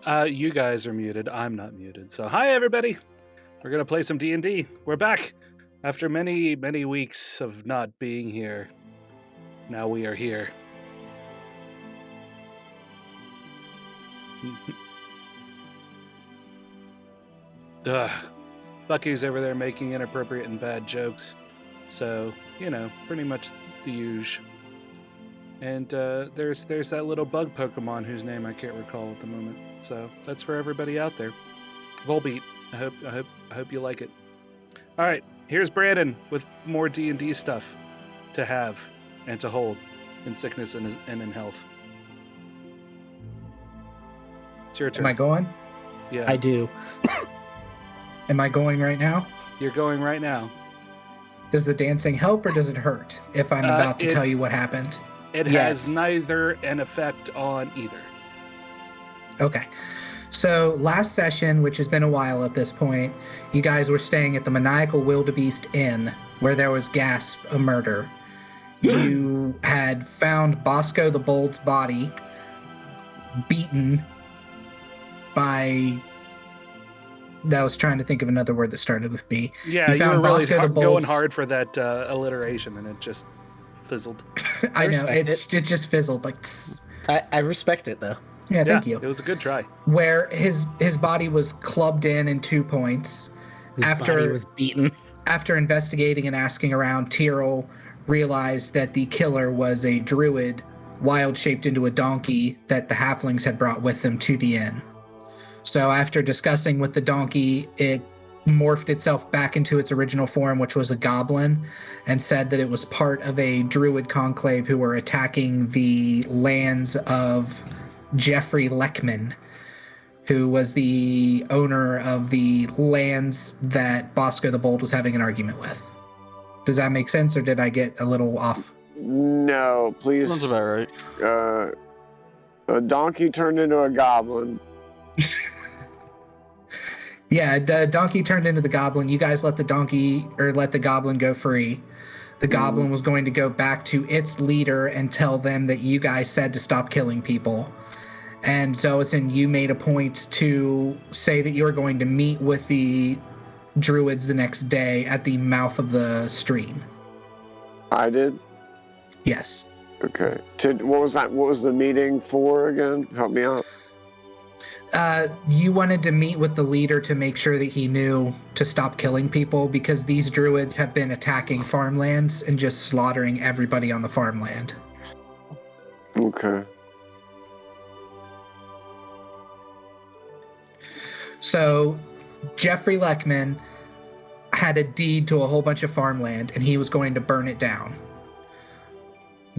You guys are muted. I'm not muted. So, hi everybody. We're gonna play some D&D. We're back after many, many weeks of not being here. Now we are here. Bucky's over there making inappropriate and bad jokes. So, pretty much the usual. And there's that little bug Pokemon whose name I can't recall at the moment. So that's for everybody out there. Volbeat. I hope you like it. All right, here's Brandon with more D&D stuff to have and to hold in sickness and in health. It's your turn. Am I going? Yeah, I do. Am I going right now? You're going right now. Does the dancing help or does it hurt if I'm about to tell you what happened? It has neither an effect on either. Okay. So last session, which has been a while at this point, you guys were staying at the Maniacal Wildebeest Inn, where there was gasp a murder. You had found Bosco the Bold's body, beaten by... I was trying to think of another word that started with B. Yeah, you were really going hard for that alliteration, and it just fizzled. I know, it just fizzled. Like, I respect it, though. Yeah, thank you. It was a good try. Where his body was clubbed in 2 points. His body was beaten. After investigating and asking around, Tyrrell realized that the killer was a druid, wild-shaped into a donkey that the halflings had brought with them to the inn. So after discussing with the donkey, it morphed itself back into its original form, which was a goblin, and said that it was part of a druid conclave who were attacking the lands of Jeffrey Leckman, who was the owner of the lands that Bosco the Bold was having an argument with. Does that make sense, or did I get a little off? No, please. That's about right. A donkey turned into a goblin. Yeah, the donkey turned into the goblin. You guys let the goblin go free. The goblin was going to go back to its leader and tell them that you guys said to stop killing people. And Zoason, you made a point to say that you were going to meet with the druids the next day at the mouth of the stream. I did? Yes. Okay. What was that? What was the meeting for again? Help me out. You wanted to meet with the leader to make sure that he knew to stop killing people, because these druids have been attacking farmlands and just slaughtering everybody on the farmland. Okay. So Jeffrey Leckman had a deed to a whole bunch of farmland, and he was going to burn it down.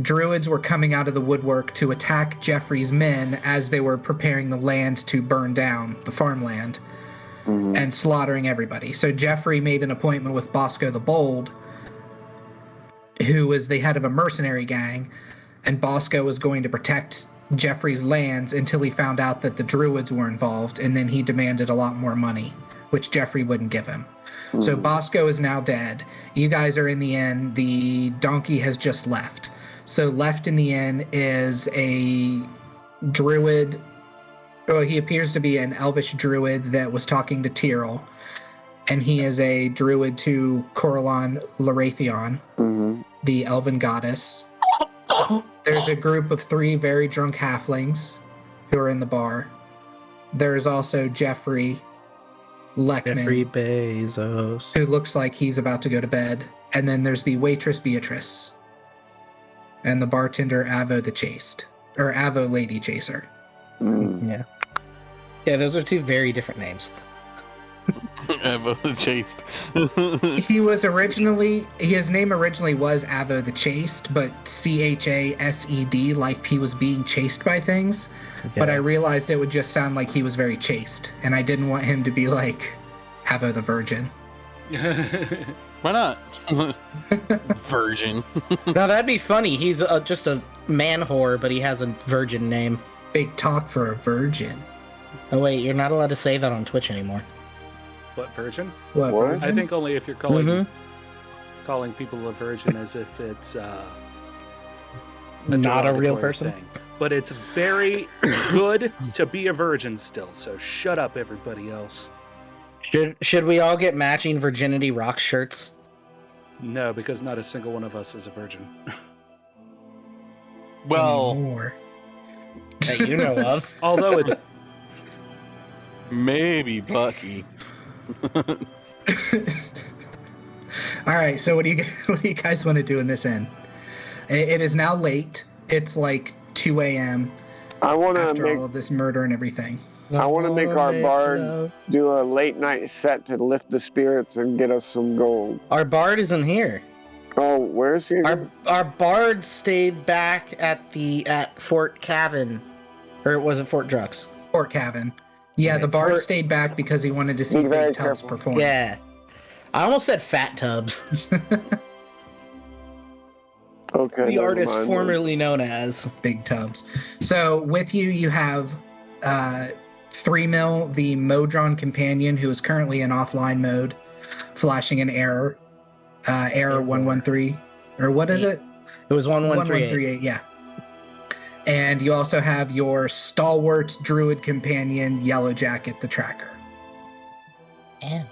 Druids were coming out of the woodwork to attack Jeffrey's men as they were preparing the land to burn down the farmland and slaughtering everybody. So Jeffrey made an appointment with Bosco the Bold, who was the head of a mercenary gang, and Bosco was going to protect Jeffrey's lands until he found out that the druids were involved, and then he demanded a lot more money, which Jeffrey wouldn't give him. So Bosco is now dead. You guys are in the inn. The donkey has just left. So left in the inn is a druid. Oh, he appears to be an elvish druid that was talking to Tyrrell, and he is a druid to Coralon Larathion, the elven goddess. There's a group of 3 very drunk halflings who are in the bar. There's also Jeffrey Leckman, Jeffrey Bezos, who looks like he's about to go to bed. And then there's the waitress Beatrice. And the bartender Avo the Chaste, or Avo Lady Chaser. Yeah, those are 2 very different names. Avo the Chaste. His name originally was Avo the Chaste, but Chased, like he was being chased by things. Okay. But I realized it would just sound like he was very chaste, and I didn't want him to be like Avo the Virgin. Why not? Virgin. No, that'd be funny. He's just a man whore, but he has a virgin name. Big talk for a virgin. Oh wait, you're not allowed to say that on Twitch anymore. What, virgin? What? Virgin? I think only if you're calling people a virgin as if it's Not a real derogatory person? thing. But it's very good to be a virgin still, so shut up, everybody else. Should we all get matching virginity rock shirts? No, because not a single one of us is a virgin. Well, Anymore. That you know of. Although it's maybe Bucky. All right, so what do you guys want to do in this inn? It is now late. It's like 2 a.m. I want to after make all of this murder and everything. I want to make our bard do a late night set to lift the spirits and get us some gold. Our bard isn't here. Oh, where is he again? Our bard stayed back at Fort Cavan, or was it Fort Drux? Fort Cavan. Yeah, Okay, the bard Fort- stayed back because he wanted to see Be very Big Tubbs careful. perform. Yeah, I almost said Fat Tubbs, Okay. the never artist mind then. formerly known as. Big Tubbs. So with you, you have 3 Mil, the Modron companion, who is currently in offline mode, flashing an error. Error 113. Or what is it? It was 1138. 1138, yeah. And you also have your stalwart druid companion, Yellow Jacket, the tracker. Yeah.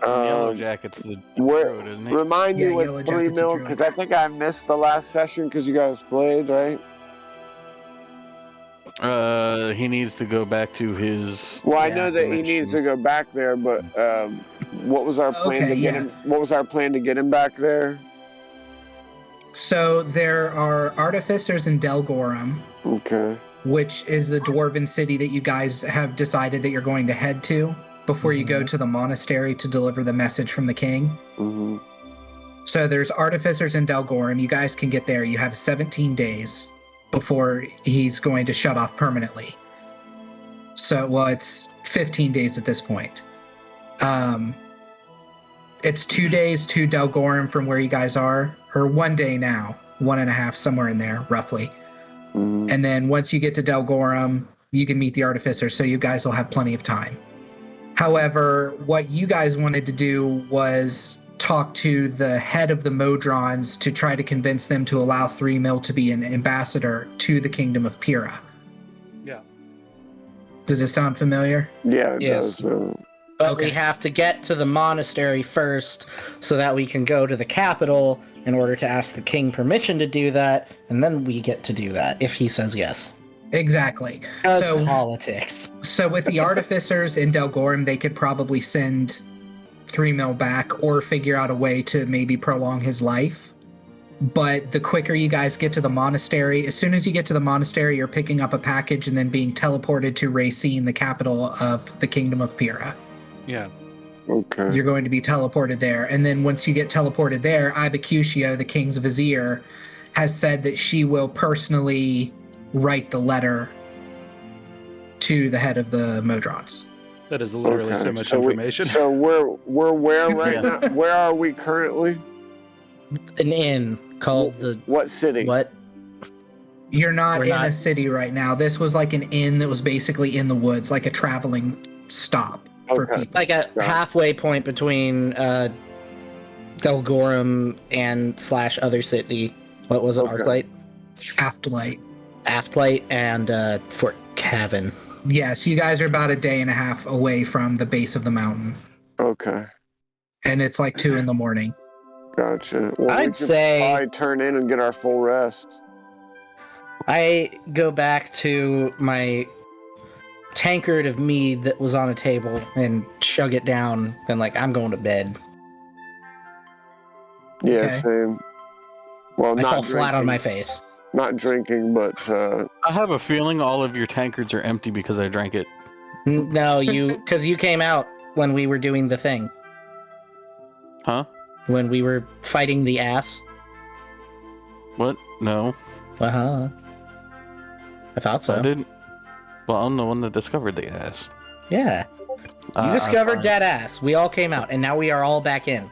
Yellow Jacket's the where- druid, isn't he? Remind Yeah, me Yellow with 3 Jacket's a mil, druid. because I think I missed the last session because you guys played, right? He needs to go back to his. Well, I Yeah, know that he needs to go back there, but what was our plan Okay, to get yeah. him? What was our plan to get him back there? So there are artificers in Delgorum, Okay. which is the dwarven city that you guys have decided that you're going to head to before you go to the monastery to deliver the message from the king. Mm-hmm. So there's artificers in Delgorum. You guys can get there. You have 17 days before he's going to shut off permanently. So, well, it's 15 days at this point. It's 2 days to Delgorum from where you guys are, or 1 day now, 1.5, somewhere in there, roughly. Mm-hmm. And then once you get to Delgorum, you can meet the artificer, so you guys will have plenty of time. However, what you guys wanted to do was talk to the head of the Modrons to try to convince them to allow 3 Mil to be an ambassador to the Kingdom of Pyrrah. yeah. Does it sound familiar? Yeah, it Yes. does. But Okay. we have to get to the monastery first so that we can go to the capital in order to ask the king permission to do that, and then we get to do that if he says yes. Exactly. Because So- politics. So with the artificers in Delgorum, they could probably send 3 Mil back or figure out a way to maybe prolong his life. But the quicker you guys get to the monastery, as soon as you get to the monastery, you're picking up a package and then being teleported to Racine, the capital of the Kingdom of Pyrrha. Yeah. Okay. You're going to be teleported there. And then once you get teleported there, Ibacutio, the king's vizier, has said that she will personally write the letter to the head of the Modrons. That is literally so much we- information. so we're where right Yeah. now? Where are we currently? An inn called the What city? what? You're not We're in not- a city right now. This was like an inn that was basically in the woods, like a traveling stop for Okay. people. Like a Yeah. halfway point between Delgorum and / other city. What was it? Okay. Arclight? Afterlight. Aftlight and Fort Cavan. Yes, you guys are about a day and a half away from the base of the mountain. Okay. And it's like 2 a.m. Gotcha. Well, we I'd should say probably turn in and get our full rest. I go back to my tankard of mead that was on a table and chug it down and I'm going to bed. Yeah, Okay. same. Well, I not fall flat on drinking. my face. Not drinking, but I have a feeling all of your tankards are empty because I drank it. No, because you came out when we were doing the thing. Huh? When we were fighting the ass. What? No. Uh-huh. I thought so. I didn't. Well, I'm the one that discovered the ass. Yeah. You discovered that ass. We all came out, and now we are all back in.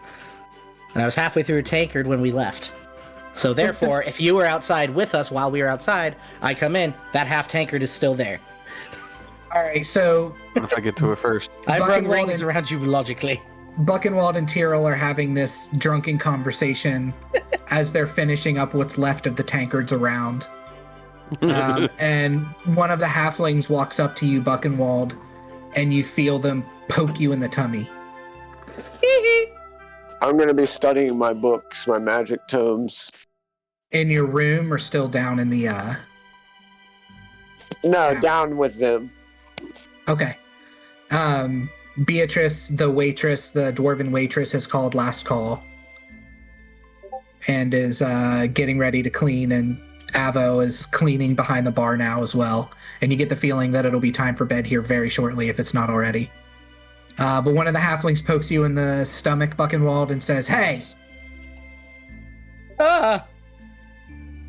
And I was halfway through a tankard when we left. So therefore, if you were outside with us while we were outside, I come in, that half tankard is still there. All right, so What if I get to it first? I've Bucky run Walden- rings around you logically. Buckenwald and Tyrrell are having this drunken conversation as they're finishing up what's left of the tankards around. And one of the halflings walks up to you, Buckenwald, and you feel them poke you in the tummy. I'm going to be studying my books, my magic tomes. In your room or still down in the... No, down with them. Okay. Beatrice, the waitress, the dwarven waitress, has called last call and is getting ready to clean, and Avo is cleaning behind the bar now as well. And you get the feeling that it'll be time for bed here very shortly if it's not already. But one of the halflings pokes you in the stomach, Buckenwald, and says, "Hey!"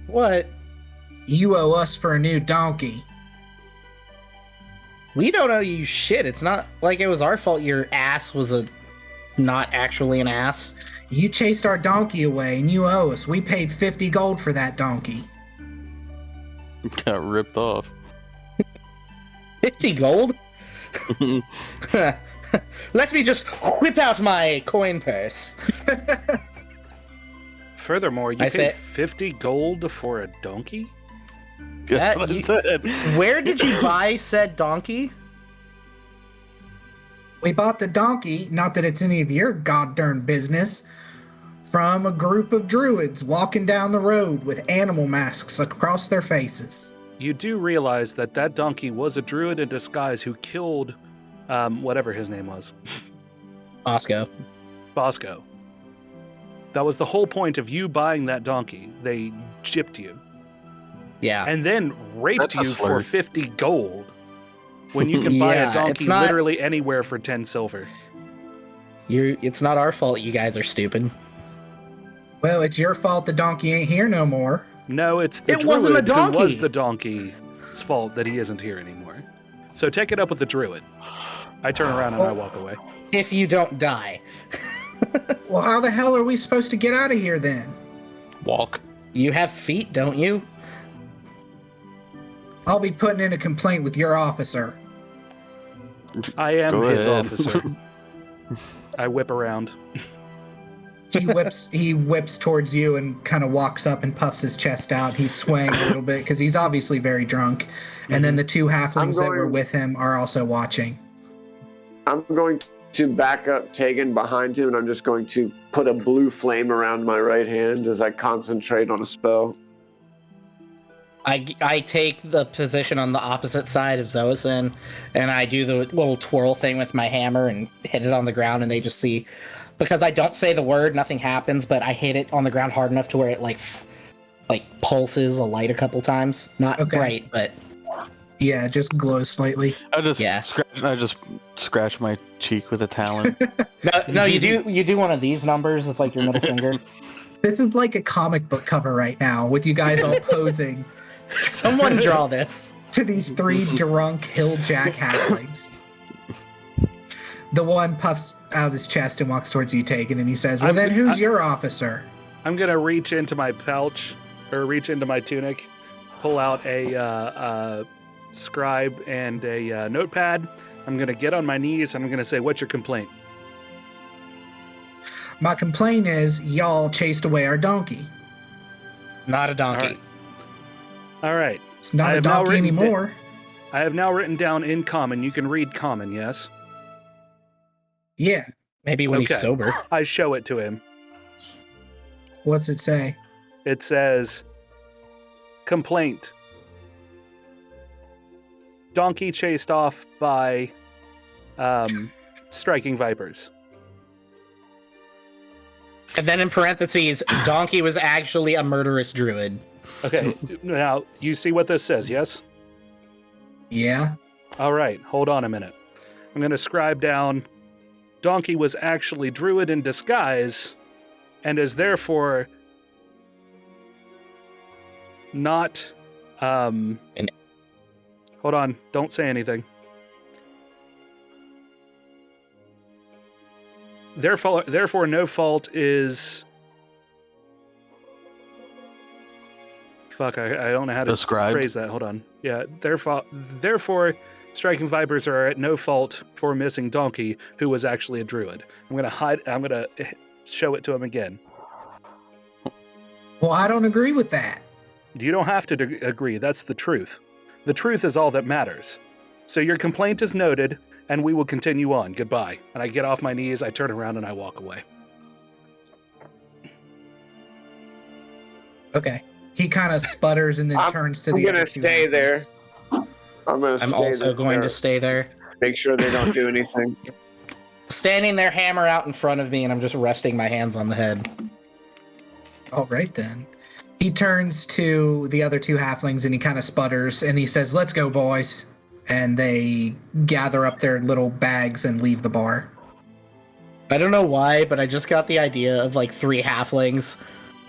What? "You owe us for a new donkey." We don't owe you shit. It's not like it was our fault your ass was not actually an ass. "You chased our donkey away, and you owe us. We paid 50 gold for that donkey." Got ripped off. 50 gold? Let me just whip out my coin purse. Furthermore, you paid 50 gold for a donkey? That's what I said. Where did you buy said donkey? "We bought the donkey, not that it's any of your goddamn business, from a group of druids walking down the road with animal masks across their faces." You do realize that that donkey was a druid in disguise who killed whatever his name was. Bosco. That was the whole point of you buying that donkey. They gypped you. Yeah. And then raped That's a you slur. for 50 gold. When you can buy Yeah, a donkey it's not- literally anywhere for 10 silver. It's not our fault you guys are stupid. "Well, it's your fault the donkey ain't here no more." No, it's the It druid wasn't a donkey! who was the donkey's fault that he isn't here anymore. So take it up with the druid. I turn around and I walk away. If you don't die. "Well, how the hell are we supposed to get out of here then?" Walk. You have feet, don't you? "I'll be putting in a complaint with your officer." I am Go his ahead. officer. I whip around. He whips towards you and kind of walks up and puffs his chest out. He's swaying a little bit because he's obviously very drunk. And then the two halflings that were with him are also watching. I'm going to back up Tegan behind him, and I'm just going to put a blue flame around my right hand as I concentrate on a spell. I take the position on the opposite side of Zoason, and I do the little twirl thing with my hammer and hit it on the ground, and they just see, because I don't say the word, nothing happens, but I hit it on the ground hard enough to where it like pulses a light a couple times. Not bright, but yeah, just glows slightly. I just scratch my cheek with a talon. No, you do one of these numbers with like your middle finger. This is like a comic book cover right now with you guys all posing. Someone draw this. To these three drunk hilljack halflings. The one puffs out his chest and walks towards you, Tegan, and he says, "Well, then who's your officer?" I'm going to reach into my pouch, or reach into my tunic, pull out a scribe and a notepad. I'm going to get on my knees, and I'm going to say, "What's your complaint?" "My complaint is y'all chased away our donkey." Not a donkey. All right. It's not a donkey anymore. I have now written down in common. You can read common, yes? Yeah. Maybe when he's sober. I show it to him. What's it say? It says, "Complaint. Donkey chased off by striking vipers." And then in parentheses, donkey was actually a murderous druid. Okay, now you see what this says, yes? Yeah. All right, hold on a minute. I'm going to scribe down, donkey was actually druid in disguise and is therefore not... hold on, don't say anything. Therefore no fault is... Fuck, I don't know how to Described. phrase that. Hold on. Yeah, therefore Striking Vipers are at no fault for missing Donkey, who was actually a druid. I'm gonna show it to him again. Well, I don't agree with that. You don't have to agree. That's the truth. The truth is all that matters. So your complaint is noted, and we will continue on. Goodbye. And I get off my knees, I turn around, and I walk away. Okay. He kind of sputters and then turns to the I'm gonna stay there. I'm also going to stay there. Make sure they don't do anything. Standing there, hammer out in front of me, and I'm just resting my hands on the head. All right, then. He turns to the other two halflings and he kind of sputters and he says, "Let's go, boys." And they gather up their little bags and leave the bar. I don't know why, but I just got the idea of like 3 halflings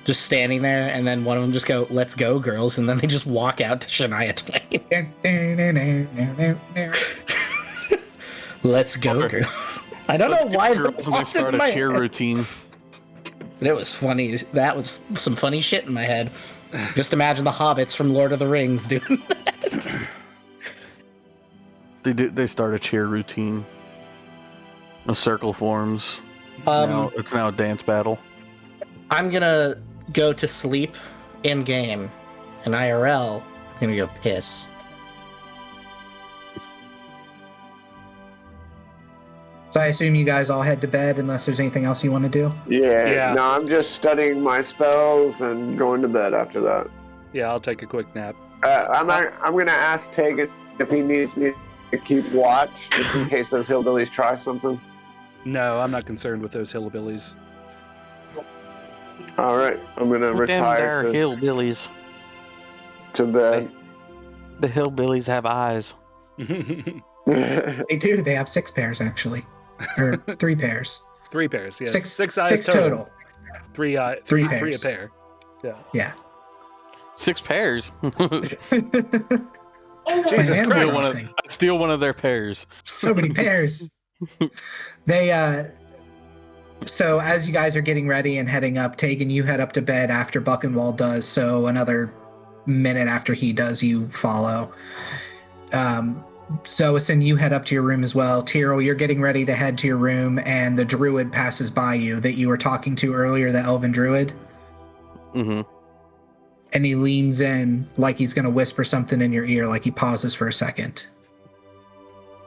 just standing there, and then one of them just go, "Let's go, girls," and then they just walk out to Shania Twain. Let's go, girls. I don't know why they start a cheer routine. But it was funny. That was some funny shit in my head. Just imagine the hobbits from Lord of the Rings doing that. They start a cheer routine. A circle forms. It's now a dance battle. I'm gonna go to sleep in game, and IRL, I'm gonna go piss. So I assume you guys all head to bed unless there's anything else you want to do? Yeah. No, I'm just studying my spells and going to bed after that. Yeah, I'll take a quick nap. I'm gonna ask Tegan if he needs me to keep watch, just in case those hillbillies try something. No, I'm not concerned with those hillbillies. All right, I'm gonna retire Damn, hillbillies. to bed. The hillbillies have eyes. They do. They have 6 pairs, actually. Or 3 pairs. 3 pairs, yes. 6 eyes total. 3 Three a pairs. pair. Yeah. Yeah. 6 pairs. Jesus My hand Christ. was- I'd steal one of their pairs. So many pairs. They so as you guys are getting ready and heading up, Tegan, you head up to bed after Buckenwald does, so another minute after he does, you follow. Zoison, you head up to your room as well. Tyrrell, you're getting ready to head to your room, and the druid passes by you that you were talking to earlier, the elven druid. Mm-hmm. And he leans in like he's going to whisper something in your ear, like he pauses for a second.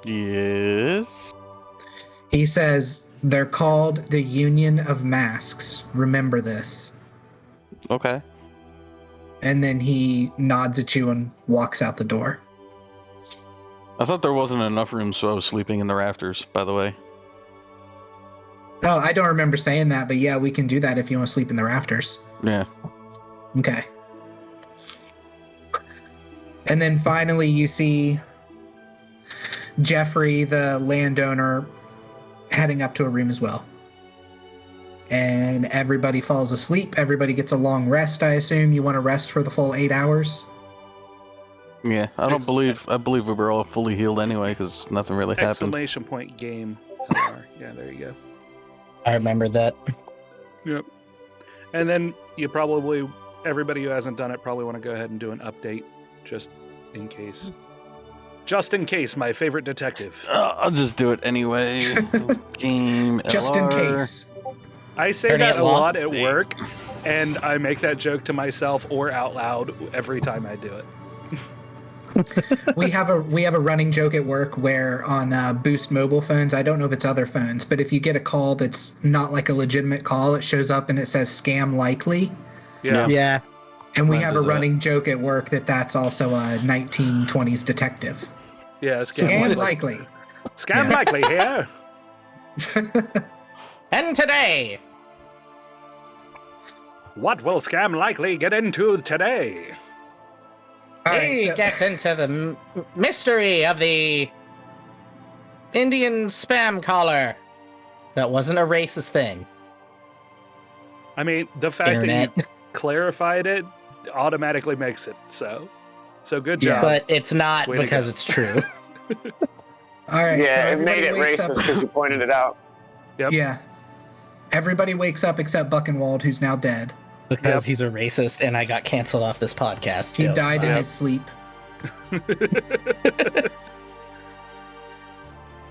Yes. He says, "They're called the Union of Masks. Remember this." Okay. And then he nods at you and walks out the door. I thought there wasn't enough room, so I was sleeping in the rafters, by the way. Oh, I don't remember saying that, but yeah, we can do that if you want to sleep in the rafters. Yeah. Okay. And then finally you see Jeffrey, the landowner, heading up to a room as well. And everybody falls asleep. Everybody gets a long rest, I assume. You want to rest for the full 8 hours? Yeah. I believe we were all fully healed anyway, because nothing really happened. Exclamation point game. LR. Yeah, there you go. I remember that. Yep. And then everybody who hasn't done it probably want to go ahead and do an update, just in case. Just in case, my favorite detective. I'll just do it anyway. Game Just in LR. case. I say Turning that it a long. lot at work, and I make that joke to myself or out loud every time I do it. We have a running joke at work where on Boost mobile phones, I don't know if it's other phones, but if you get a call that's not like a legitimate call, it shows up and it says scam likely. Yeah. Yeah. And we Mine have a does that. running joke at work that's also a 1920s detective. Yeah, Scam likely. Scam Yeah. likely here. And today, What will Scam likely get into today? All we right, so- get into the mystery of the Indian spam caller. That wasn't a racist thing. I mean, the fact Internet. that you clarified it automatically makes it so. So good Yeah. job. But it's not Way to because go. it's true. all right, so Yeah, it everybody made it wakes racist up- because you pointed it out. Yep. Yeah. Everybody wakes up except Buckenwald, who's now dead. Because Yep. he's a racist and I got canceled off this podcast. He Joke. died in Yep. his sleep.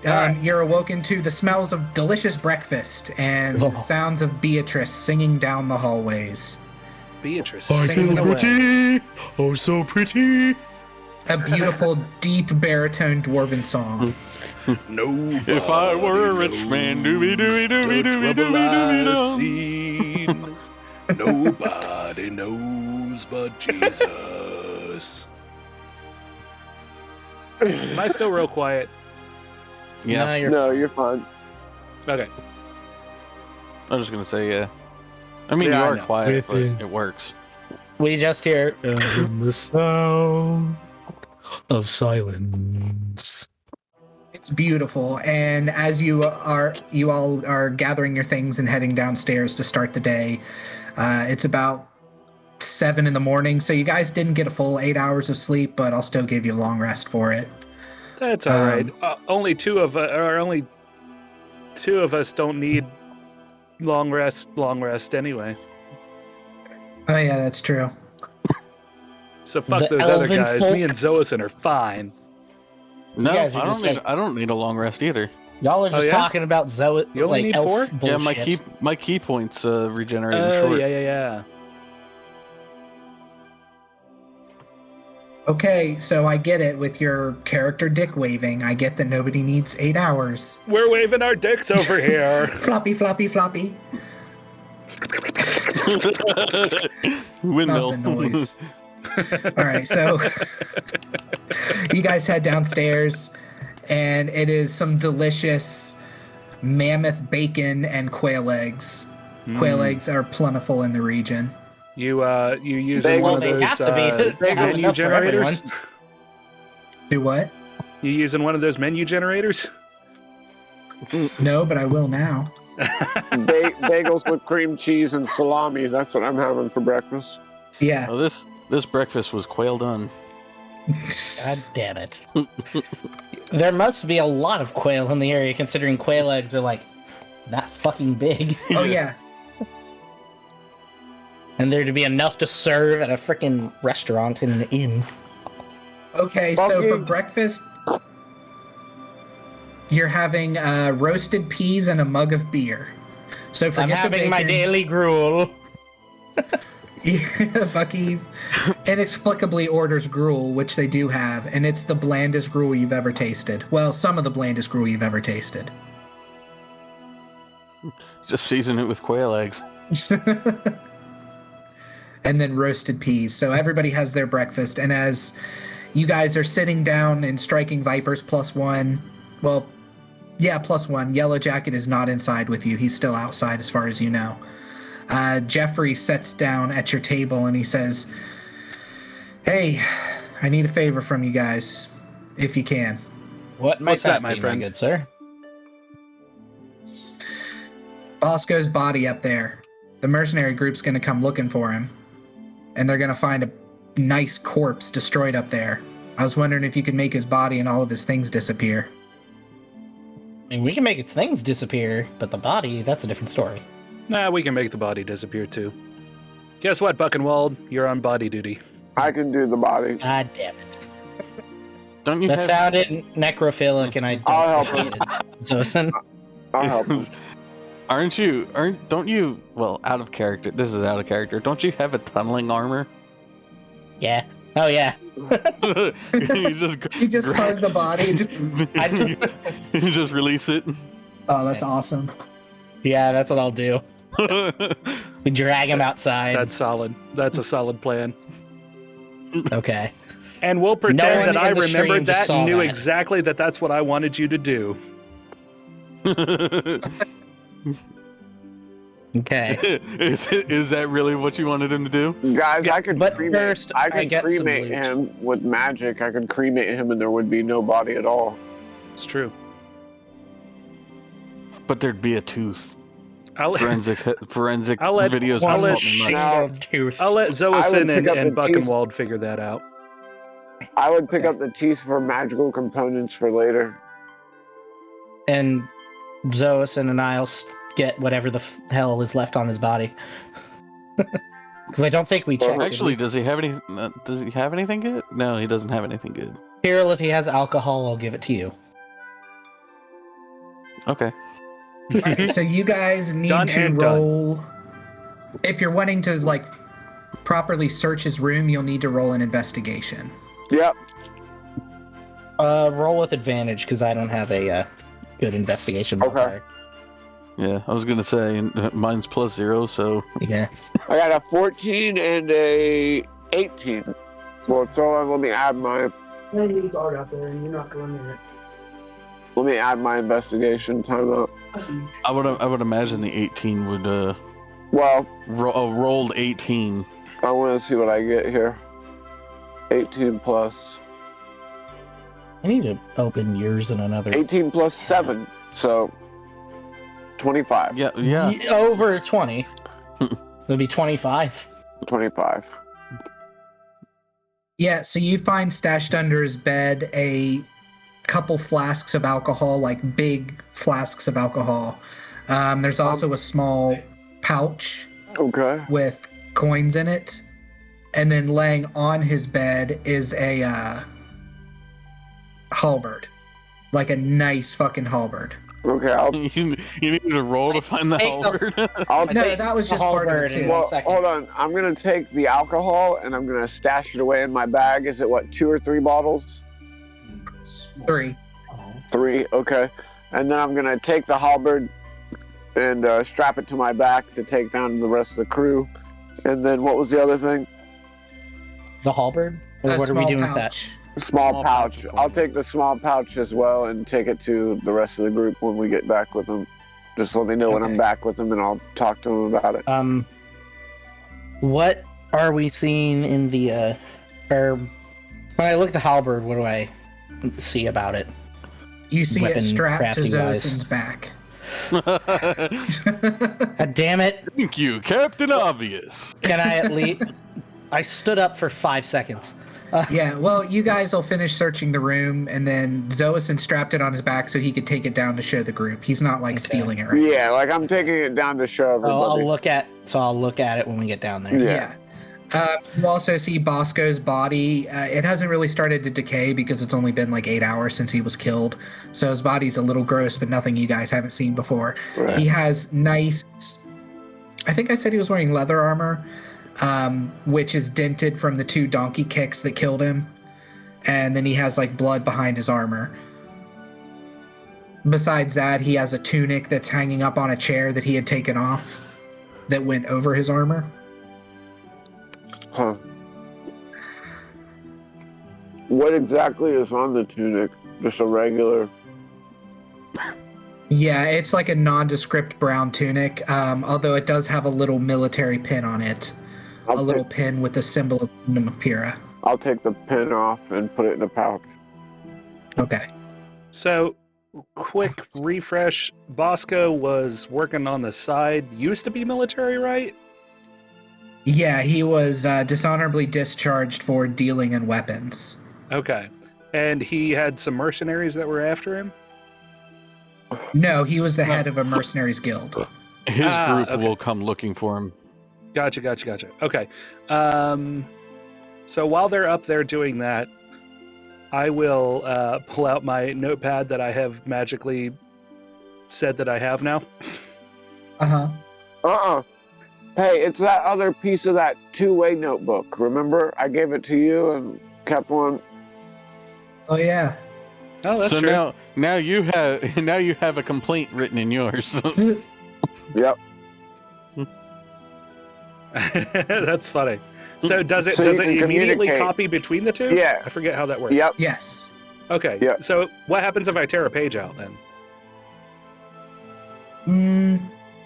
You're awoken to the smells of delicious breakfast and the sounds of Beatrice singing down the hallways. Beatrice. Singing away. pretty. Oh, so pretty. A beautiful, deep baritone dwarven song. Nobody If I were a rich man, doobie doobie doobie doobie doobie doobie dum. Nobody knows but Jesus. Am I still real quiet? Yeah, No, you're No, you're fine. Okay. I was just gonna say yeah. I mean, Yeah, you I are know. quiet, but Within. it works. we just hear. And the sound of silence. It's beautiful, and as you all are gathering your things and heading downstairs to start the day, it's about 7 in the morning. So you guys didn't get a full 8 hours of sleep, but I'll still give you a long rest for it. That's all right. Only two of us don't need long rest anyway. Oh yeah, that's true. So fuck The those other elven guys. folk- Me and Zoason are fine. No, guys are I just don't need. like- I don't need a long rest either. Y'all are just yeah? talking about Zoe. You only like need elf 4? Yeah, bullshit. my key points regenerated Oh short. yeah. Okay, so I get it with your character dick waving. I get that nobody needs 8 hours. We're waving our dicks over here. Floppy, floppy, floppy. Windmill. Not the noise. All right, so you guys head downstairs, and it is some delicious mammoth bacon and quail eggs. Quail eggs are plentiful in the region. You using Well, one of they those have to be. They have menu enough for generators? everyone. Do what? You using one of those menu generators? No, but I will now. Bagels with cream cheese and salami. That's what I'm having for breakfast. Yeah. Oh, this breakfast was quail done. God damn it. There must be a lot of quail in the area, considering quail eggs are like that fucking big. Oh yeah. And there to be enough to serve at a freaking restaurant in an inn. Okay, so Bucky. for breakfast, you're having roasted peas and a mug of beer. So I'm forget having the my bacon. daily gruel. Bucky inexplicably orders gruel, which they do have, and it's the blandest gruel you've ever tasted. Well, some of the blandest gruel you've ever tasted. Just season it with quail eggs. And then roasted peas. So everybody has their breakfast, and as you guys are sitting down and striking Vipers +1, well, yeah, +1. Yellow Jacket is not inside with you. He's still outside as far as you know. Jeffrey sits down at your table and he says, "Hey, I need a favor from you guys, if you can." What might What's that, my be, friend? my good sir? Bosco's body up there. The mercenary group's going to come looking for him, and they're going to find a nice corpse destroyed up there. I was wondering if you could make his body and all of his things disappear. I mean, we can make its things disappear, but the body, that's a different story. Nah, we can make the body disappear too. Guess what, Buckenwald? You're on body duty. I can do the body. God damn it. Don't you That have? sounded necrophilic, and I I'll don't help appreciate it. Zosin? I'll help him. Don't you? Well, out of character. This is out of character. Don't you have a tunneling armor? Yeah. Oh, yeah. You just You just hug the body. And just, you just release it. oh, that's awesome. Yeah, that's what I'll do. We drag him outside. That's solid. That's a solid plan. Okay. And we'll pretend one that I in the stream remembered just that saw and knew that. exactly that that's what I wanted you to do. Okay. Is that really what you wanted him to do? Guys, Yeah, I could but cremate. first, I I could get some cremate loot. him with magic. I could cremate him, and there would be no body at all. It's true. But there'd be a tooth. I'll, Forensic I'll let- videos I'll have let taught me much. Now, Tooth. I'll let I Zoason would and, pick up and the teeth. Buckenwald figure that out. I would pick up the teeth for magical components for later. And Zoason and I'll get whatever the hell is left on his body. Because I don't think we checked. Actually, does he have any? Does he have anything good? No, he doesn't have anything good. Pyrrah, if he has alcohol, I'll give it to you. Okay. Alright, so you guys need Done to and done. roll. If you're wanting to like properly search his room, you'll need to roll an investigation. Yep. Roll with advantage because I don't have a good investigation modifier. Yeah, I was gonna say mine's +0, so Yeah. I got a 14 and a 18. Well, so let me add my. Guard out there, and you're not going there. Let me add my investigation timeout. I would imagine the 18 would Well, rolled 18. I want to see what I get here. 18 plus. I need to open yours in another. 18 plus 7, so 25. Yeah. Over 20. It'll be 25. 25. Yeah, so you find stashed under his bed a couple flasks of alcohol, like big flasks of alcohol. There's also a small pouch Okay. with coins in it. And then laying on his bed is a halberd. Like a nice fucking halberd. Okay. I'll, You need to roll to find the halberd. I'll No, take. that was just part of it too. Well, second. hold on. I'm gonna take the alcohol and I'm gonna stash it away in my bag. Is it what, 2 or 3 bottles? 3. 3. Okay. And then I'm gonna take the halberd and strap it to my back to take down the rest of the crew. And then what was the other thing? The halberd? Or A what are we small doing with that? pouch. Small pouch. pouch of I'll coins. take the small pouch as well and take it to the rest of the group when we get back with them. Just let me know when I'm Okay. back with them and I'll talk to them about it. What are we seeing in the or when I look at the halberd, what do I see about it? You see it Weapon strapped to crafting wise. Zosin's back. God damn it! Thank you, Captain Obvious. Can I at least? I stood up for 5 seconds. Yeah, well, you guys will finish searching the room, and then Zosin strapped it on his back so he could take it down to show the group. He's not like Okay. stealing it right Yeah, like I'm taking it down to show everybody. I'll look at it when we get down there. Yeah. You also see Bosco's body. It hasn't really started to decay because it's only been like 8 hours since he was killed. So his body's a little gross, but nothing you guys haven't seen before. Right. He has nice, I think I said he was wearing leather armor, which is dented from the 2 donkey kicks that killed him. And then he has like blood behind his armor. Besides that, he has a tunic that's hanging up on a chair that he had taken off that went over his armor. Huh. What exactly is on the tunic? Just a regular. Yeah, it's like a nondescript brown tunic, although it does have a little military pin on it. A little pin with the symbol of the Kingdom of Pyrrah. I'll take the pin off and put it in a pouch. Okay. So, quick refresh. Bosco was working on the side. Used to be military, right? Yeah, he was dishonorably discharged for dealing in weapons. Okay. And he had some mercenaries that were after him? No, he was the head of a mercenaries guild. His group okay. will come looking for him. Gotcha. Okay. So while they're up there doing that, I will pull out my notepad that I have magically said that I have now. Uh-huh. Hey, it's that other piece of that 2-way notebook. Remember? I gave it to you and kept one. Oh, yeah. Oh, that's so true. now you have a complaint written in yours. Yep. That's funny. So does it So you does it can immediately communicate. copy between the two? Yeah. I forget how that works. Yep. Yes. Okay. Yeah. So what happens if I tear a page out then?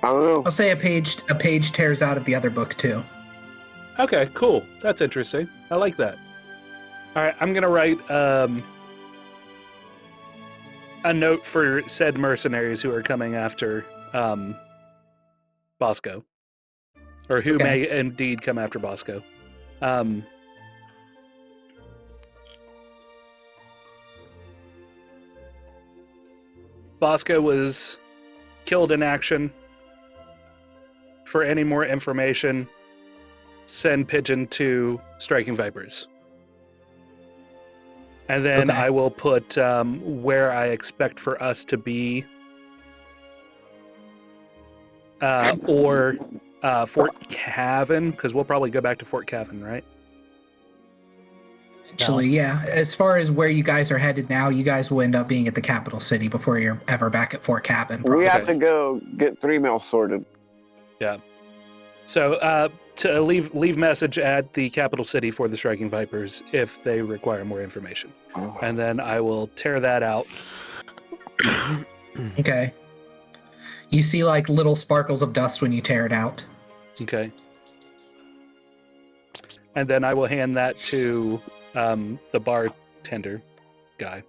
I don't know. I'll say a page tears out of the other book, too. Okay, cool. That's interesting. I like that. All right, I'm gonna write a note for said mercenaries who are coming after Bosco, or who Okay. may indeed come after Bosco. Bosco was killed in action. For any more information, send Pigeon to Striking Vipers. And then Okay. I will put where I expect for us to be or Fort Cavan, because we'll probably go back to Fort Cavan, right? Actually, yeah. As far as where you guys are headed now, you guys will end up being at the capital city before you're ever back at Fort Cavan. We have to go get 3 mil sorted. Yeah. So to leave message at the capital city for the Striking Vipers if they require more information. And then I will tear that out. Okay. You see like little sparkles of dust when you tear it out. Okay. And then I will hand that to the bartender guy,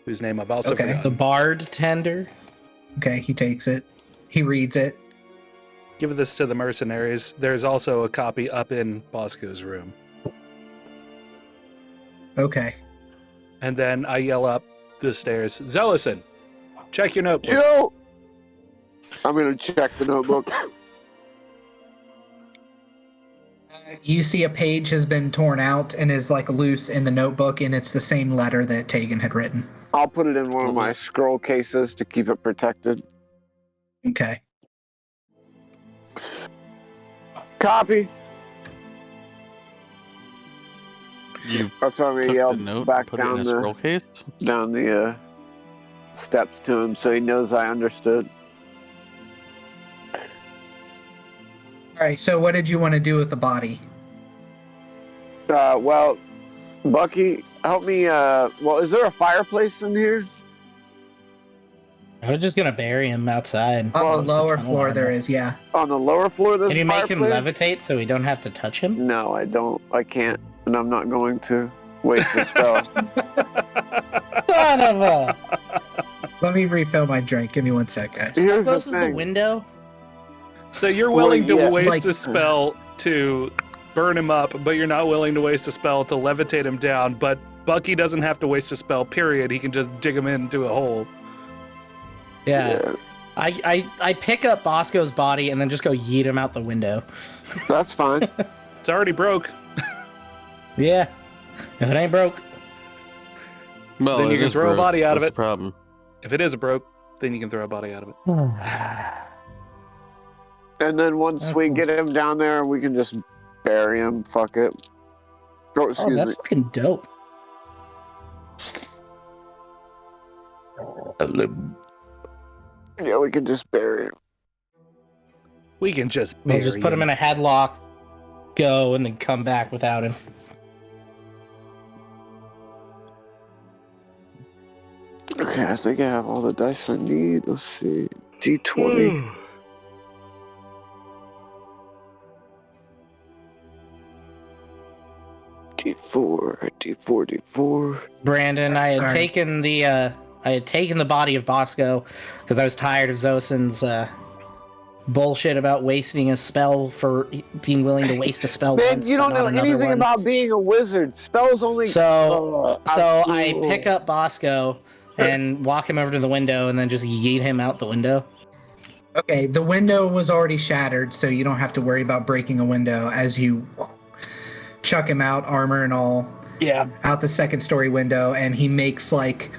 whose name I've also forgotten. The bartender? Okay, he takes it. He reads it. Give this to the mercenaries. There's also a copy up in Bosco's room. Okay. And then I yell up the stairs, Zellison, check your notebook. Yo! I'm going to check the notebook. You see a page has been torn out and is like loose in the notebook, and it's the same letter that Tegan had written. I'll put it in one of my scroll cases to keep it protected. Okay. Copy. That's why we Took the yelled note back and put it down in a scroll case? the steps to him so he knows I understood. All right, so what did you want to do with the body? Well, Bucky, help me. Well, is there a fireplace in here? I was just gonna bury him outside. On Well, the lower floor there is, yeah. On the lower floor, there's Can you a make him fireplace? levitate so we don't have to touch him? No, I don't. I can't, and I'm not going to waste a spell. Son of a! Let me refill my drink. Give me 1 sec, guys. How Here's the close is the thing. window? So you're willing Well, yeah, to waste like- a spell to burn him up, but you're not willing to waste a spell to levitate him down. But Bucky doesn't have to waste a spell, period. He can just dig him into a hole. Yeah. I pick up Bosco's body and then just go yeet him out the window. That's fine. It's already broke. Yeah. If it ain't broke. Well, Then you it can is throw a broke. body out of That's it. the problem. If it is broke, then you can throw a body out of it. And then once we get him down there, we can just bury him. Fuck it. Oh, Oh, excuse that's me. fucking dope. Yeah, we can just bury him. We can just We'll just put him in a headlock, go, and then come back without him. Okay, I think I have all the dice I need. Let's see. D20. D4, D4, D4. Brandon, I had Sorry. taken the body of Bosco because I was tired of Zosin's bullshit about wasting a spell for being willing to waste a spell Man, once. you but don't know not another anything one. about being a wizard. Spells only. So I absolute- pick up Bosco and walk him over to the window and then just yeet him out the window. Okay, the window was already shattered, so you don't have to worry about breaking a window as you chuck him out, armor and all, out the second story window, and he makes like,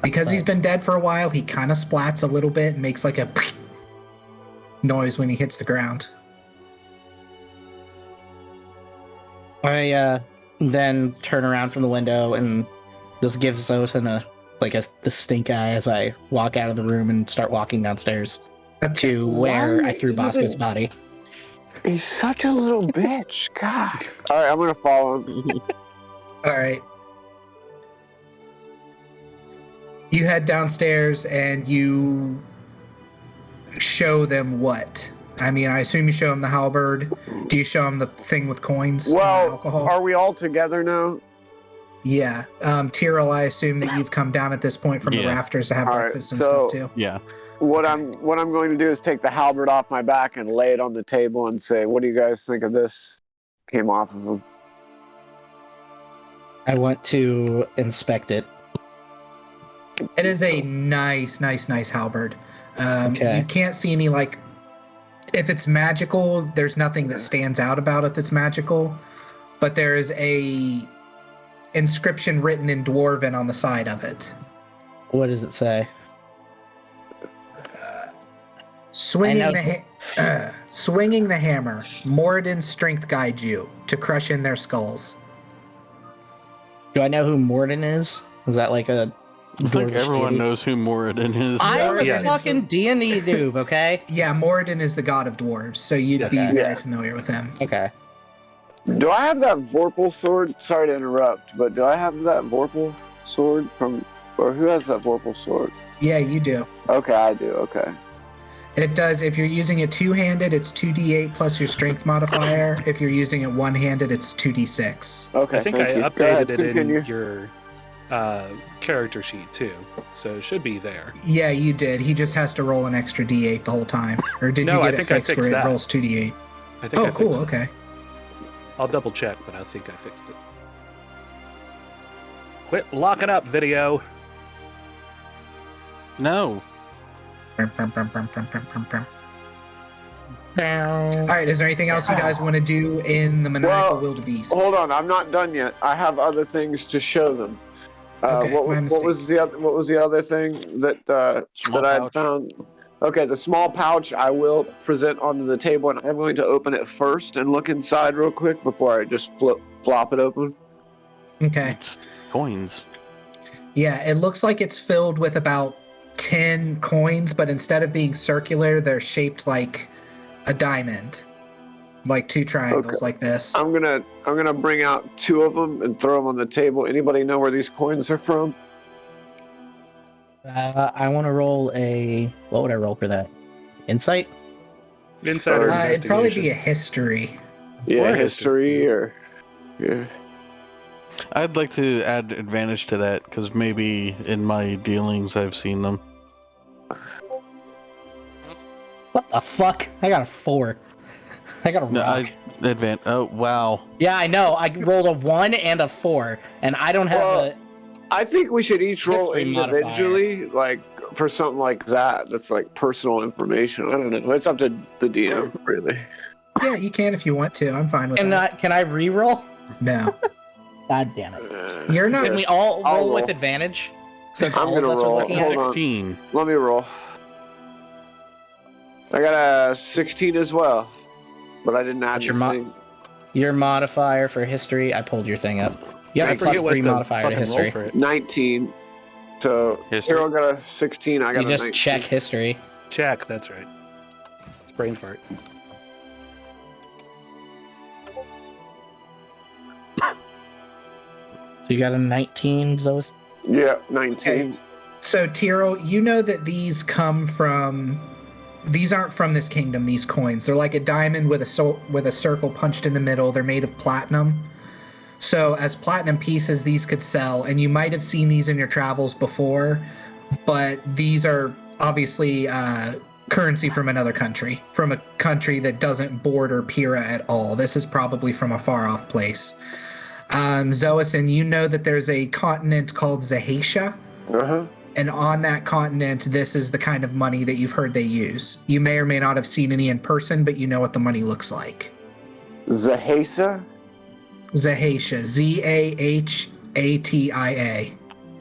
because he's been dead for a while, he kind of splats a little bit and makes like a noise when he hits the ground. I then turn around from the window and just give Zosin the stink eye as I walk out of the room and start walking downstairs to where Why I threw Bosco's body. He's such a little bitch. God. All right, I'm gonna follow him. All right. You head downstairs and you show them what? I mean, I assume you show them the halberd. Do you show them the thing with coins and Well, alcohol? are we all together now? Yeah. Tyrrell, I assume that you've come down at this point from the Yeah. rafters to have All right, breakfast and so- stuff too. Yeah. What I'm going to do is take the halberd off my back and lay it on the table and say, "What do you guys think of this?" Came off of him. I want to inspect it. It is a nice halberd. Okay. You can't see any if it's magical, there's nothing that stands out about it that's magical, but there is a inscription written in Dwarven on the side of it. What does it say? Swinging the hammer, Moradin's strength guides you to crush in their skulls. Do I know who Morden is? Is that like a I think dwarvish everyone deity? knows who Moradin is. I'm a Yes. fucking D&D noob, okay? Yeah, Moradin is the god of dwarves, so you'd be Okay. very familiar with him. Okay. Do I have that Vorpal sword? Sorry to interrupt, but do I have that Vorpal sword from, or who has that Vorpal sword? Yeah, you do. Okay, I do. Okay. It does, if you're using it two-handed, it's 2d8 plus your strength modifier. If you're using it one-handed, it's 2d6. Okay. I think thank I you. Go updated ahead, it continue. in your character sheet too, so it should be there. Yeah, you did. He just has to roll an extra d8 the whole time. Or did No, you I get it think I fixed where fixed it that. rolls 2d8? I think Oh, I cool, fixed it. okay. I'll double check, but I think I fixed it. Quit locking up, video. No. Alright, is there anything else you guys want to do in the maniacal wildebeest? Hold on, I'm not done yet. I have other things to show them. Okay, my What was the other thing that Small I had pouch. found? Okay, the small pouch I will present onto the table, and I'm going to open it first and look inside real quick before I just flop it open. Okay. It's coins. Yeah, it looks like it's filled with about 10 coins, but instead of being circular, they're shaped like a diamond. Like two triangles like this. I'm gonna bring out two of them and throw them on the table. Anybody know where these coins are from? I want to roll a... What would I roll for that? Insight? Insider It'd probably be a investigation. history. Yeah, Or history or yeah. I'd like to add advantage to that because maybe in my dealings I've seen them. What the fuck? I got a 4. I got a rock. No, Oh wow. Yeah, I know. I rolled a 1 and a 4, and I don't have Well, I think we should each roll History modifier. individually, like for something like that. That's like personal information. I don't know. It's up to the DM, really. Yeah, you can if you want to. I'm fine with that. Can I re-roll? No. God damn it. You're not. Can we all I'll roll with roll. advantage? Since I'm all of gonna us are roll. looking at Hold it? on. 16. Let me roll. I got a 16 as well, but I didn't add What's your anything. Your modifier for history, I pulled your thing up. You I have a plus forget 3 what the modifier to fucking roll history. for it. 19. So History. Hero got a 16. I got You a just 19. check history. Check, that's right. It's brain fart. So you got a 19, Zoes? Yeah, 19. Okay. So, Tiro, you know that these come from. These aren't from this kingdom, these coins. They're like a diamond with a circle punched in the middle. They're made of platinum. So, as platinum pieces, these could sell. And you might have seen these in your travels before, but these are obviously currency from another country, from a country that doesn't border Pyrrha at all. This is probably from a far off place. Zoison, you know that there's a continent called Zahatia. Uh-huh. And on that continent, this is the kind of money that you've heard they use. You may or may not have seen any in person, but you know what the money looks like. Zahasa? Zahatia, Zahatia.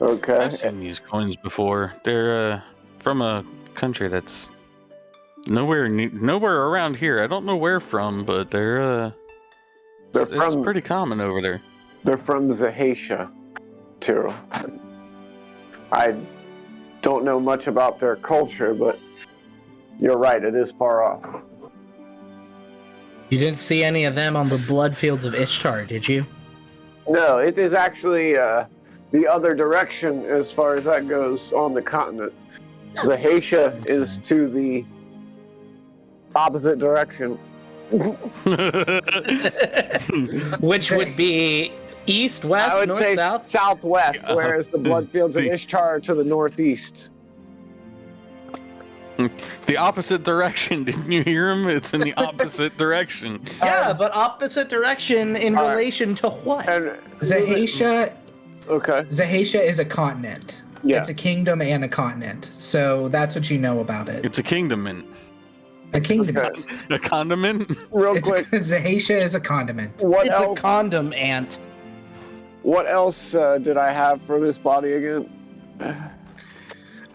Okay. I've seen these coins before. They're from a country that's nowhere around here. I don't know where from, but They're it's from pretty common over there. They're from Zahatia, Tiro. I don't know much about their culture, but you're right, it is far off. You didn't see any of them on the blood fields of Ishtar, did you? No, it is actually the other direction as far as that goes on the continent. Zahatia is to the opposite direction. Which would be east, west, I would north, say south? southwest, whereas the blood fields of Ishtar are to the northeast. The opposite direction. Didn't you hear him? It's in the opposite direction. Yeah, but opposite direction in All right. relation to what? And Zahatia okay, is a continent. yeah. It's a kingdom and a continent. So that's what you know about it. It's a kingdom. A kingdom. Okay. A condiment? Real It's quick, Zahatia is a condiment. what It's else? a condom ant. What else did I have for this body again?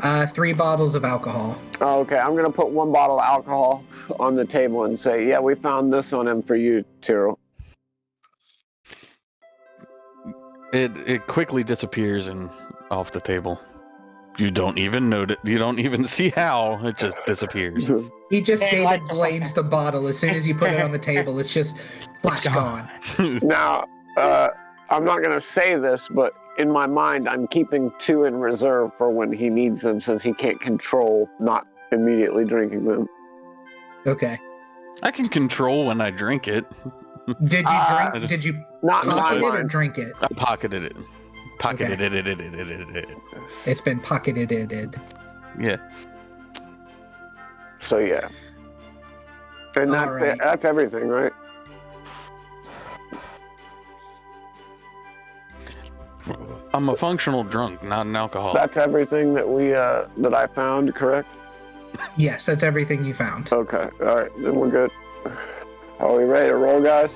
3 bottles of alcohol. Oh, okay, I'm gonna put 1 bottle of alcohol on the table and say, yeah, we found this on him for you, Tyrrell. It quickly disappears and off the table. You don't even notice. You don't even see how it just disappears. He just Hey, David like just like Blaine's the bottle. As soon as you put it on the table, it's just flash gone. Now, I'm not gonna say this, but in my mind, I'm keeping 2 in reserve for when he needs them, since he can't control not immediately drinking them. Okay. I can control when I drink it. Did you drink? Did you Not in my pocket it or mind. drink it? I pocketed it. Pocketed it. It's been pocketed. Yeah. So yeah. And that's Alright. it. That's everything, right? I'm a functional drunk, not an alcoholic. That's everything that we that I found, correct? Yes, that's everything you found. Okay. All right, then we're good. Are we ready to roll, guys?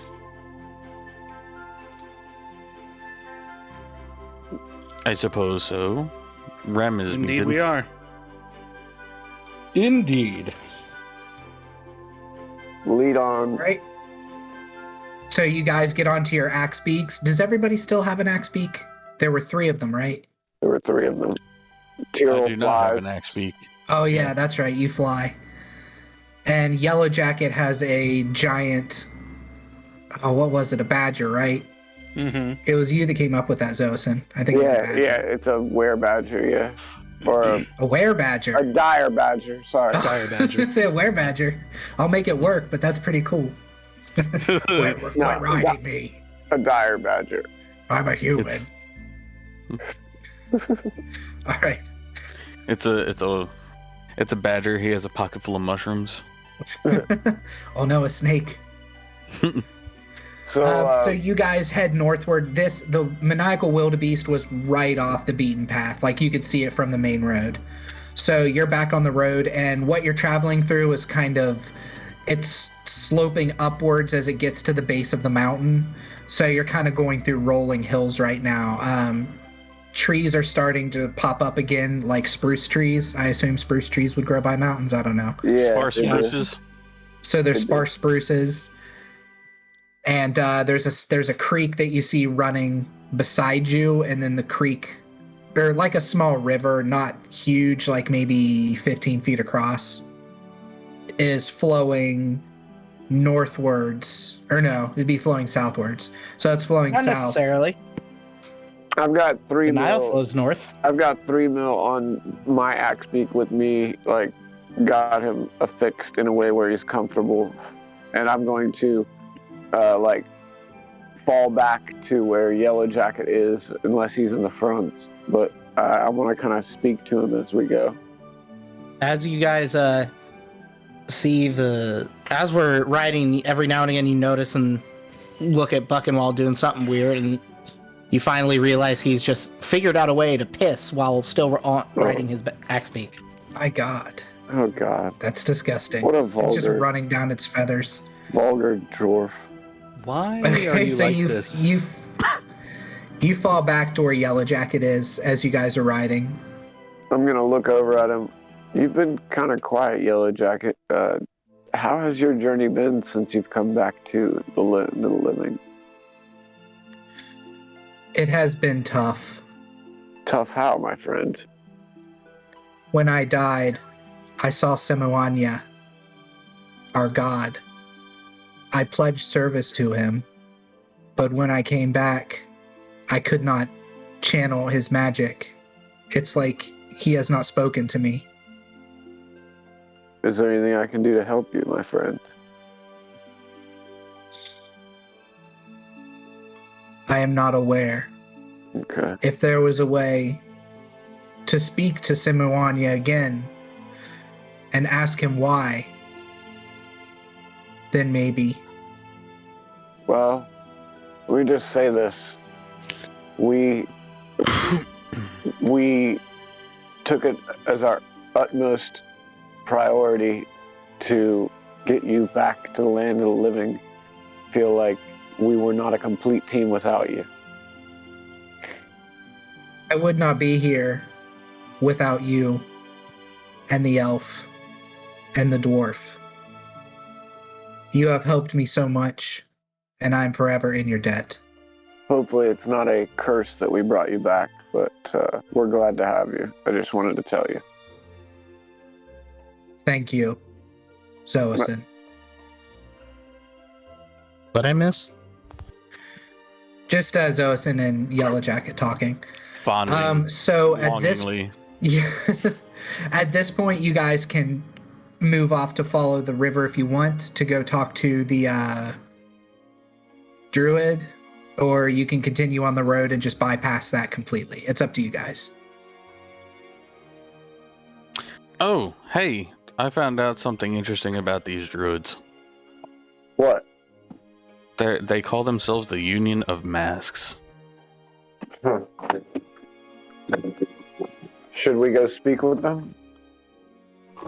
I suppose so. Rem is Indeed, muted. we are. Indeed. Lead on. Right. So you guys get onto your axe beaks. Does everybody still have an axe beak? There were 3 of them, right? There were 3 of them. I Tyrrell do not have flies. an axe beak. Oh yeah, that's right. You fly. And Yellow Jacket has a giant. Oh, what was it? A badger, right? Mm-hmm. It was you that came up with that, Zosin. I think it was a Yeah, badger. yeah, it's a were badger, yeah, or A were badger. a dire badger. Sorry. Dire badger. It's a were badger. I'll make it work, but that's pretty cool. Quit No, riding me. A dire badger. I'm a human. All right. It's a badger. He has a pocket full of mushrooms. Oh no, a snake. So, So you guys head northward. The maniacal wildebeest was right off the beaten path. Like you could see it from the main road. So you're back on the road, and what you're traveling through is it's sloping upwards as it gets to the base of the mountain. So you're kind of going through rolling hills right now. Trees are starting to pop up again, like spruce trees. I assume spruce trees would grow by mountains. I don't know. yeah, Sparse it is. spruces. So there's Could be. sparse spruces, and there's a creek that you see running beside you, and then the creek, or like a small river, not huge, like maybe 15 feet across, is flowing northwards, or no, it'd be flowing southwards. So it's flowing Not south. necessarily. I've got 3 The Nile mil. flows north. I've got 3 mil on my axe beak with me. Like, got him affixed in a way where he's comfortable, and I'm going to, like, fall back to where Yellow Jacket is, unless he's in the front. But I want to kind of speak to him as we go. As you guys see as we're riding, every now and again you notice and look at Buckenwald doing something weird, and you finally realize he's just figured out a way to piss while still riding his axe beak. My God, Oh God, that's disgusting. what a It's just vulgar, running down its feathers. vulgar dwarf. Why are Okay, you so like you this? you fall back to where Yellow Jacket is as you guys are riding. I'm gonna look over at him. You've been kind of quiet, Yellow Jacket. How has your journey been since you've come back to the living? It has been tough. Tough how, my friend? When I died, I saw Semawanya, our god. I pledged service to him, but when I came back, I could not channel his magic. It's like he has not spoken to me. Is there anything I can do to help you, my friend? I am not aware. Okay. If there was a way to speak to Semawanya again and ask him why, then maybe. Well, let me just say this. We took it as our utmost priority to get you back to the land of the living. Feel like we were not a complete team without you. I would not be here without you and the elf and the dwarf. You have helped me so much, and I'm forever in your debt. Hopefully it's not a curse that we brought you back, but we're glad to have you. I just wanted to tell you. Thank you, Zoason. What I miss? Just Zoason and Yellow Jacket talking. Bonding. So at this, longingly. yeah, at this point, you guys can move off to follow the river if you want to go talk to the druid, or you can continue on the road and just bypass that completely. It's up to you guys. Oh, hey, I found out something interesting about these druids. What? They call themselves the Union of Masks. Huh. Should we go speak with them?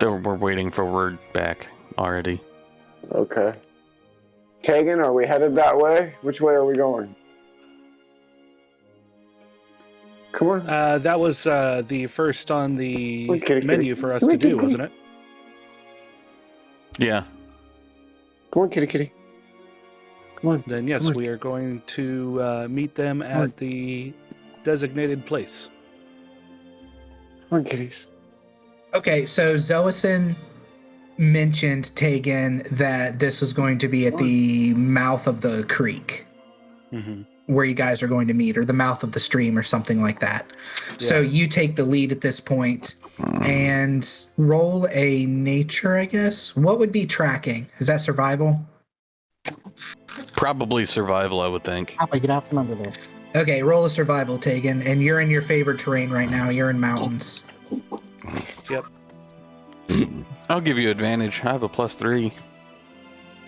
We're waiting for word back already. Okay. Tegan, are we headed that way? Which way are we going? Come on. That was the first on the Come on, kitty, menu kitty. for us Come to on, kitty, do, kitty. wasn't it? Yeah. Come on, kitty, kitty. Come on. Then yes, Come on. we are going to meet them at the designated place. Come on, kitties. Okay, so Zoason mentioned, Tegan, that this was going to be at the mouth of the creek Mm-hmm. where you guys are going to meet, or the mouth of the stream or something like that. So you take the lead at this point and roll a nature, I guess. What would be tracking? Is that survival? Probably survival, I would think. How do I get out from under there? Okay, roll a survival, Tegan, and you're in your favorite terrain right now. You're in mountains. Yep. I'll give you advantage. I have a +3.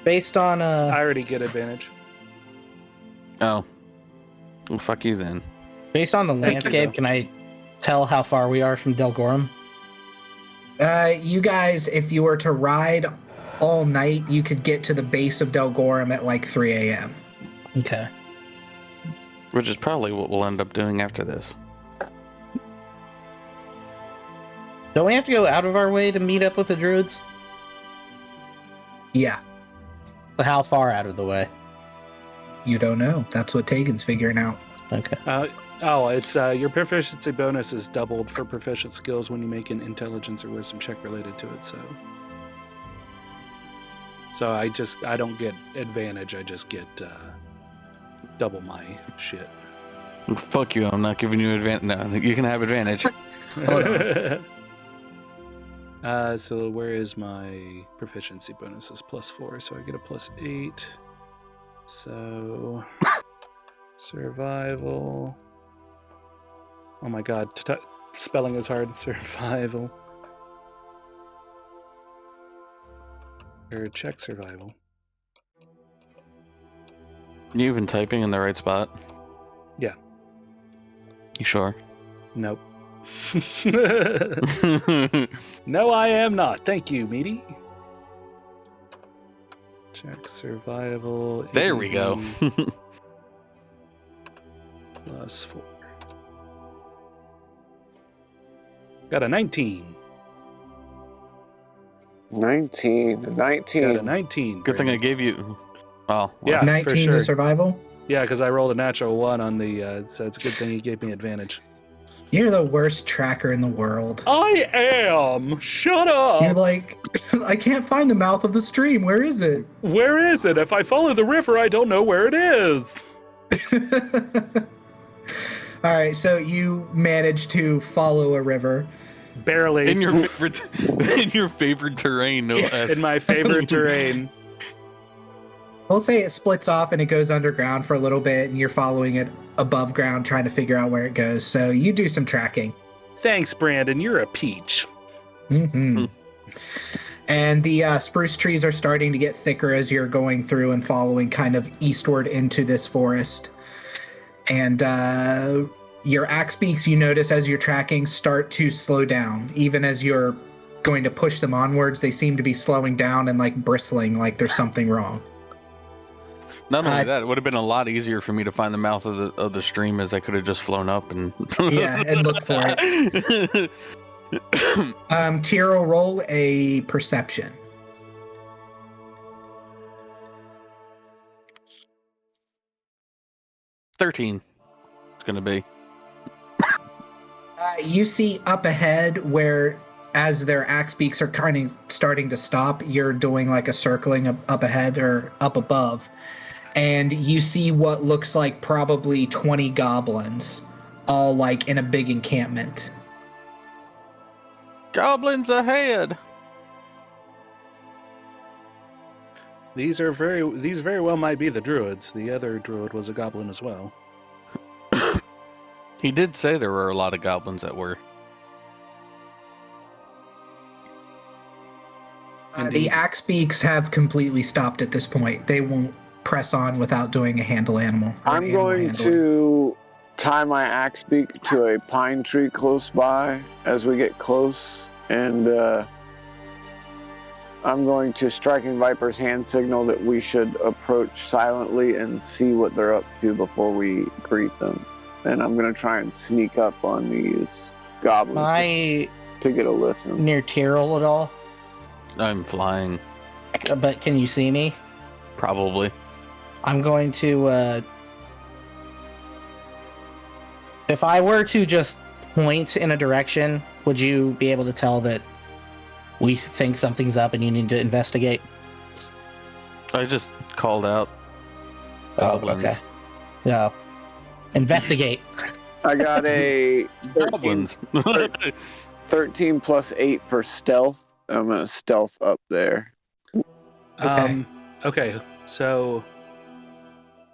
Based on I already get advantage. Oh. Well, fuck you then. based on the landscape, can I tell how far we are from Delgorum? You guys, if you were to ride all night, you could get to the base of Delgorum at like 3 a.m. Okay. Which is probably what we'll end up doing after this. Don't we have to go out of our way to meet up with the druids? Yeah, How far out of the way? you don't know. That's what Tegan's figuring out. Okay. It's your proficiency bonus is doubled for proficient skills when you make an intelligence or wisdom check related to it. So I don't get advantage. I just get double my shit. Fuck you, I'm not giving you advantage. No, you can have advantage. So where is my proficiency bonus? Is +4, so I get a +8. So survival. Oh my god, spelling is hard. Survival. Or check survival. You even typing in the right spot? Yeah. You sure? Nope. No, I am not. Thank you, Meaty. Check survival. There we go. +4. Got a 19. 19. Got a 19. Good thing I Brandon. gave you. Oh, Yeah, for 19 sure. to survival? Yeah, because I rolled a natural 1 on the. So it's a good thing he gave me advantage. You're the worst tracker in the world. I am. Shut up. You're like, I can't find the mouth of the stream. Where is it? Where is it? If I follow the river, I don't know where it is. All right, so you managed to follow a river. Barely. in your favorite terrain, no less. In my favorite terrain. We'll say it splits off and it goes underground for a little bit, and you're following it above ground trying to figure out where it goes. So you do some tracking. Thanks, Brandon. You're a peach. Mm-hmm. And the spruce trees are starting to get thicker as you're going through and following kind of eastward into this forest. And your axe beaks, you notice as you're tracking, start to slow down. Even as you're going to push them onwards, they seem to be slowing down and like bristling like there's something wrong. Not only that, it would have been a lot easier for me to find the mouth of the stream, as I could have just flown up and Yeah, and looked for it. Tyrrell, roll a perception. $13. It's gonna be. You see up ahead where, as their axe beaks are kind of starting to stop, you're doing like a circling up ahead or up above, and you see what looks like probably 20 goblins, all like in a big encampment. Goblins ahead! These very well might be the druids. The other druid was a goblin as well. He did say there were a lot of goblins that were. The axe beaks have completely stopped at this point. They won't press on without doing a handle animal. I'm going to tie my axe beak to a pine tree close by as we get close, and I'm going to Striking Viper's hand signal that we should approach silently and see what they're up to before we greet them. And I'm going to try and sneak up on these goblins to get a listen. Near Tyrrell at all? I'm flying. But can you see me? Probably. I'm going to, if I were to just point in a direction, would you be able to tell that we think something's up and you need to investigate? I just called out goblins. Oh, okay. Yeah. Investigate. I got a 13 plus 8 for stealth. I'm going to stealth up there. Okay, so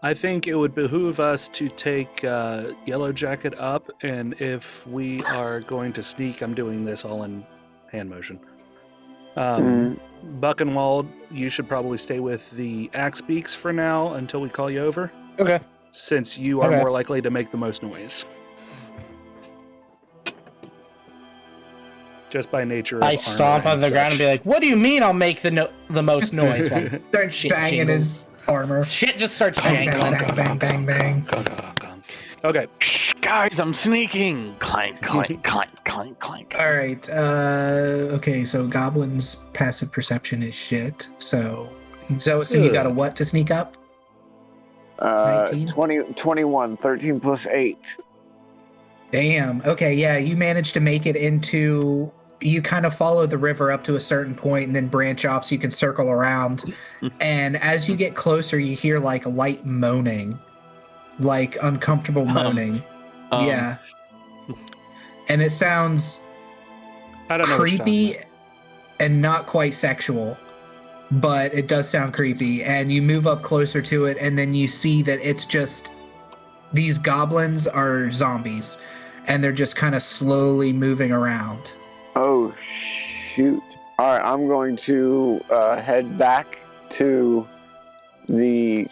I think it would behoove us to take Yellow Jacket up, and if we are going to sneak, I'm doing this all in hand motion. Buckenwald, you should probably stay with the axe beaks for now until we call you over. Okay. Since you are more likely to make the most noise. Just by nature of I stomp on the ground and be like, what do you mean I'll make the most noise? Starts banging his armor. Shit just starts Bang, jangling. bang, bang, bang, bang. Okay. Shh, guys, I'm sneaking. Clank, clank, clank, clank, clank. All right. Okay, so goblins' passive perception is shit. So, Zoison, you got a what to sneak up? 21, 13 plus 8. Damn. Okay, yeah, you managed to make it into... You kind of follow the river up to a certain point and then branch off so you can circle around. And as you get closer, you hear like light moaning. Like uncomfortable moaning. Yeah. And it sounds creepy and not quite sexual. But it does sound creepy, and you move up closer to it, and then you see that it's just these goblins are zombies, and they're just kind of slowly moving around. Oh, shoot. All right, I'm going to head back to the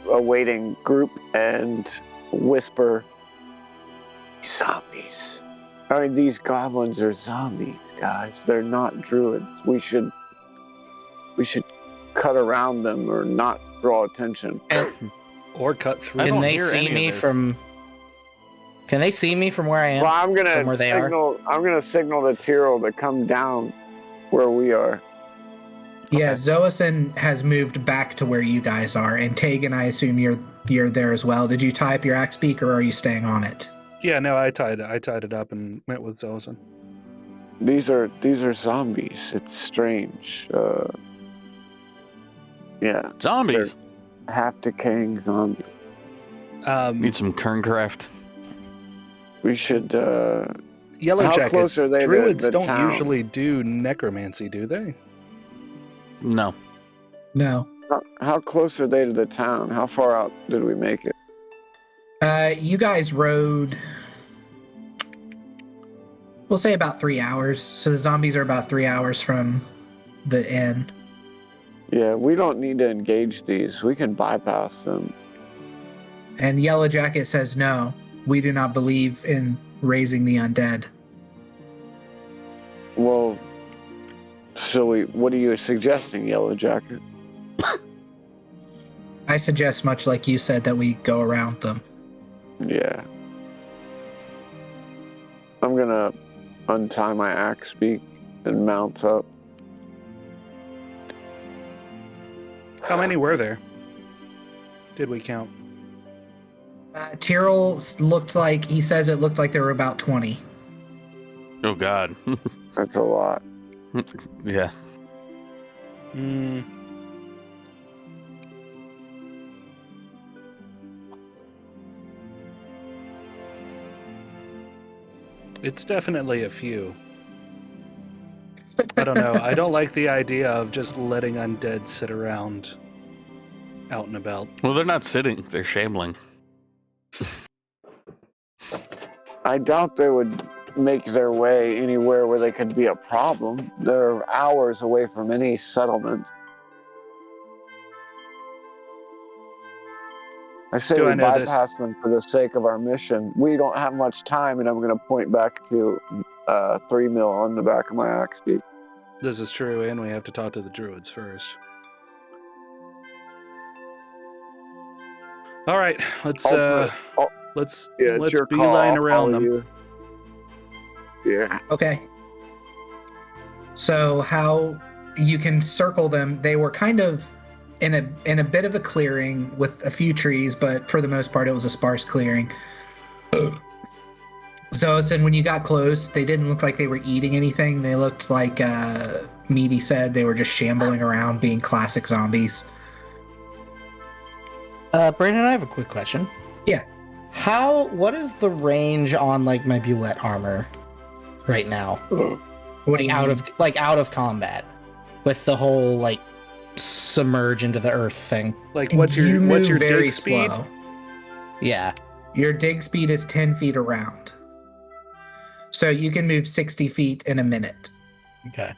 awaiting group and whisper, zombies. I mean, these goblins are zombies, guys. They're not druids. We should cut around them or not draw attention. Or cut through. Can they see me from? Can they see me from where I am? Well, I'm gonna signal to Tyrrell to come down where we are. Yeah, Zoison has moved back to where you guys are, and Tegan, I assume you're there as well. Did you tie up your axe beak, or are you staying on it? Yeah, no, I tied it up and went with Zoison. These are zombies. It's strange. Yeah. Zombies. They're half decaying zombies. Need some Kerncraft. We should. Yellow how Jacket. Close are they Druids to the don't town? usually do necromancy, do they? No. No. How close are they to the town? How far out did we make it? You guys rode. We'll say about 3 hours. So the zombies are about 3 hours from the inn. Yeah, we don't need to engage these. We can bypass them. And Yellow Jacket says, no, we do not believe in raising the undead. Well, what are you suggesting, Yellow Jacket? I suggest, much like you said, that we go around them. Yeah. I'm gonna untie my axe beak and mount up. How many were there? Did we count? Tyrrell he says it looked like there were about 20. Oh God. That's a lot. Yeah. Hmm. It's definitely a few. I don't know. I don't like the idea of just letting undead sit around out and about. Well, they're not sitting; they're shambling. I doubt they would make their way anywhere where they could be a problem. They're hours away from any settlement. I say Do we I know this? bypass them for the sake of our mission. We don't have much time, and I'm going to point back to 3 mil on the back of my axe beak. This is true, and we have to talk to the druids first. All right, let's your call. beeline I'll around follow them. you. Yeah. Okay. So how you can circle them? They were kind of in a bit of a clearing with a few trees, but for the most part, it was a sparse clearing. So when you got close, they didn't look like they were eating anything. They looked like Meaty said they were just shambling around, being classic zombies. Brandon, I have a quick question. Yeah. What is the range on like my Bulette armor right now? What do you mean? out of combat with the whole like submerge into the earth thing. Like, what's your very dig speed? slow. Yeah. Your dig speed is 10 feet around. So you can move 60 feet in a minute. Okay.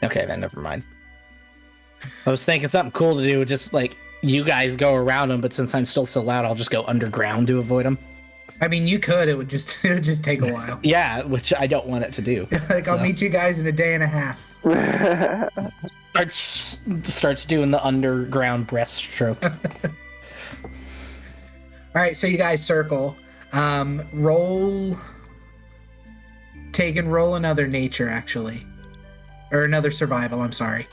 Okay, then never mind. I was thinking something cool to do, just like you guys go around them, but since I'm still so loud, I'll just go underground to avoid them. I mean, you could. It would just take a while. Yeah, which I don't want it to do. I'll meet you guys in a day and a half. Starts doing the underground breaststroke. All right, so you guys circle. Roll another nature, actually. Or another survival, I'm sorry.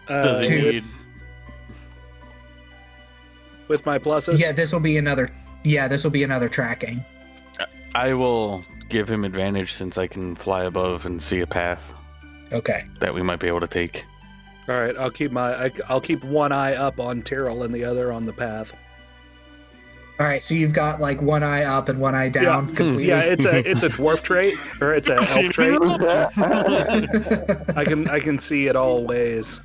Does it need... With my pluses? Yeah, this will be another tracking. I will give him advantage since I can fly above and see a path. Okay. That we might be able to take. All right, I'll keep one eye up on Tyrrell and the other on the path. All right, so you've got like one eye up and one eye down completely. Yeah, it's a dwarf trait or it's an elf trait. I can see it all ways.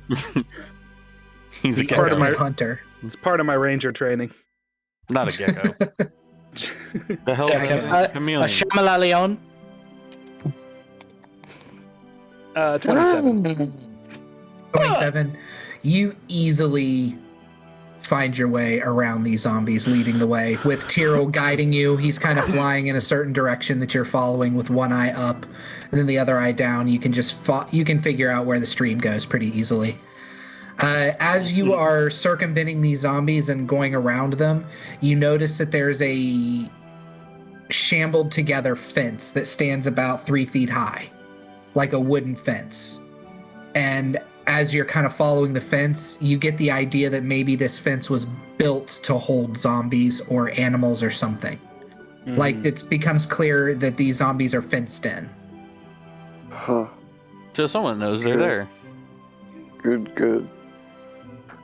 He's a He's gecko. hunter. It's part of my ranger training. Not a gecko. The hell is a chameleon? A Shamalaleon? 27. 27. You easily find your way around these zombies, leading the way with Tyrrell guiding you. He's kind of flying in a certain direction that you're following with one eye up and then the other eye down. You can you can figure out where the stream goes pretty easily. As you are circumventing these zombies and going around them, you notice that there's a shambled together fence that stands about 3 feet high, like a wooden fence. And as you're kind of following the fence, you get the idea that maybe this fence was built to hold zombies or animals or something. Mm. Like, it becomes clear that these zombies are fenced in. Huh. So someone knows they're there. Good.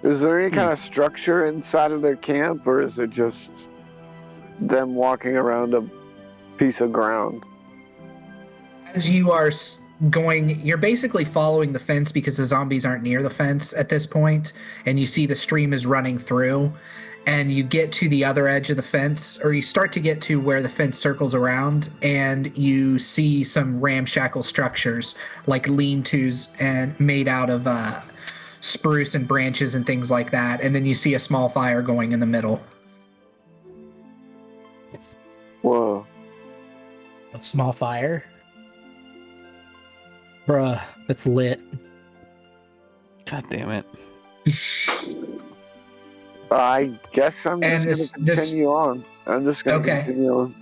Is there any kind of structure inside of their camp, or is it just them walking around a piece of ground? As you are going, you're basically following the fence because the zombies aren't near the fence at this point, and you see the stream is running through, and you get to the other edge of the fence, or you start to get to where the fence circles around, and you see some ramshackle structures like lean-tos and made out of spruce and branches and things like that, and then you see a small fire going in the middle. Whoa. A small fire? Bruh, it's lit. God damn it. I guess I'm And just going to continue on. I'm just going to continue on.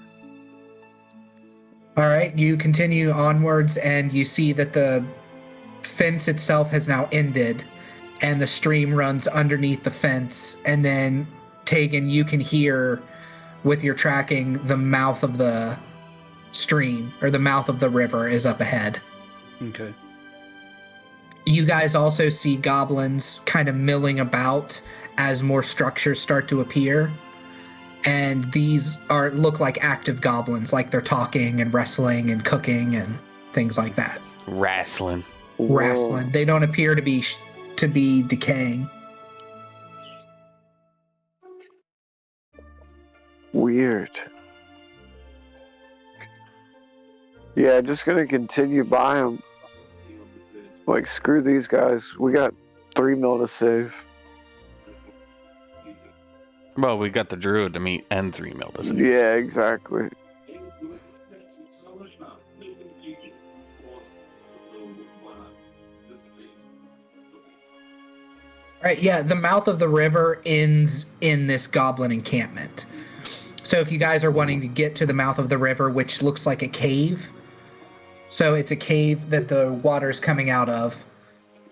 All right, you continue onwards, and you see that the fence itself has now ended, and the stream runs underneath the fence. And then, Tegan, you can hear, with your tracking, the mouth of the stream, or the mouth of the river, is up ahead. Okay. You guys also see goblins kind of milling about as more structures start to appear. And these look like active goblins, like they're talking and wrestling and cooking and things like that. Wrestling. Wrestling. They don't appear to be decaying. Weird. Yeah, just gonna continue by them. Like, screw these guys. We got 3 mil to save. Well, we got the druid to meet and 3 mil to save. Yeah, exactly. Right, yeah, the mouth of the river ends in this goblin encampment. So if you guys are wanting to get to the mouth of the river, which looks like a cave, so it's a cave that the water's coming out of,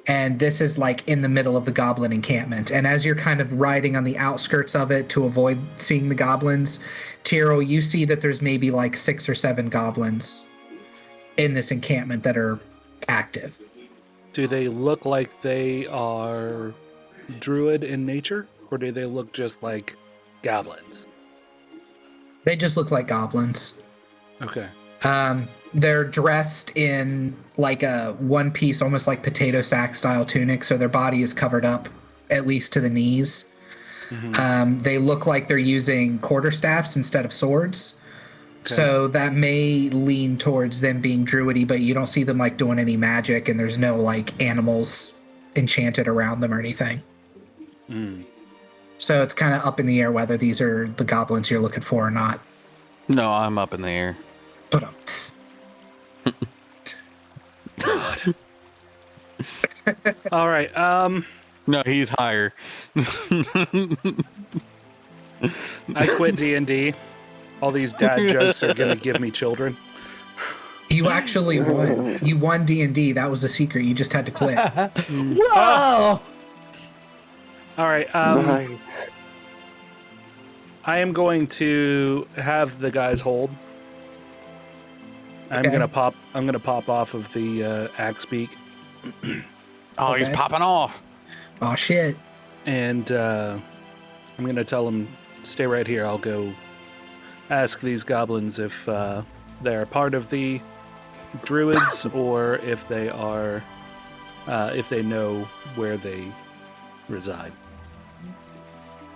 and this is like in the middle of the goblin encampment. And as you're kind of riding on the outskirts of it to avoid seeing the goblins, Tyrrell, you see that there's maybe like 6 or 7 goblins in this encampment that are active. Do they look like they are druid in nature, or do they look just like goblins? They just look like goblins. Okay. They're dressed in like a one-piece, almost like potato sack style tunic, so their body is covered up at least to the knees. Mm-hmm. They look like they're using quarterstaffs instead of swords. Okay. So that may lean towards them being druidy, but you don't see them like doing any magic, and there's no like animals enchanted around them or anything. Mm. So it's kind of up in the air whether these are the goblins you're looking for or not. No, I'm up in the air. But God. All right. No, he's higher. I quit D&D. All these dad jokes are gonna give me children. You actually won. You won D&D. That was the secret. You just had to quit. Whoa! All right. Nice. I am going to have the guys hold. I'm gonna pop off of the axe beak. Oh, Okay. he's popping off. Oh shit! And I'm gonna tell them, stay right here. I'll go ask these goblins if they're part of the druids or if they are, if they know where they reside.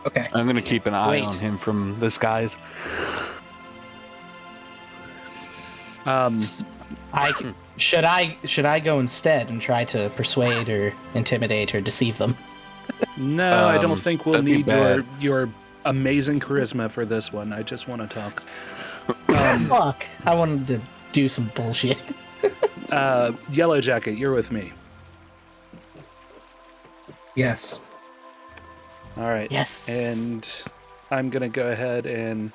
Okay. I'm gonna keep an eye Wait. on him from the skies. Should I go instead and try to persuade or intimidate or deceive them? No, I don't think we'll that'd be need bad. your amazing charisma for this one. I just want to talk. Fuck! I wanted to do some bullshit. Yellow Jacket, you're with me. Yes. All right. Yes. And I'm going to go ahead and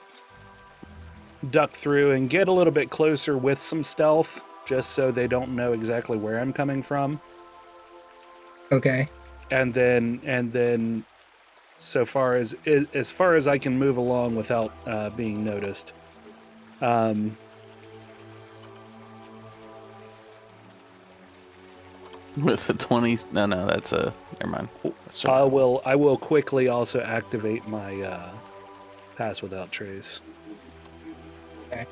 duck through and get a little bit closer with some stealth, just so they don't know exactly where I'm coming from. Okay. And then so far as I can move along without being noticed. With the 20s? No, that's a... Never mind. That's I will quickly also activate my pass without trace. Okay.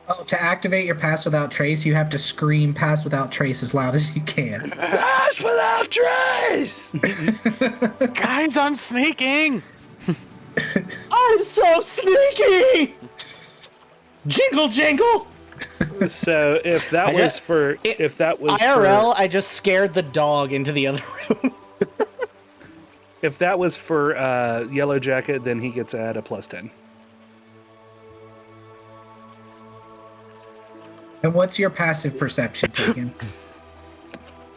Oh, to activate your pass without trace, you have to scream "pass without trace" as loud as you can. Pass without trace! Guys, I'm sneaking! I'm so sneaky! Jingle, jingle! So if that was IRL, I just scared the dog into the other room. if that was for Yellow Jacket, then he gets to add a +10. And what's your passive perception, Tegan?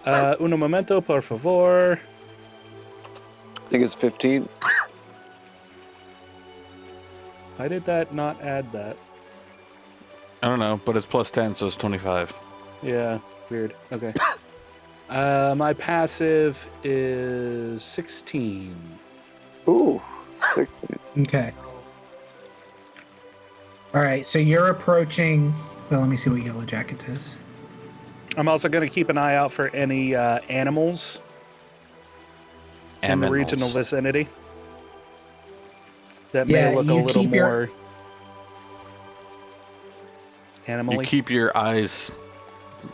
Uno momento, por favor. I think it's 15. Why did that not add that? I don't know, but it's plus 10, so it's 25. Yeah, weird. Okay. My passive is 16. Ooh, 16. Okay. All right, so you're approaching. Well, let me see what Yellow Jackets is. I'm also going to keep an eye out for any animals in the regional vicinity that may look a little more animal-y. You keep your eyes.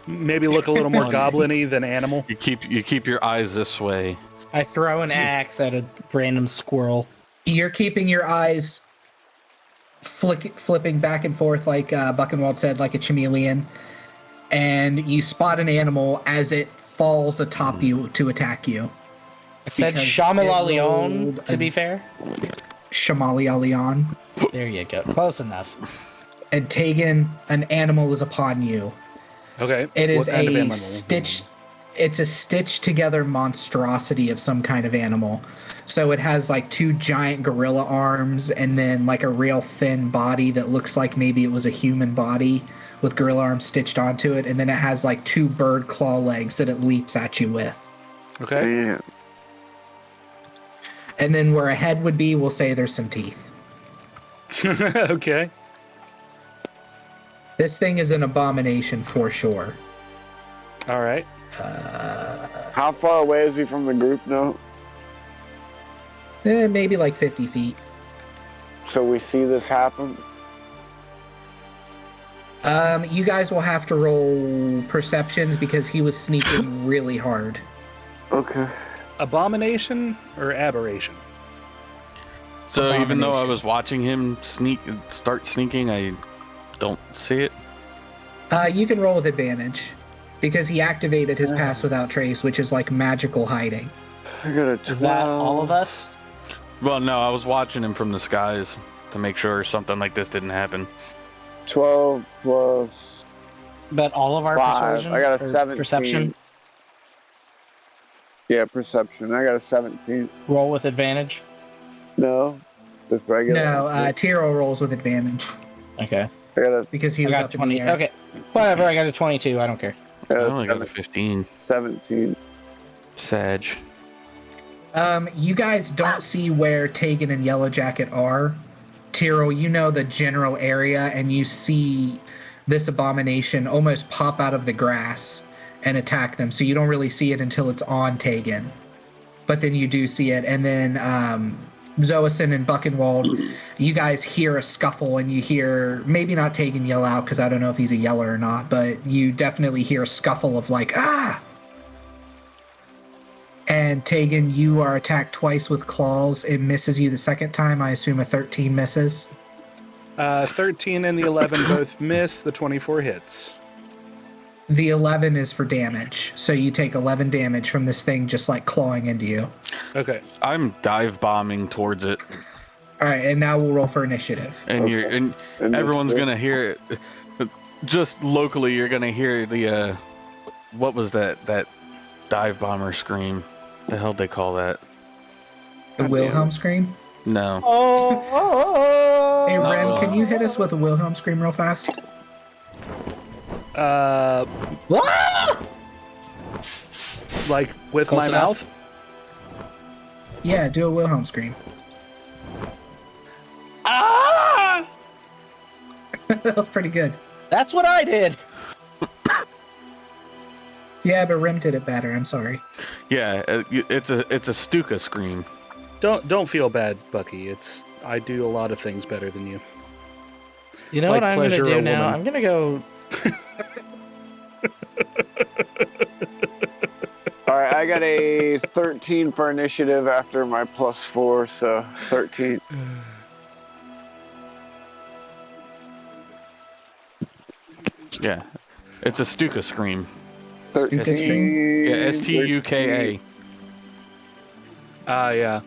Maybe look a little more goblin-y than animal. You keep your eyes this way. I throw an axe at a random squirrel. You're keeping your eyes flipping back and forth like Buckenwald said, like a chameleon, and you spot an animal as it falls atop you to attack you. It said Shamalaleon, to be fair. Shamalaleon. There you go. Close enough. And Tegan, an animal is upon you. Okay. It is What kind of a animal? stitched. It's a stitched together monstrosity of some kind of animal. So it has like 2 giant gorilla arms and then like a real thin body that looks like maybe it was a human body with gorilla arms stitched onto it. And then it has like 2 bird claw legs that it leaps at you with. Okay. Damn. And then where a head would be, we'll say there's some teeth. Okay. This thing is an abomination for sure. All right. How far away is he from the group now? Maybe like 50 feet. So we see this happen? You guys will have to roll perceptions because he was sneaking really hard. Okay. Abomination or aberration? So even though I was watching him start sneaking, I don't see it. You can roll with advantage because he activated his pass without trace, which is like magical hiding. I got a 12. Is that all of us? Well, no, I was watching him from the skies to make sure something like this didn't happen. 12 plus But all of our 5. persuasion? I got a or 17. Perception? Yeah, perception. I got a 17. Roll with advantage? No, just regular. No, Tiro rolls with advantage Okay. I got a, because he I was got up in 20. the air. Okay. Whatever, I got a 22. I don't care. I I got only a got a 15. 17. Sag. You guys don't see where Tegan and Yellow Jacket are. Tiro, you know the general area, and you see this abomination almost pop out of the grass and attack them. So you don't really see it until it's on Tegan. But then you do see it. And then Zoason and Buckenwald, you guys hear a scuffle, and you hear, maybe not Tegan yell out, because I don't know if he's a yeller or not, but you definitely hear a scuffle of like, ah! And Tegan, you are attacked twice with claws. It misses you the second time. I assume a 13 misses. 13 and the 11 both miss. The 24 hits. The 11 is for damage. So you take 11 damage from this thing just like clawing into you. Okay. I'm dive bombing towards it, All right, and now we'll roll for initiative. and Okay. and everyone's gonna hear it. Just locally, you're gonna hear the what was that dive bomber scream? The hell they call that? The Wilhelm scream? No. Hey, Not Rem, Wilhelm. can you hit us with a Wilhelm scream real fast? Like with Close my enough. mouth? Yeah, do a Wilhelm scream. Ah! That was pretty good. That's what I did. Yeah, but Rem did it better. I'm sorry. Yeah, it's a Stuka scream. Don't feel bad, Bucky. I do a lot of things better than you. You know Like what I'm going to pleasure do a now? woman. I'm going to go... Alright, I got a 13 for initiative after my +4, so 13. Yeah, it's a Stuka scream. Stuka scream? Yeah, Stuka. Yeah.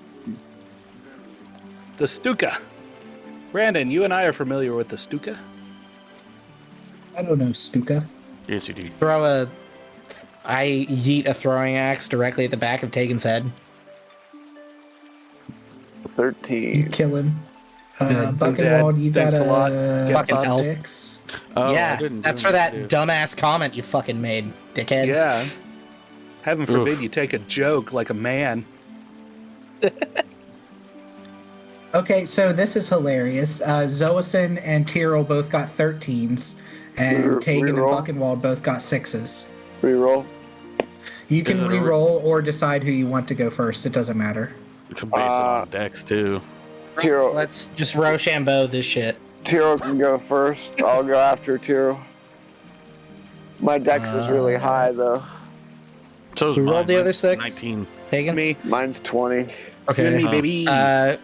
The Stuka. Brandon, you and I are familiar with the Stuka? I don't know, Stuka. Yes, you do. I yeet a throwing axe directly at the back of Tegan's head. You 13. kill him. Buckenwald, you got thanks a lot. a Get fucking fucked. 6. Oh, I yeah, didn't do that's for that anything to do. dumbass comment you fucking made, dickhead. Yeah. Heaven forbid Oof. you take a joke like a man. Okay, so this is hilarious. Zoason and Tyrrell both got 13s, and Tegan and Reroll. Buckenwald both got 6s. Reroll. You Is can it a re-roll or decide who you want to go first. It doesn't matter. You can base it on Dex too. Tyrrell. Let's just Rochambeau this shit. Tyrrell can go first. I'll go after Tyrrell. My dex is really high though. So is Who mine. rolled the other Mine's 6? 19. Tegan? Me. Mine's 20. You and me, Huh. baby.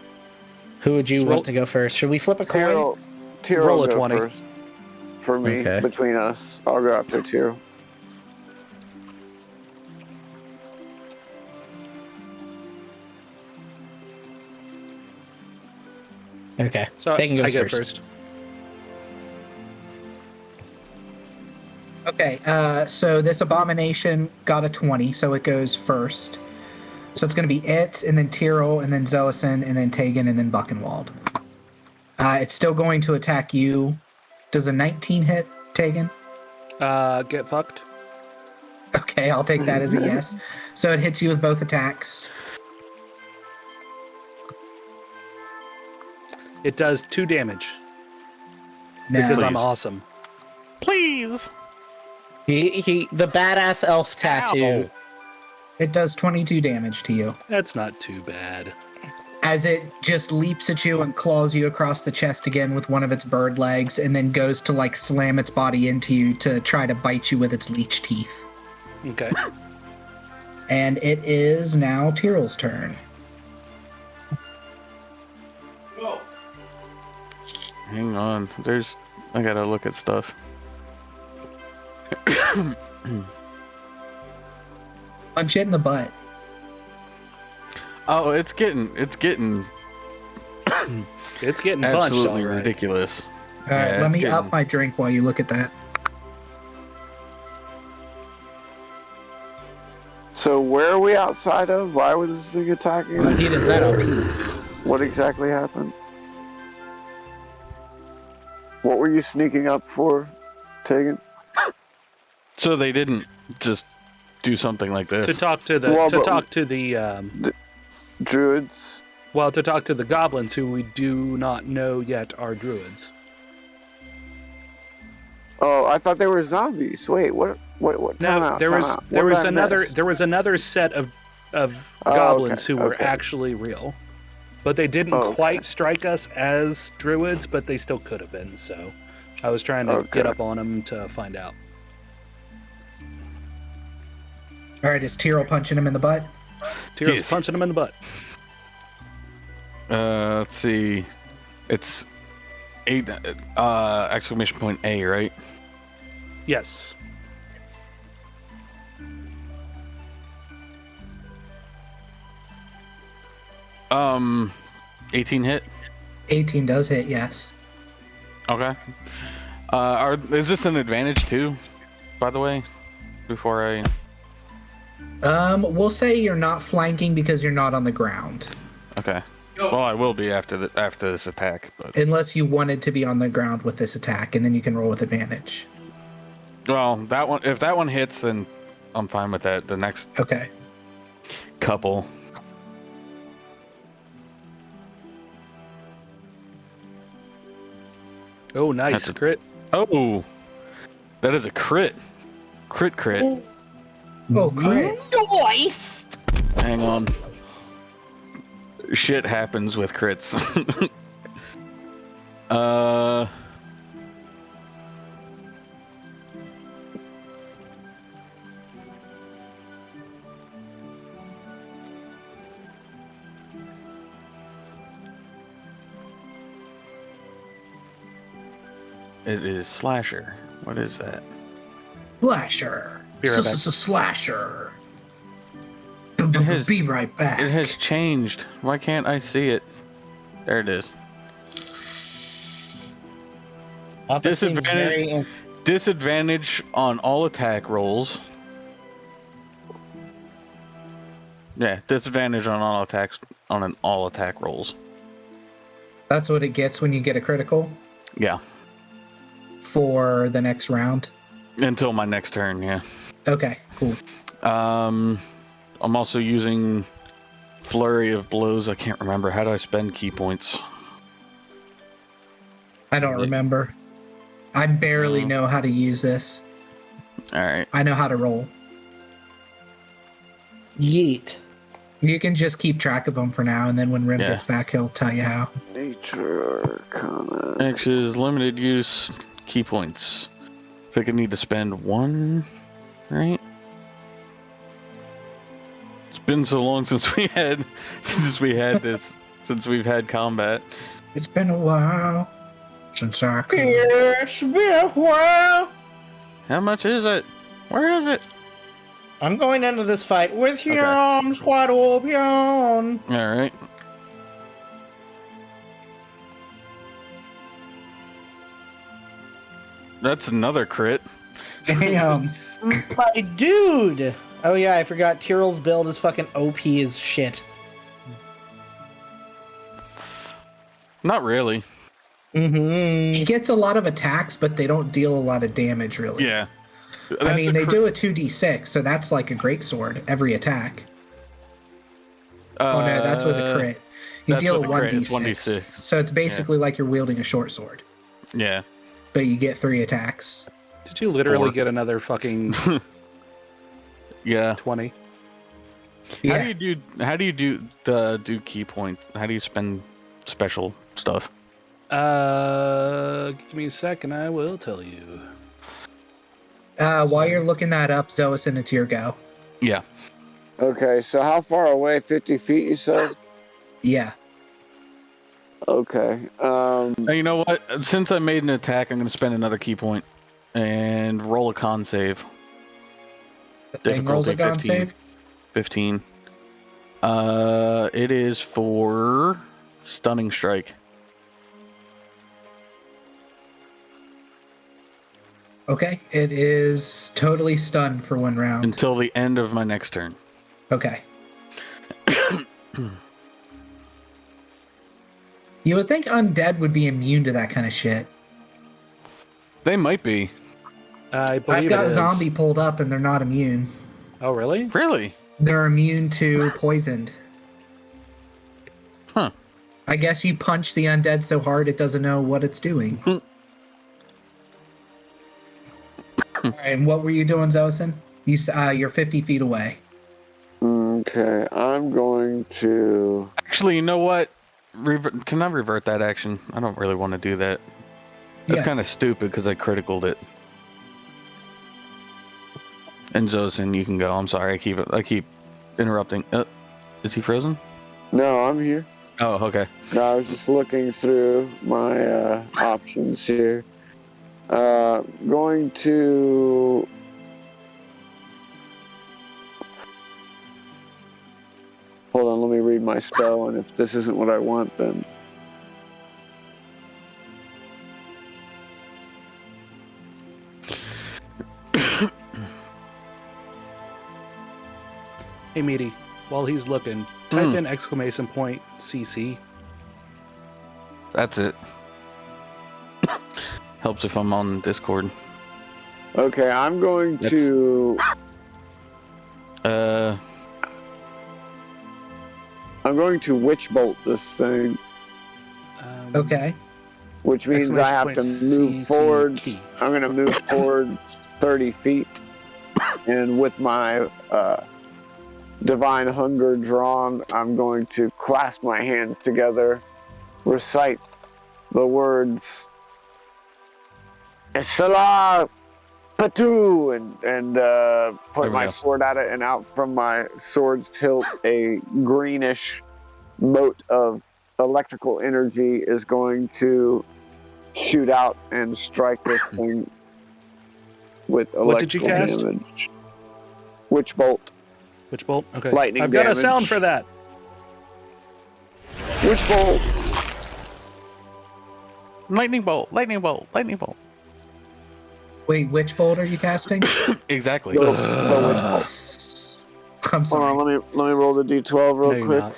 Who would you Roll- want to go first? Should we flip a coin? Tyrrell Roll a go 20. first. For me, Okay. between us. I'll go after Tyrrell. Okay. So Tegan goes I go first. first. Okay, so this abomination got a 20, so it goes first. So it's going to be it, and then Tyrrell, and then Zoason, and then Tegan, and then Buckenwald. It's still going to attack you. Does a 19 hit, Tegan? Get fucked. Okay, I'll take that as a yes. So it hits you with both attacks. It does 2 damage Now, because I'm Please. awesome. Please. The badass elf tattoo. it does 22 damage to you. That's not too bad. As it just leaps at you and claws you across the chest again with one of its bird legs, and then goes to like slam its body into you to try to bite you with its leech teeth. Okay. And it is now Tyrrell's turn. Hang on. I gotta look at stuff. Punch it in the butt. Oh, it's getting It's getting punched, all absolutely right. ridiculous. All right, Yeah, let it's me up getting- my drink while you look at that. So where are we outside of? Why was this thing attacking us? He does that up. What exactly happened? What were you sneaking up for, Tegan? So they didn't just do something like this. To talk to the Well, to but- talk to the Druids? to talk to the goblins who we do not know yet are druids. Oh, I thought they were zombies. Wait, what? Time No, out, there time was out. there What was did I another miss? there was another set of Oh, goblins okay, who were okay. actually real, but they didn't Okay. quite strike us as druids, but they still could have been. So I was trying to get Okay. up on them to find out. All right, is Tyrrell punching him in the butt? Tyrell's Yes. punching them in the butt. Let's see. It's 8 exclamation point A, right? Yes. 18 hit. 18 does hit, yes. Okay. Is this an advantage too? By the way, before I. We'll say you're not flanking because you're not on the ground. Okay. Well, I will be after this attack, but Unless you wanted to be on the ground with this attack, and then you can roll with advantage. well, that one. If that one hits, then I'm fine with that. The next Okay. couple. Oh, nice That's a- crit. Oh, that is a crit. Crit. Oh, Chris. Nice. Hang on. Shit happens with crits. It is slasher. What is that? Slasher. Be right back. Slasher. has- Be right back. It has changed. Why can't I see it? There it is. This seems Disadvantage. very Disadvantage on all attack rolls. Yeah, disadvantage on all attacks on all attack rolls. That's what it gets when you get a critical Yeah. for the next round. Until my next turn, yeah. Okay, cool. I'm also using Flurry of Blows. I can't remember. How do I spend key points? I don't remember. I barely know how to use this. Alright. I know how to roll. Yeet. You can just keep track of them for now, and then when Rim gets back, he'll tell you how. Nature Arcana. X's limited use key points. I think I need to spend 1, right? It's been so long since we've had this, since we've had combat. It's been a while since I could. It's been a while. How much is it? Where is it? I'm going into this fight with your arms wide open. Alright. That's another crit. Damn. My dude! Oh yeah, I forgot Tyrell's build is fucking OP as shit. Not really. He gets a lot of attacks, but they don't deal a lot of damage, really. Yeah. I mean, they do a 2d6, so that's like a great sword every attack. Oh no, that's with a crit. You deal a with a crit, 1d6. it's 1d6. So it's basically like you're wielding a short sword, Yeah. but you get 3 attacks. Did you literally 4. get another fucking Yeah. 20? Yeah. How do you do key points? How do you spend special stuff? Give me a second, I will tell you. While you're looking that up, Zoison, it's your go. Yeah. Okay, so how far away? 50 feet, you said? Yeah. Okay. You know what? Since I made an attack, I'm going to spend another key point and roll a con save. The thing rolls a con 15. save? 15. It is for Stunning Strike. Okay. It is totally stunned for 1 round. Until the end of my next turn. Okay. You would think undead would be immune to that kind of shit. They might be. I believe I've got it is. zombie pulled up and they're not immune. Oh, really? Really? They're immune to poisoned. Huh. I guess you punch the undead so hard it doesn't know what it's doing. All right, and what were you doing, Zosin? You're 50 feet away. Okay, I'm going to... Actually, you know what? Can I revert that action? I don't really want to do that. That's kind of stupid because I criticaled it. And Zosin, you can go. I'm sorry. I keep interrupting. Is he frozen? No, I'm here. Oh, okay. No, I was just looking through my options here. Going to... Hold on, let me read my spell, and if this isn't what I want, then... Hey, Meaty, while he's looking, type in exclamation point CC. That's it. Helps if I'm on Discord. Okay, I'm going to... I'm going to Witch Bolt this thing. Okay. Which means I have to move forward. key. I'm going to move forward 30 feet. And with my Divine Hunger drawn, I'm going to clasp my hands together, recite the words Salah Patu, and point my sword at it, and out from my sword's hilt, a greenish mote of electrical energy is going to shoot out and strike this thing with electrical What did you cast? damage. Witch Bolt. Witch bolt? Okay. Lightning I've got damage. a sound for that. Witch Bolt. Lightning bolt, lightning bolt, lightning bolt. Wait, which bolt are you casting? Exactly. The Witch Bolt. I'm Hold sorry. on, let me roll the d12 real No, you're quick. not.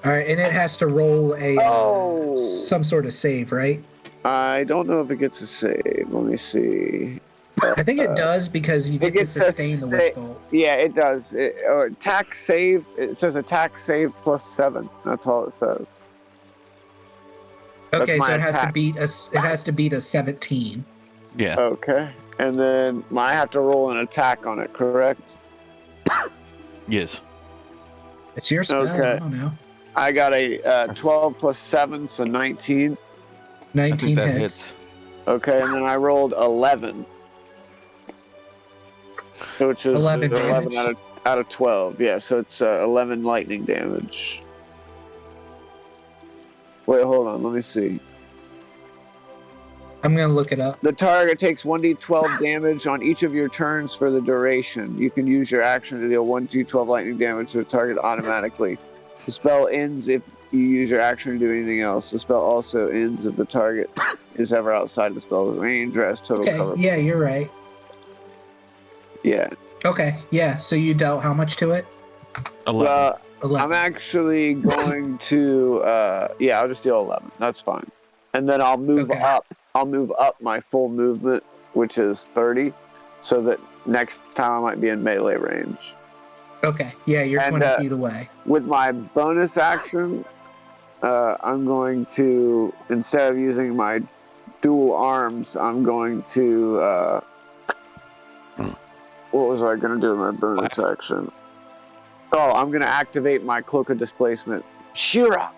All right, and it has to roll a Oh. some sort of save, right? I don't know if it gets a save. Let me see. I think it does because you get to gets to sustain the witch bolt. Yeah, it does. Attack save. It says attack save +7. That's all it says. Okay, That's so my it has to attack. beat a 17. Yeah. Okay, and then I have to roll an attack on it, correct? Yes. It's your spell. Okay. I don't know. I got a 12 +7, so 19. 19 I think that hits. Okay, and then I rolled 11, which is 11 11 damage. out of 12. Yeah, so it's 11 lightning damage. Wait, hold on. Let me see. I'm gonna look it up. The target takes 1d12 damage on each of your turns for the duration. You can use your action to deal 1d12 lightning damage to the target automatically. The spell ends if you use your action to do anything else. The spell also ends if the target is ever outside the spell's range or has total Okay, cover. yeah, you're right. Yeah. Okay, yeah. So you dealt how much to it? 11. Well, 11. I'm actually going to, I'll just deal 11. That's fine. And then I'll move Okay. up. I'll move up my full movement, which is 30, so that next time I might be in melee range. Okay, yeah, you're And, 20 feet away. With my bonus action, I'm going to, instead of using my dual arms, I'm going to, what was I going to do with my bonus action? Oh, I'm going to activate my Cloak of Displacement, Shirok,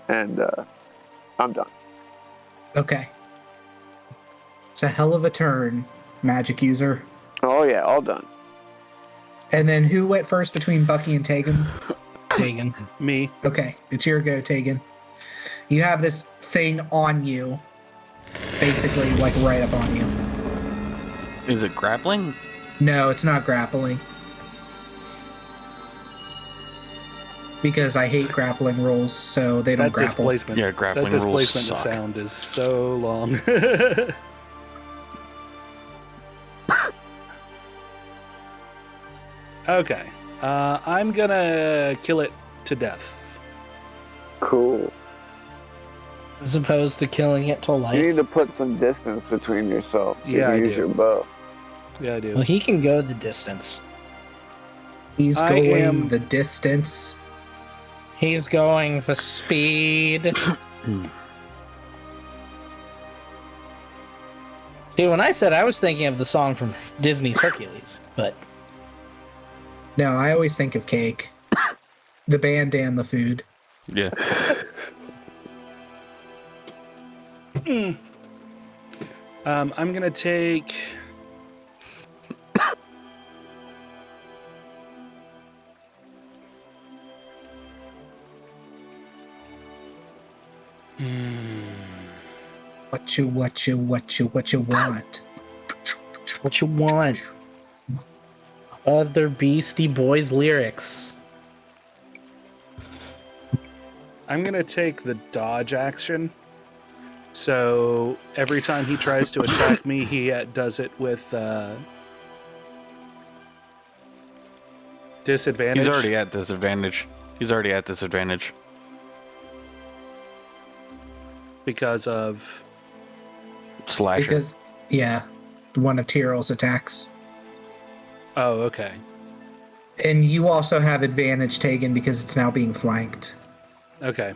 and I'm done. Okay. It's a hell of a turn, magic user. Oh yeah, all done. And then who went first between Bucky and Tegan? Tegan. Me. Okay, it's your go, Tegan. You have this thing on you, basically, like right up on you. Is it grappling? No, it's not grappling. Because I hate grappling rolls, so they don't That grapple. displacement. Yeah, grappling That displacement rules suck. sound is so long. Okay. I'm gonna kill it to death. Cool. As opposed to killing it to You life. need to put some distance between yourself. You Yeah, can I use do. your bow. Yeah, I do. Well, he can go the distance. He's I going am- the distance. He's going for speed. See, when I said I was thinking of the song from Disney's Hercules, but No, I always think of cake. The band and the food. Yeah. I'm gonna take. What you want? what you want? Other Beastie Boys lyrics. I'm gonna take the dodge action. So every time he tries to attack me, he does it with disadvantage. He's already at disadvantage. Because of. Slasher. Because, yeah, one of Tyrrell's attacks. Oh, okay. And you also have advantage taken because it's now being flanked. Okay.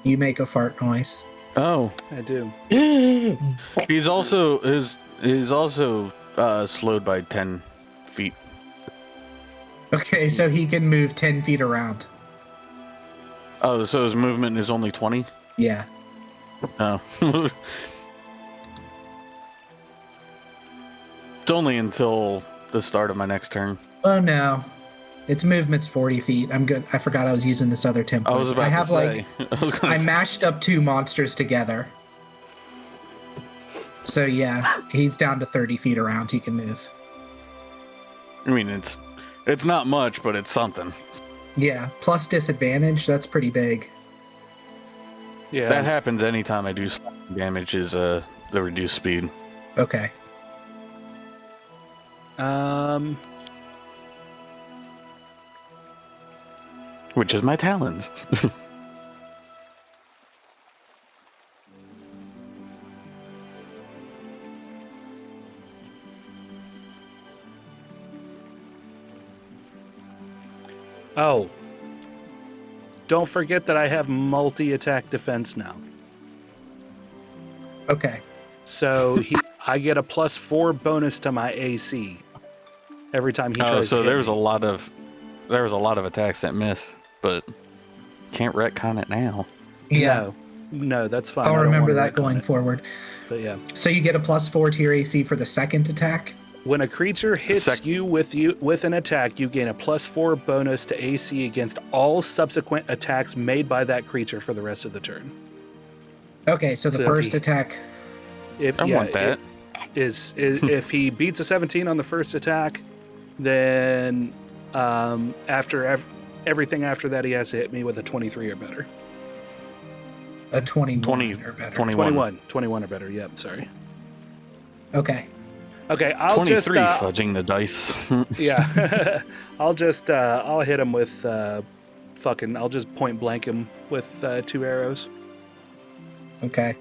You make a fart noise. Oh, I do. he's also slowed by 10 feet. Okay, so he can move 10 feet around. Oh, so his movement is only 20? Yeah. Oh. It's only until the start of my next turn. Oh no. Its movement's 40 feet. I'm good. I forgot I was using this other template. I was about have to say. I mashed up two monsters together. So yeah, he's down to 30 feet around. He can move. I mean, it's not much, but it's something. Yeah, plus disadvantage. That's pretty big. Yeah. That happens anytime I do slashing damage is the reduced speed. Okay. Which is my talons. Oh. Don't forget that I have multi-attack defense now. Okay. So I get a +4 bonus to my AC every time he tries to hit there was me. a lot of attacks that miss, but can't retcon it now. Yeah. No, that's fine. I'll I don't remember wanna that retcon going it. forward. But yeah. So you get a +4 to your AC for the second attack? When a creature hits you with an attack, you gain a +4 bonus to AC against all subsequent attacks made by that creature for the rest of the turn. Okay, so the So first attack. I want that. Is if he beats a 17 on the first attack, then after everything after that, he has to hit me with a 23 or better. A 21 20 or better. 21 or better. Yep, sorry. Okay. Okay, I'll 23 just fudging the dice. yeah. I'll hit him with I'll just point blank him with 2 arrows. Okay.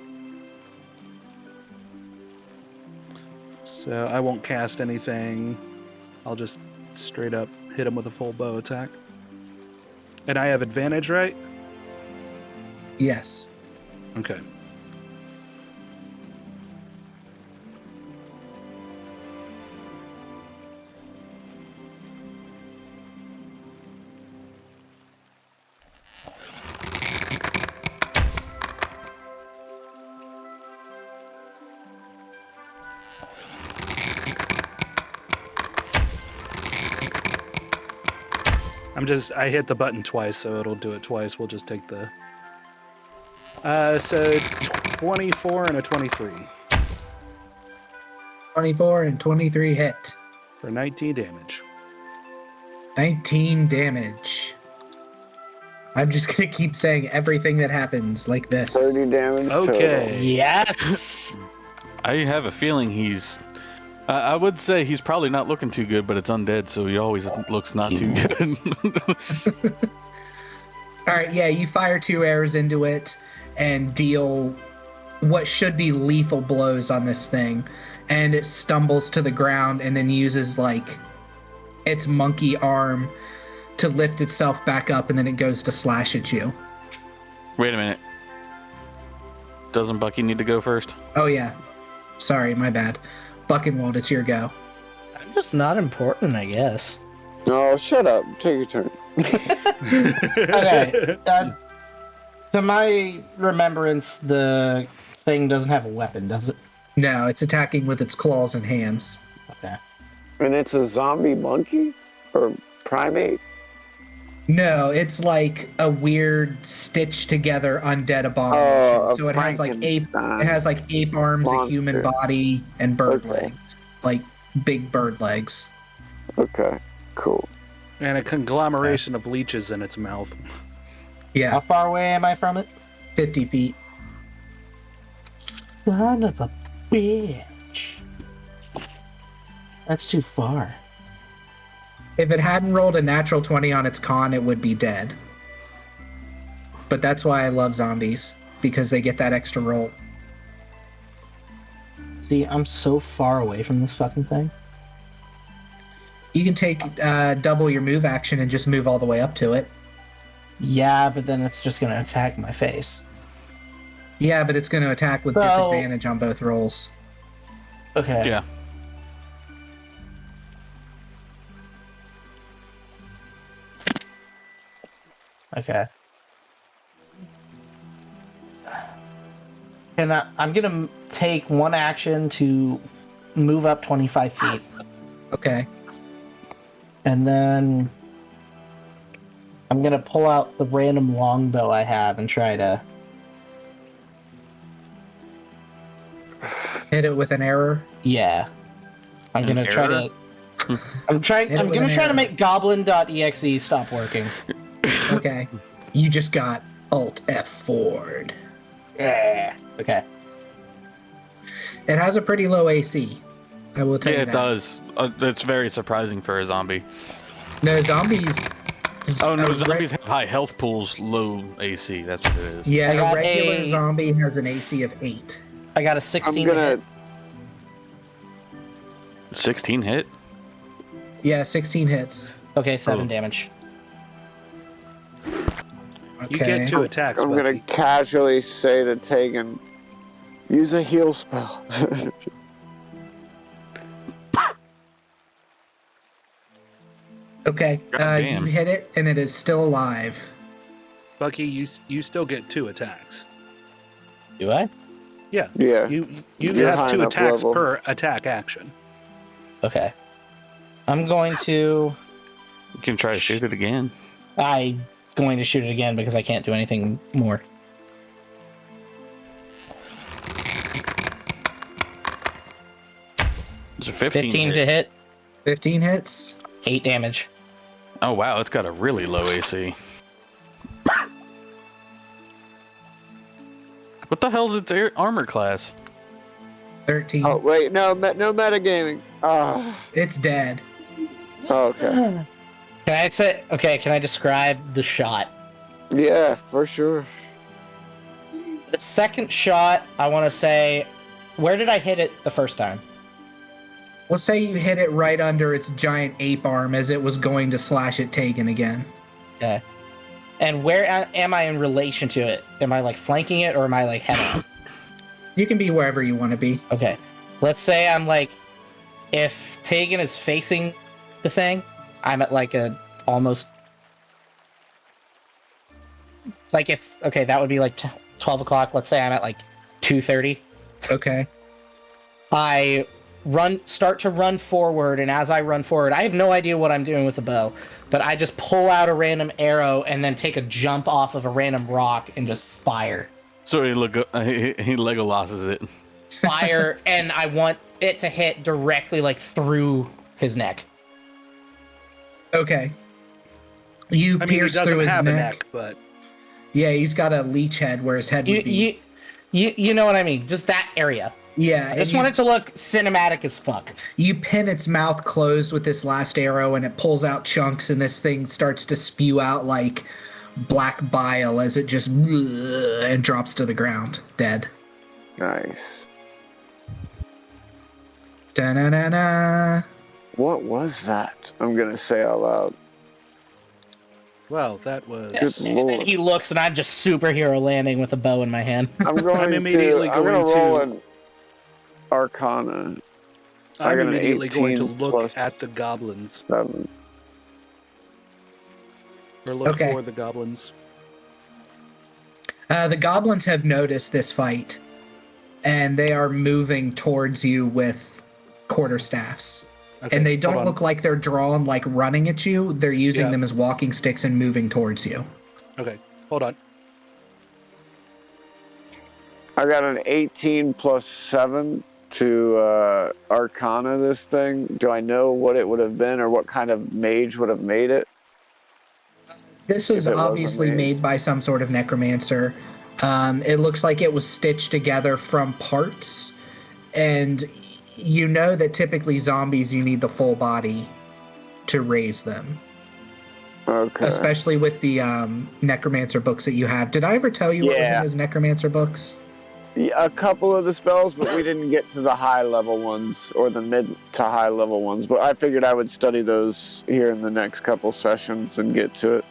So I won't cast anything. I'll just straight up hit him with a full bow attack. And I have advantage, right? Yes. Okay. I hit the button twice, so it'll do it twice. We'll just take the... So 24 and a 23. 24 and 23 hit. For 19 damage. 19 damage. I'm just going to keep saying everything that happens like this. 30 damage. Okay. Yes. I have a feeling he's... I would say he's probably not looking too good, but it's undead, so he always looks not too good. All right, yeah, you fire 2 arrows into it and deal what should be lethal blows on this thing, and it stumbles to the ground and then uses like its monkey arm to lift itself back up, and then it goes to slash at you. Wait a minute. Doesn't Bucky need to go first? Oh yeah, sorry, my bad. Buckenwald, it's your go. I'm just not important, I guess. No, shut up. Take your turn. Okay. To my remembrance, the thing doesn't have a weapon, does it? No, it's attacking with its claws and hands. Okay. And it's a zombie monkey? Or primate? No, it's like a weird stitched together undead abomination. Oh, So it has like ape arms, Monster. a human body, and bird Okay. legs. Like big bird legs. Okay, cool. And a conglomeration of leeches in its mouth. Yeah, How far away am I from it? 50 feet. Son of a bitch. That's too far. If it hadn't rolled a natural 20 on its con, it would be dead. But that's why I love zombies, because they get that extra roll. See, I'm so far away from this fucking thing. You can take double your move action and just move all the way up to it. Yeah, but then it's just gonna attack my face. Yeah, but it's going to attack with So- disadvantage on both rolls. Okay. Yeah. Okay. And I'm gonna take one action to move up 25 feet, Okay. and then I'm gonna pull out the random longbow I have and try to. Hit it with an arrow. Yeah. I'm gonna try error? to. I'm trying. Hit it I'm with gonna an try to arrow. make goblin.exe stop working. Okay. You just got Alt F4'd. Yeah. Okay. It has a pretty low AC. I will tell Yeah, you it that. does. It's very surprising for a zombie. No, zombies. Oh no, a zombies have high health pools, low AC. That's what it is. Yeah, I got a regular a- zombie has an AC of 8. I got a I'm 16 gonna. to hit. 16 hit. Yeah, 16 hits. Okay, 7 Oh. damage. You Okay. get 2 attacks, I'm gonna Bucky. casually say to Tegan, use a heal spell. Okay, damn. you hit it, and it is still alive. Bucky, you still get 2 attacks. Do I? Yeah. Yeah. You You're have high 2 enough attacks level. per attack action. Okay. I'm going to. You can try to shoot it again. I'm going to shoot it again because I can't do anything more. It's a 15 to hit, 15 hits. 8 damage. Oh wow, it's got a really low AC. What the hell is its armor class? 13. Oh wait, no metagaming. Ah, It's dead. oh, okay. Can I say? Okay, can I describe the shot? Yeah, for sure. The second shot, I want to say, where did I hit it the first time? Let's say you hit it right under its giant ape arm as it was going to slash at Tegan again. Okay. And where am I in relation to it? Am I like flanking it or am I like head on? You can be wherever you want to be. Okay. Let's say I'm like, if Tegan is facing the thing, I'm at like a almost. Like if, okay, that would be like 12 o'clock. Let's say I'm at like 2:30. Okay. I start to run forward, and as I run forward, I have no idea what I'm doing with the bow, but I just pull out a random arrow and then take a jump off of a random rock and just fire. So he Legolosses it. Fire, and I want it to hit directly like through his neck. Okay. You I mean, he pierce doesn't through his have neck. a neck, but Yeah, he's got a leech head where his head would be. You know what I mean? Just that area. Yeah, I just want it to look cinematic as fuck. You pin its mouth closed with this last arrow, and it pulls out chunks, and this thing starts to spew out like black bile as it just and drops to the ground, dead. Nice. Da-na-na-na. What was that? I'm gonna say out loud. well, that was. Good And then lord. he looks, and I'm just superhero landing with a bow in my hand. I'm going I'm immediately I'm gonna going roll to- an Arcana. I I'm got an immediately going to 18 look plus at the goblins 7. or look Okay. for the goblins. The goblins have noticed this fight, and they are moving towards you with quarterstaffs. Okay, And they hold don't on. look like they're drawn like running at you. They're using Yeah. them as walking sticks and moving towards you. Okay, hold on. I got an 18 plus 7 to Arcana this thing. Do I know what it would have been or what kind of mage would have made it? This is If it wasn't obviously made. made by some sort of necromancer. It looks like it was stitched together from parts, and you know that typically zombies, you need the full body to raise them, Okay. especially with the necromancer books that you have. Did I ever tell you what was in Yeah. those necromancer books? Yeah, a couple of the spells, but we didn't get to the high level ones or the mid to high level ones. But I figured I would study those here in the next couple sessions and get to it.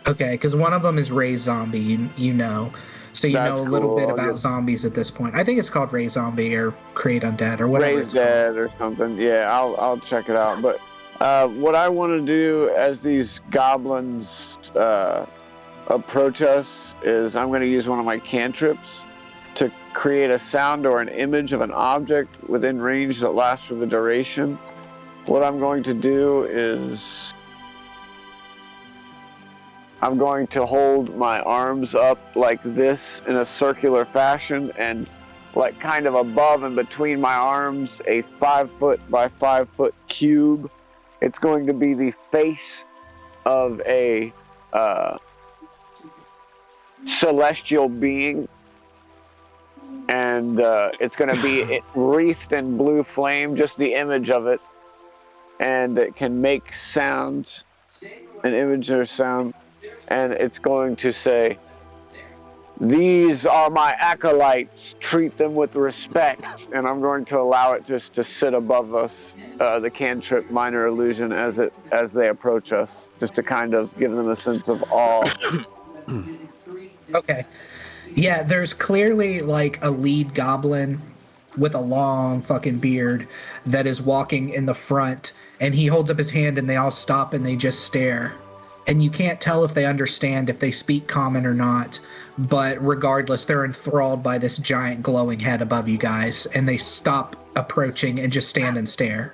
Okay, because one of them is raise zombie, you know. So you That's know a little cool. bit I'll about get- zombies at this point. I think it's called raise zombie or create undead or whatever. Raise it's called. Dead or something. Yeah, I'll check it out. But what I want to do as these goblins approach us is I'm going to use one of my cantrips to create a sound or an image of an object within range that lasts for the duration. What I'm going to do is I'm going to hold my arms up like this in a circular fashion, and like kind of above and between my arms, a 5 foot by 5 foot cube. It's going to be the face of a celestial being, and and it's going to be wreathed in blue flame, just the image of it, and it can make sound, an image or sound, and it's going to say, "These are my acolytes, treat them with respect," and I'm going to allow it just to sit above us, the cantrip minor illusion, as they approach us, just to kind of give them a sense of awe. Okay. Yeah, there's clearly like a lead goblin with a long fucking beard that is walking in the front, and he holds up his hand and they all stop and they just stare. And you can't tell if they understand, if they speak common or not, but regardless, they're enthralled by this giant glowing head above you guys, and they stop approaching and just stand and stare.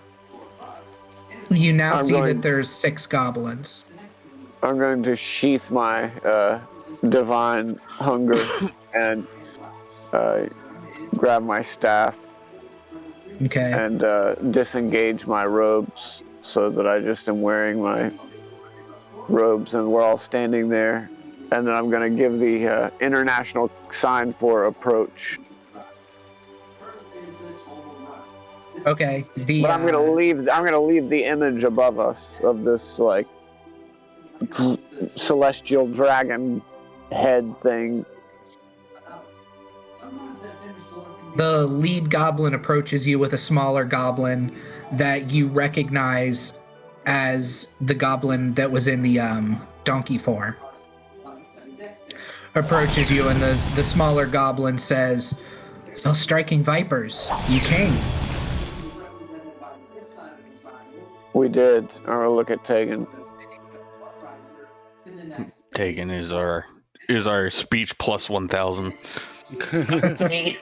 You now see that there's 6 goblins. I'm going to sheath my divine hunger and grab my staff. Okay. And disengage my robes so that I just am wearing my robes, and we're all standing there. And then I'm going to give the international sign for approach. Okay. But I'm going to leave the image above us of this like celestial dragon head thing. The lead goblin approaches you with a smaller goblin that you recognize as the goblin that was in the donkey form. Approaches you, and the smaller goblin says, "Those striking vipers, you came." We did. I'm gonna look at Tegan. Tegan is our speech plus 1,000. That's me.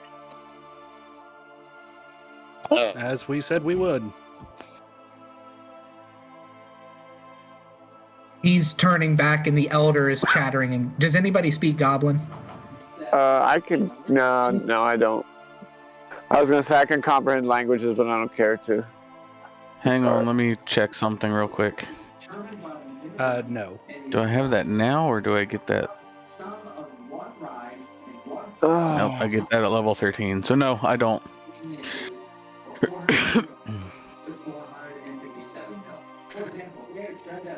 As we said we would. He's turning back, and the elder is chattering. And does anybody speak goblin? I can. No, I don't. I was gonna say I can comprehend languages, but I don't care to. Hang on, let me check something real quick. No. Do I have that now, or do I get that? Nope, I get that at level 13. So no, I don't.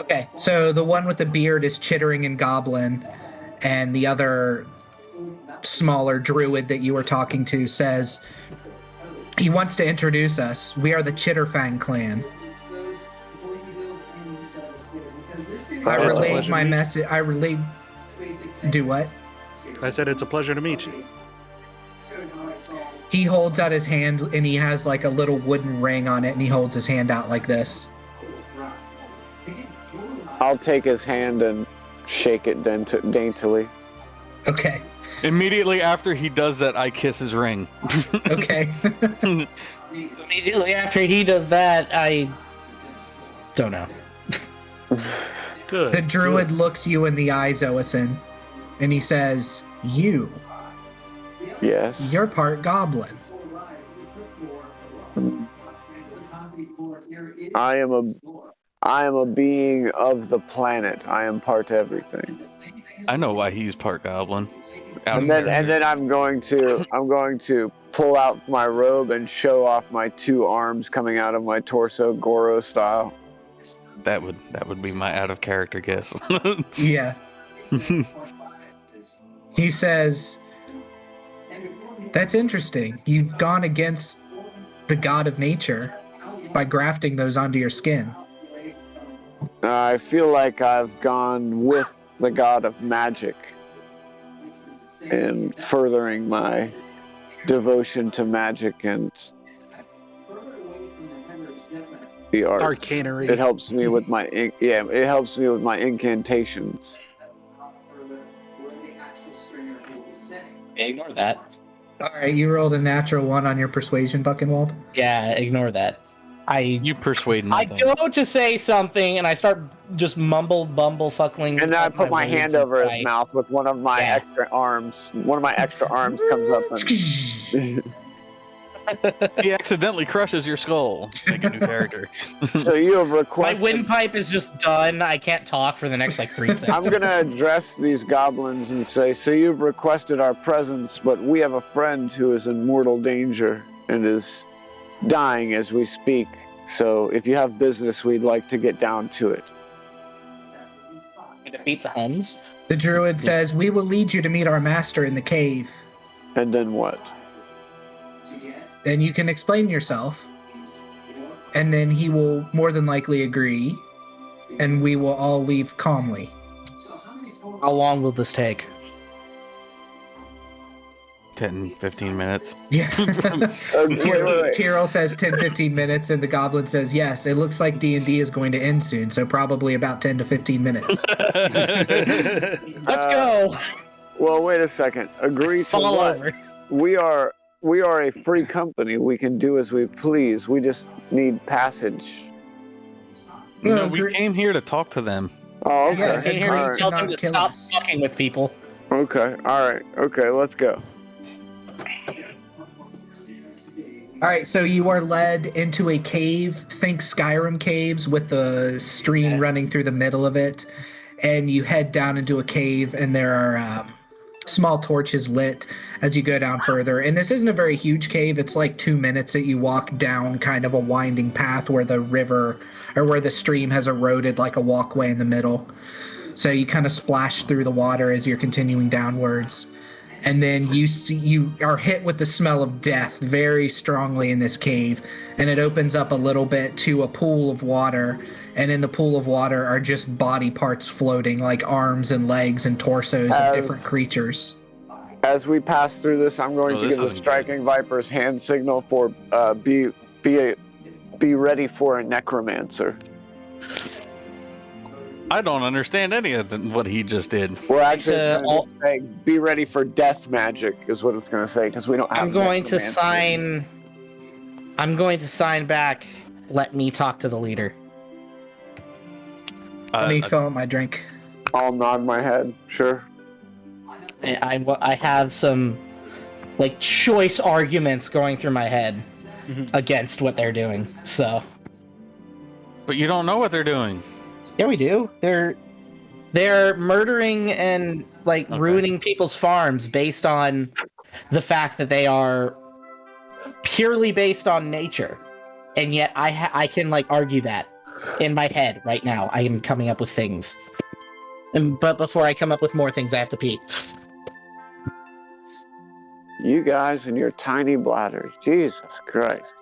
Okay, so the one with the beard is chittering in goblin, and the other smaller druid that you were talking to says he wants to introduce us. We are the Chitterfang clan. I relayed my message. Do what? I said it's a pleasure to meet you. He holds out his hand, and he has like a little wooden ring on it, and he holds his hand out like this. I'll take his hand and shake it daintily. Okay. Immediately after he does that, I kiss his ring. Okay. Immediately after he does that, I don't know. Good. The druid looks you in the eyes, Oasin, and he says, "You. Yes. You're part goblin." I am a being of the planet. I am part everything. I know why he's part goblin. And then I'm going to pull out my robe and show off my 2 arms coming out of my torso, Goro style. That would be my out of character guess. Yeah. He says, "That's interesting. You've gone against the god of nature by grafting those onto your skin." I feel like I've gone with the god of magic and furthering my devotion to magic and the arts. Arcanery. It helps me with my incantations. Ignore that. All right, you rolled a natural 1 on your persuasion, Buckenwald. Yeah, ignore that. You persuade I nothing. go to say something and I start just bumble fuckling. And then I put my hand over his right. mouth with one of my extra arms. One of my extra arms comes up and He accidentally crushes your skull. Make a new character. So you have My requested. windpipe is just done. I can't talk for the next like 3 seconds. I'm gonna address these goblins and say, so you've requested our presence, but we have a friend who is in mortal danger and is dying as we speak. So if you have business, we'd like to get down to it. Defeat the Huns. The druid says, "We will lead you to meet our master in the cave. And then what? Then you can explain yourself. And then he will more than likely agree. And we will all leave calmly." How long will this take? 10, 15 minutes. Yeah. Wait. Tyrrell says 10-15 minutes, and the goblin says, "Yes, it looks like D&D is going to end soon, so probably about 10 to 15 minutes." Let's go. Well, wait a second. Agree to Fall what? over. We are a free company. We can do as we please. We just need passage. No, we came here to talk to them. Oh, okay. Yeah, I can hear agree you to tell not them to kill stop us. fucking with people. Okay. All right. Okay. Let's go. All right, so you are led into a cave. Think Skyrim caves with the stream running through the middle of it. And you head down into a cave, and there are small torches lit as you go down further. And this isn't a very huge cave. It's like 2 minutes that you walk down kind of a winding path where the river or where the stream has eroded like a walkway in the middle. So you kind of splash through the water as you're continuing downwards. And then you are hit with the smell of death very strongly in this cave, and it opens up a little bit to a pool of water, and in the pool of water are just body parts floating, like arms and legs and torsos of different creatures. As we pass through this, I'm going to give the striking viper's hand signal for be ready for a necromancer. I don't understand any of what he just did. We're actually going to say, be ready for death magic, is what it's going to say, because we don't have. I'm going to sign back. Let me talk to the leader. Let me fill out my drink. I'll nod my head. Sure. I have some like choice arguments going through my head against what they're doing. So. But you don't know what they're doing. Yeah, we do. They're murdering and ruining people's farms based on the fact that they are purely based on nature, and yet I can argue that in my head right now. I am coming up with things, but before I come up with more things, I have to pee. You guys and your tiny bladders, Jesus Christ.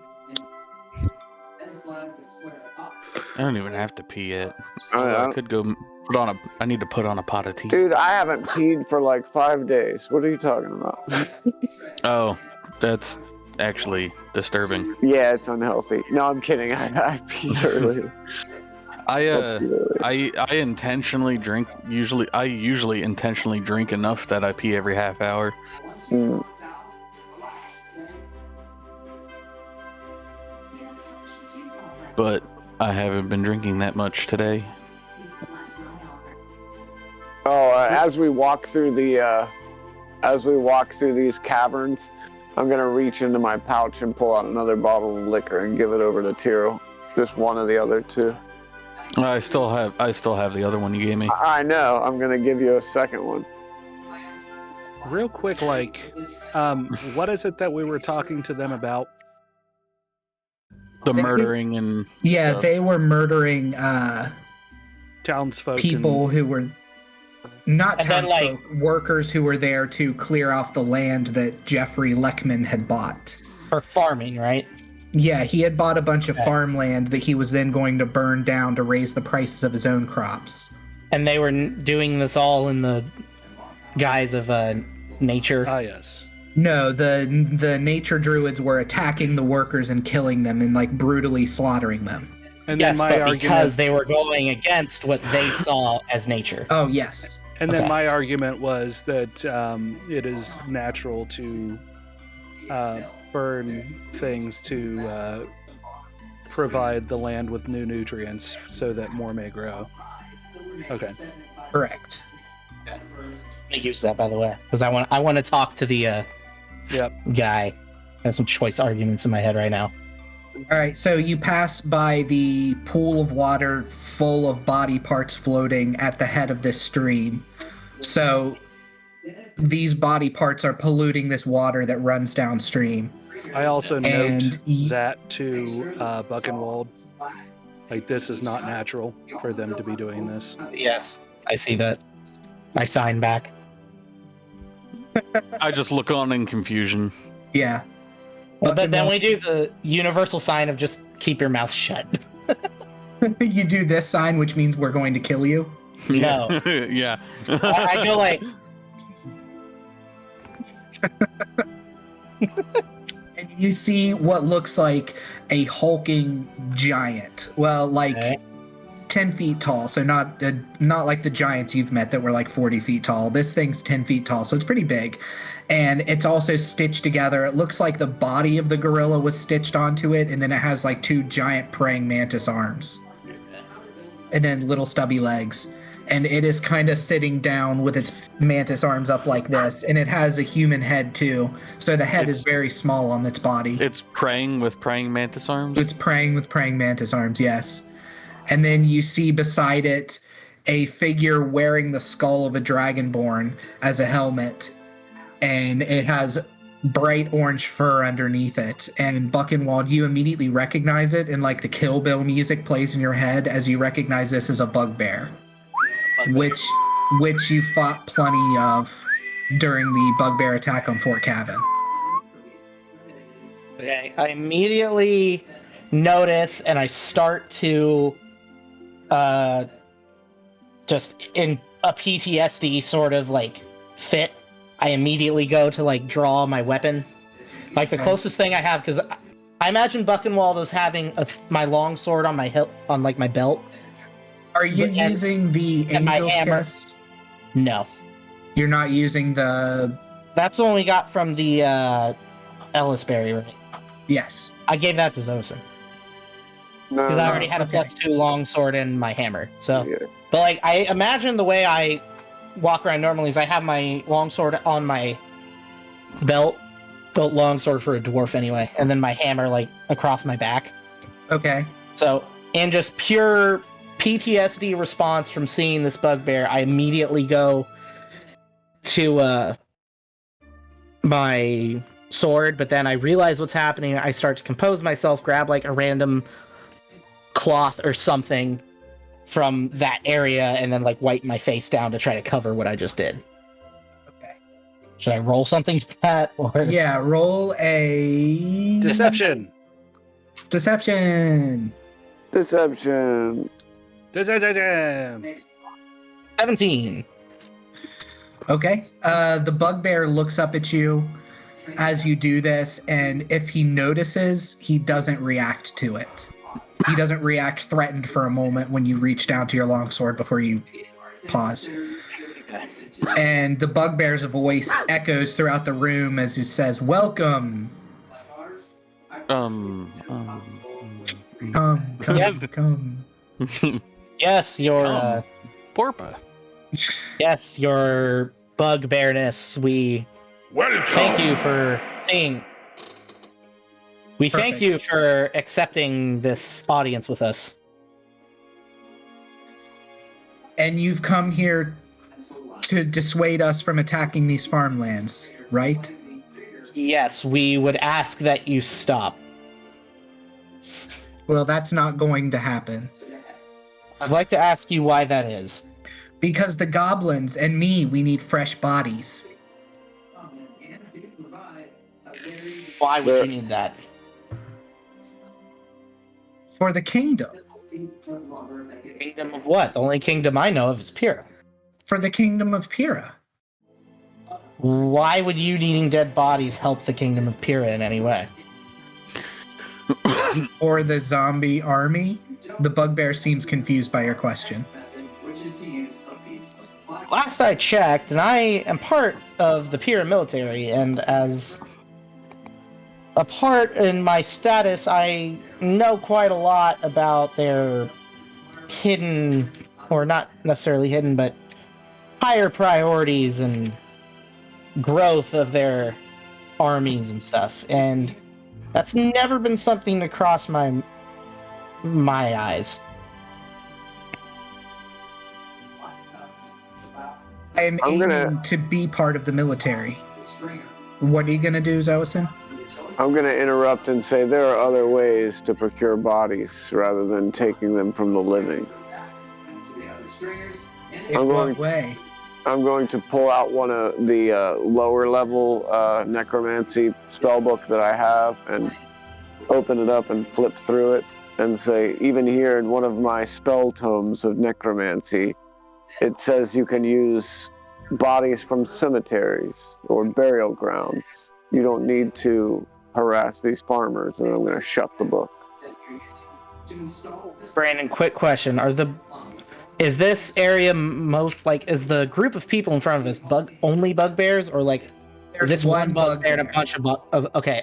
I don't even have to pee yet. I could go I need to put on a pot of tea. Dude, I haven't peed for like 5 days. What are you talking about? Oh, that's actually disturbing. Yeah, it's unhealthy. No, I'm kidding. I peed earlier. I intentionally drink. I usually intentionally drink enough that I pee every half hour. Mm. But I haven't been drinking that much today. Oh, as we walk through these caverns, I'm gonna reach into my pouch and pull out another bottle of liquor and give it over to Tiro. Just one of the other two. I still have the other one you gave me. I know. I'm gonna give you a second one. Real quick, what is it that we were talking to them about? The murdering and stuff. They were murdering townsfolk, people who were not townsfolk, workers who were there to clear off the land that Jeffrey Leckman had bought for farming, right? Yeah, he had bought a bunch of farmland that he was then going to burn down to raise the prices of his own crops. And they were doing this all in the guise of nature. Ah, yes. No, the nature druids were attacking the workers and killing them and brutally slaughtering them. And yes, then but because they were going against what they saw as nature. Oh, yes. And then my argument was that it is natural to burn things to provide the land with new nutrients so that more may grow. Okay. Correct. Make use of that, by the way, because I want to talk to the guy. I have some choice arguments in my head right now. All right, so you pass by the pool of water full of body parts floating at the head of this stream. So these body parts are polluting this water that runs downstream. I also And note that to Buckenwald. Like, this is not natural for them to be doing this. Yes, I see that. I sign back. I just look on in confusion. Yeah. But then we do the universal sign of just keep your mouth shut. You do this sign, which means we're going to kill you. No. Yeah. I go like... And you see what looks like a hulking giant. Well, like 10 feet tall, so not like the giants you've met that were like 40 feet tall. This thing's 10 feet tall, so it's pretty big. And it's also stitched together. It looks like the body of the gorilla was stitched onto it, and then it has like 2 giant praying mantis arms. And then little stubby legs. And it is kind of sitting down with its mantis arms up like this, and it has a human head too. So the head is very small on its body. It's praying with praying mantis arms? It's praying with praying mantis arms, yes. And then you see beside it a figure wearing the skull of a dragonborn as a helmet, and it has bright orange fur underneath it. And Buckenwald, you immediately recognize it, and like the Kill Bill music plays in your head as you recognize this as a bugbear. Which you fought plenty of during the bugbear attack on Fort Cavan. Okay, I immediately notice and I start to just in a PTSD sort of like fit. I immediately go to like draw my weapon. Like the closest thing I have, because I imagine Buckenwald is having my long sword on my hip, on like my belt. Are you using the Angel's hammer? Kiss? No. You're not using the... That's the one we got from the Ellisberry, right? Yes. I gave that to Zosin. No, Because I already had a +2 longsword and my hammer. So, but like I imagine the way I walk around normally is I have my longsword on my belt, built longsword for a dwarf anyway, and then my hammer like across my back. Okay. So, in just pure PTSD response from seeing this bugbear, I immediately go to my sword, but then I realize what's happening. I start to compose myself, grab like a random cloth or something from that area, and then like wipe my face down to try to cover what I just did. Okay. Should I roll something for that? Or... Yeah, roll a... Deception! Deception! Deception. 17. Okay. The bugbear looks up at you as you do this, and if he notices, he doesn't react to it. He doesn't react threatened for a moment when you reach down to your longsword before you pause. And the bugbear's voice echoes throughout the room as he says, "Welcome. Um. Come. Yes. Come. Yes, your Porpa. yes, your bugbearness. We thank you for seeing. We thank Perfect. you for accepting this audience with us. And you've come here to dissuade us from attacking these farmlands, right? Yes, we would ask that you stop. Well, that's not going to happen. I'd like to ask you why that is. Because the goblins and me, we need fresh bodies. Why would you need that? For the kingdom. Kingdom of what? The only kingdom I know of is Pyrrha. For the kingdom of Pyrrha. Why would you needing dead bodies help the kingdom of Pyrrha in any way? Or the zombie army? The bugbear seems confused by your question. Last I checked, and I am part of the Pyrrha military, and as a part in my status, I know quite a lot about their hidden, or not necessarily hidden, but higher priorities and growth of their armies and stuff, and that's never been something to cross my eyes. I'm aiming to be part of the military. What are you going to do, Zoison? I'm going to interrupt and say there are other ways to procure bodies rather than taking them from the living. In what way? I'm going to pull out one of the lower level necromancy spellbook that I have and open it up and flip through it and say, even here in one of my spell tomes of necromancy, it says you can use bodies from cemeteries or burial grounds. You don't need to harass these farmers, and I'm going to shut the book. Brandon, quick question: is this area is the group of people in front of us only bugbears, or like this one bugbear and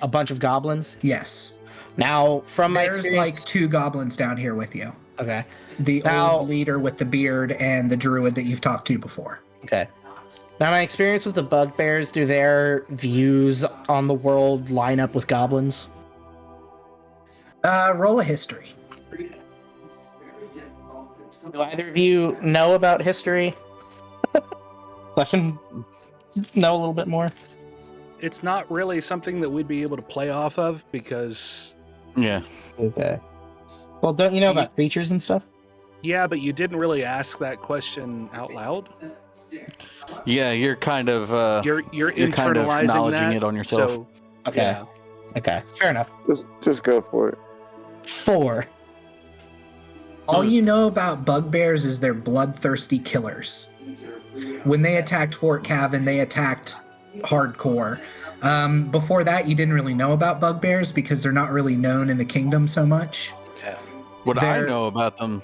a bunch of goblins? Yes. Now, from my there's experience, like 2 goblins down here with you. Okay. The old leader with the beard and the druid that you've talked to before. Okay. Now, my experience with the bugbears, do their views on the world line up with goblins? Roll a history. Do either of you know about history? So I can know a little bit more. It's not really something that we'd be able to play off of because... Yeah. Okay. Well, don't you know about creatures and stuff? Yeah, but you didn't really ask that question out loud. Yeah, you're kind of You're you're internalizing kind of acknowledging that, it on yourself. So, Okay. yeah. Okay. Fair enough. Just go for it. 4. All you know about bugbears is they're bloodthirsty killers. When they attacked Fort Cavan, they attacked hardcore. Before that, you didn't really know about bugbears because they're not really known in the kingdom so much. What I know about them,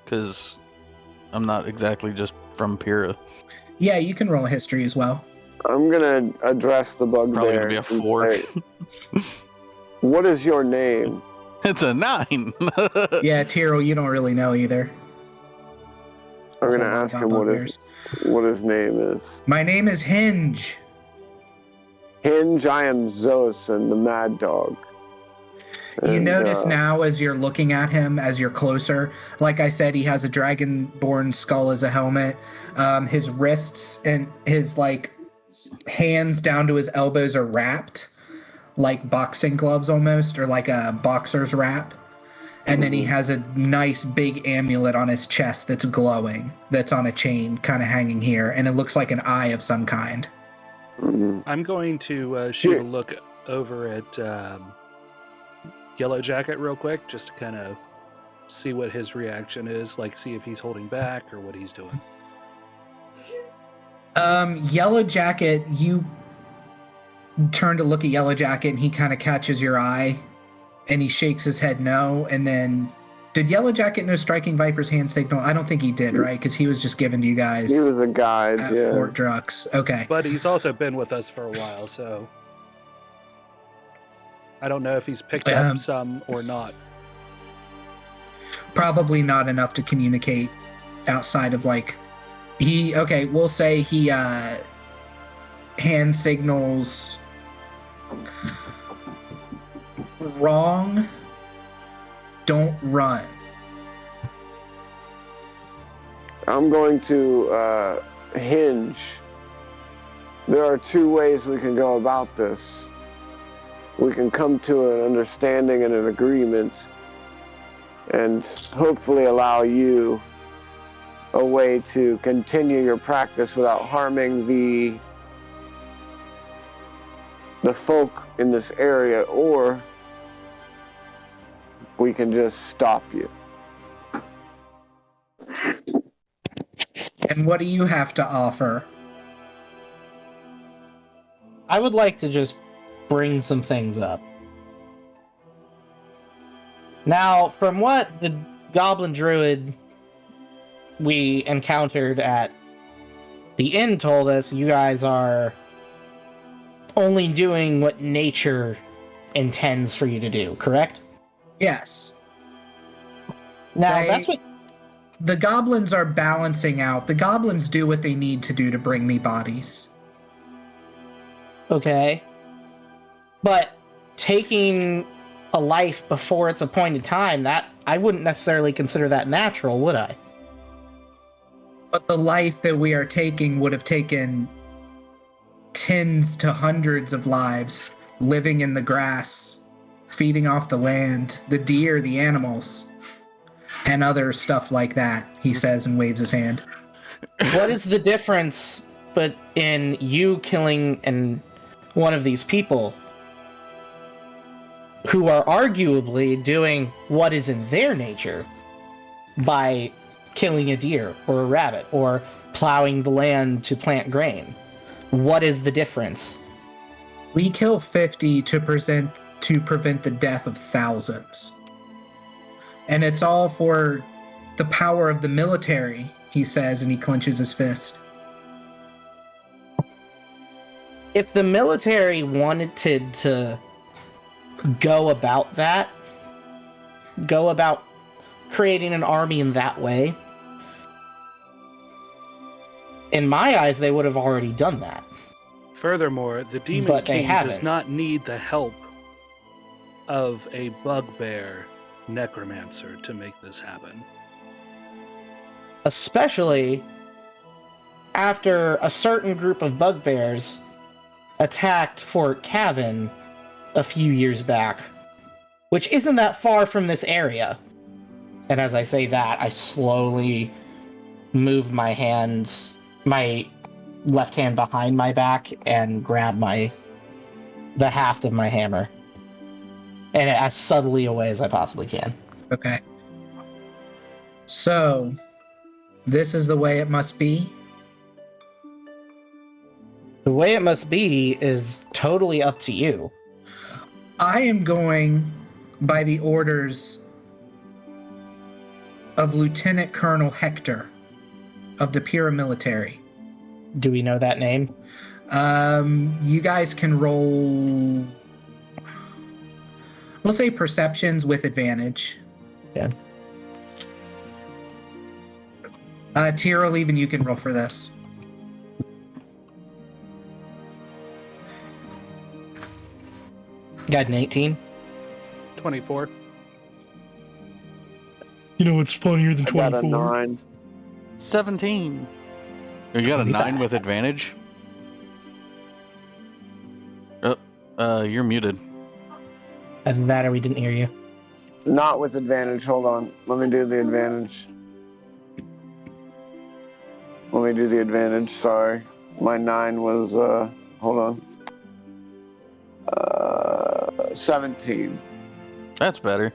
because I'm not exactly just from Pyrrah. Yeah, you can roll a history as well. I'm going to address the bugbear. Probably going to be a 4. What is your name? It's a 9. Yeah, Tyrrell, you don't really know either. I'm going to ask him what his name is. My name is Hinge. Hinge, I am Zoison, the Mad Dog. You notice now as you're looking at him, as you're closer, like I said, he has a dragonborn skull as a helmet. His wrists and his hands down to his elbows are wrapped like boxing gloves almost, or like a boxer's wrap. And then he has a nice big amulet on his chest that's glowing, that's on a chain kind of hanging here, and it looks like an eye of some kind. I'm going to shoot a look over at Yellow Jacket real quick, just to kind of see what his reaction is, see if he's holding back or what he's doing. Yellow Jacket, you turn to look at Yellow Jacket and he kind of catches your eye and he shakes his head no. And then, did Yellow Jacket know Striking Viper's hand signal? I don't think he did, right? Because he was just given to you guys. He was a guide, at Fort Drux. Okay. But he's also been with us for a while, so I don't know if he's picked up some or not. Probably not enough to communicate outside of we'll say he hand signals wrong, don't run. I'm going to Hinge. There are 2 ways we can go about this. We can come to an understanding and an agreement and hopefully allow you a way to continue your practice without harming the folk in this area, or we can just stop you. And what do you have to offer? I would like to just bring some things up. Now, from what the Goblin Druid we encountered at the inn told us, you guys are only doing what nature intends for you to do, correct? Yes. Now, that's what... The goblins are balancing out. The goblins do what they need to do to bring me bodies. Okay. But taking a life before its appointed time, that I wouldn't necessarily consider that natural, would I? But the life that we are taking would have taken tens to hundreds of lives, living in the grass, feeding off the land, the deer, the animals, and other stuff like that, he says and waves his hand. What is the difference but in you killing one of these people who are arguably doing what is in their nature by killing a deer or a rabbit or plowing the land to plant grain? What is the difference? We kill 50 to prevent the death of thousands. And it's all for the power of the military, he says, and he clenches his fist. If the military wanted to go about creating an army in that way, in my eyes, they would have already done that. Furthermore, the Demon But they King haven't. does not need the help of a bugbear necromancer to make this happen. Especially after a certain group of bugbears attacked Fort Cavan a few years back, which isn't that far from this area. And as I say that, I slowly move my left hand behind my back and grab the haft of my hammer. And as subtly away as I possibly can. Okay. So, this is the way it must be? The way it must be is totally up to you. I am going by the orders of Lieutenant Colonel Hector of the Pyrrah military. Do we know that name? You guys can roll, we'll say perceptions with advantage. Yeah. Tyrell, even you can roll for this. Got an 18. 24. You know what's funnier than I got a 24? 9. 17. You got a 9 with advantage? You're muted. Doesn't matter, we didn't hear you. Not with advantage. Hold on. Let me do the advantage. Sorry. My 9 was, hold on. 17. That's better.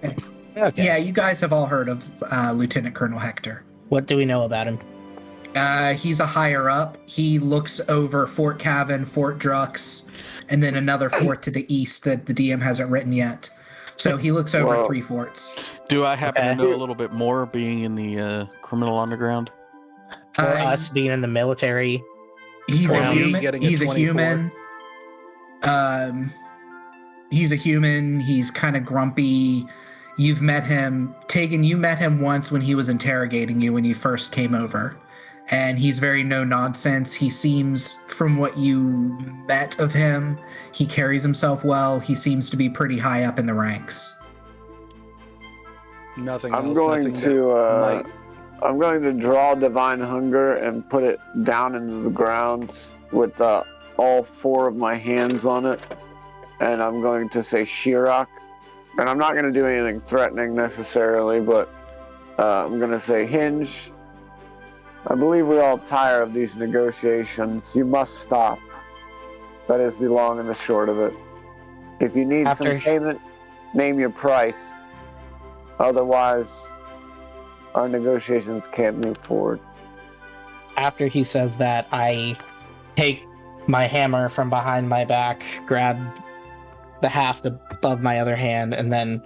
Okay. Yeah, you guys have all heard of Lieutenant Colonel Hector. What do we know about him? He's a higher up. He looks over Fort Cavan, Fort Drux, and then another fort to the east that the DM hasn't written yet. So he looks over Whoa. 3 forts. Do I happen Okay. to know a little bit more being in the criminal underground? For us being in the military, He's a Or human. getting a He's a 24. human. He's a human. He's kind of grumpy. You've met him. Tegan, you met him once when he was interrogating you when you first came over. And he's very no-nonsense. He seems, from what you met of him, he carries himself well. He seems to be pretty high up in the ranks. Nothing I'm else. going nothing to that might- I'm going to draw Divine Hunger and put it down into the ground with all 4 of my hands on it. And I'm going to say Shirok. And I'm not going to do anything threatening necessarily, but I'm going to say Hinge. I believe we're all tired of these negotiations. You must stop. That is the long and the short of it. If you need some payment, name your price. Otherwise, our negotiations can't move forward. after he says that, I take my hammer from behind my back, grab the haft above my other hand, and then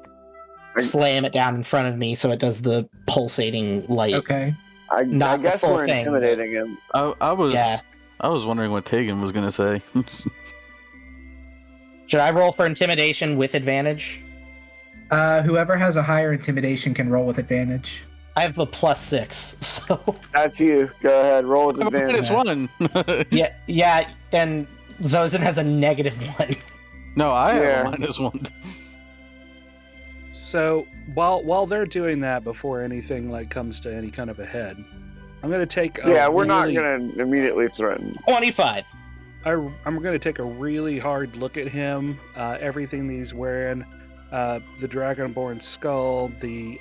slam it down in front of me so it does the pulsating light. Okay. I Not the guess full we're thing, intimidating him. I was Yeah. I was wondering what Tegan was gonna say. Should I roll for intimidation with advantage? Whoever has a higher intimidation can roll with advantage. I have a +6, so That's you. Go ahead. Roll with advantage. Minus one. yeah, and Zozan has a -1. No, I Yeah. have a -1. So while they're doing that, before anything like comes to any kind of a head, I'm gonna take. We're not gonna immediately threaten. 25. I'm gonna take a really hard look at him. Everything that he's wearing, the Dragonborn skull, the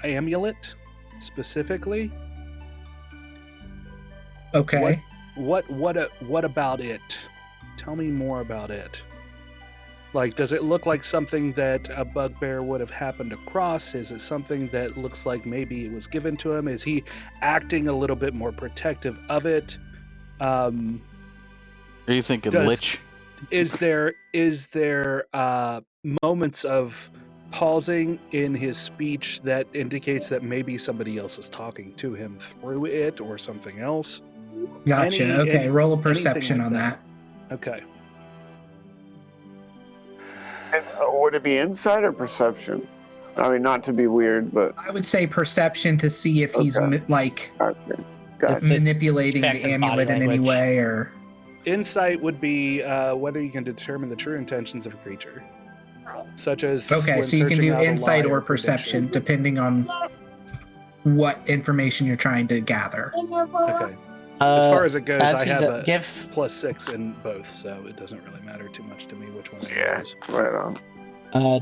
amulet, specifically. Okay. What about it? Tell me more about it. Like, does it look like something that a bugbear would have happened across? Is it something that looks like maybe it was given to him? Is he acting a little bit more protective of it? Are you thinking lich? Is there moments of pausing in his speech that indicates that maybe somebody else is talking to him through it or something else? Gotcha. Okay, roll a perception like on that. Okay. And, would it be insight or perception? I mean, not to be weird, but I would say perception to see if he's Okay. like okay. Gotcha. manipulating Affect the his body amulet in any language. way, or Insight would be whether you can determine the true intentions of a creature, such as okay, when so you can searching do out a insight lie or perception depending on what information you're trying to gather. Okay. As far as it goes, as I he have do- a give +6 in both, so it doesn't really matter too much to me which one I Yeah, use. right on.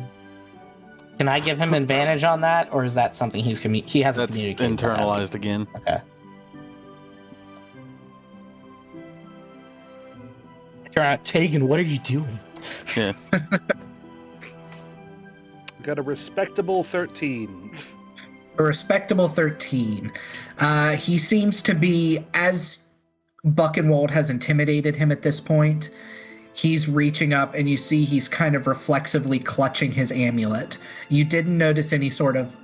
Can I give him advantage on that, or is that something he hasn't That's communicated? internalized again. Okay. Tegan, what are you doing? Yeah. Got a respectable 13. A respectable 13. He seems to be, as Buchenwald has intimidated him at this point, he's reaching up and you see he's kind of reflexively clutching his amulet. You didn't notice any sort of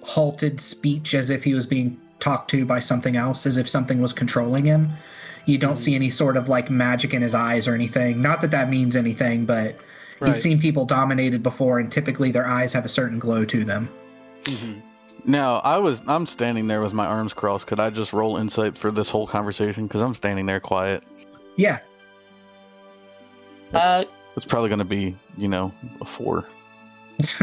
halted speech as if he was being talked to by something else, as if something was controlling him. You don't see any sort of like magic in his eyes or anything. Not that that means anything, but you've seen people dominated before, and typically their eyes have a certain glow to them. Mm-hmm. Now, I'm standing there with my arms crossed. Could I just roll insight for this whole conversation? Because I'm standing there quiet. Yeah. It's probably going to be, a 4. It's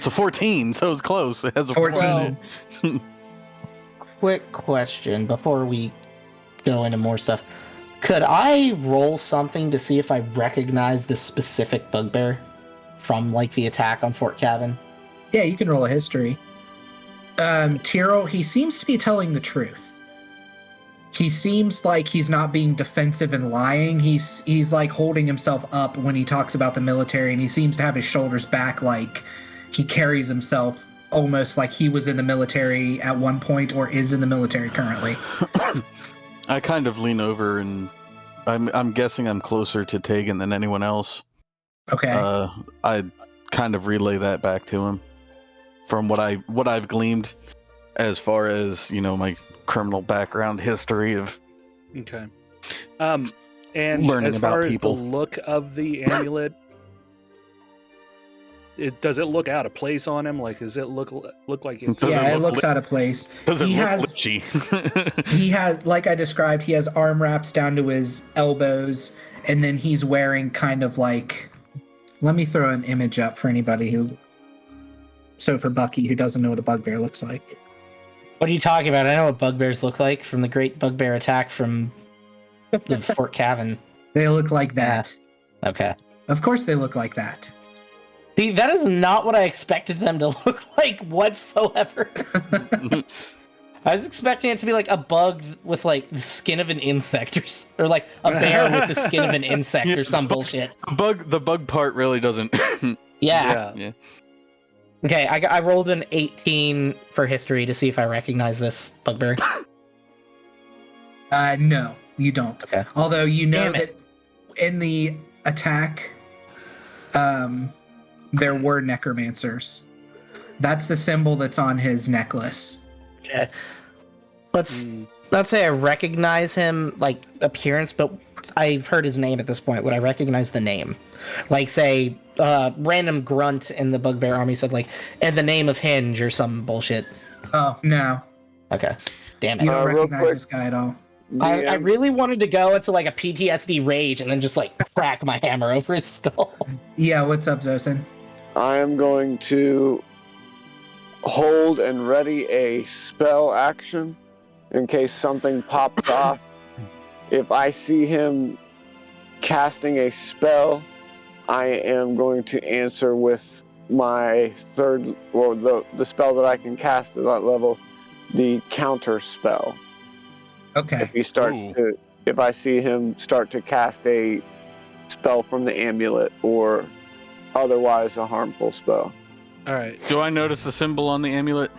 a 14, so it's close. It has a 14. 4 in it. Quick question before we go into more stuff. Could I roll something to see if I recognize this specific bugbear from like the attack on Fort Cabin? Yeah, you can roll a history. Tyrrell, he seems to be telling the truth. He seems like he's not being defensive and lying. He's like holding himself up when he talks about the military, and he seems to have his shoulders back, like he carries himself almost like he was in the military at one point or is in the military currently. I kind of lean over, and I'm guessing I'm closer to Tegan than anyone else. Okay. I kind of relay that back to him from what I've gleaned as far as, my criminal background history of Okay. And learning as far about as people. the look of the amulet, does it look out of place on him? Like, does it look like it's... Does Yeah, it it look looks out of place. Does it He look has- lichy? He has, like I described, he has arm wraps down to his elbows, and then he's wearing kind of like, let me throw an image up for anybody for Bucky who doesn't know what a bugbear looks like. What are you talking about? I know what bugbears look like from the Great Bugbear Attack from the Fort Cabin. They look like that. Okay. Of course they look like that. See, that is not what I expected them to look like whatsoever. I was expecting it to be like a bug with like the skin of an insect or like a bear with the skin of an insect or some bullshit. The bug part really doesn't. Yeah. Yeah. Okay, I rolled an 18 for history to see if I recognize this bugbear. No, you don't. Okay. Although you know Damn it. that in the attack, there were necromancers. That's the symbol that's on his necklace. Okay. Let's say I recognize him like appearance, but I've heard his name at this point. Would I recognize the name? Like say random grunt in the bugbear army said like in the name of Hinge or some bullshit. Oh, no. Okay. Damn You it. don't Real recognize quick. this guy at all. I really wanted to go into like a PTSD rage and then just like crack my hammer over his skull. Yeah, what's up, Zosin? I am going to hold and ready a spell action in case something pops off. If I see him casting a spell, I am going to answer with my third, or the spell that I can cast at that level, the counter spell. Okay. If I see him start to cast a spell from the amulet or otherwise a harmful spell. All right. Do I notice the symbol on the amulet?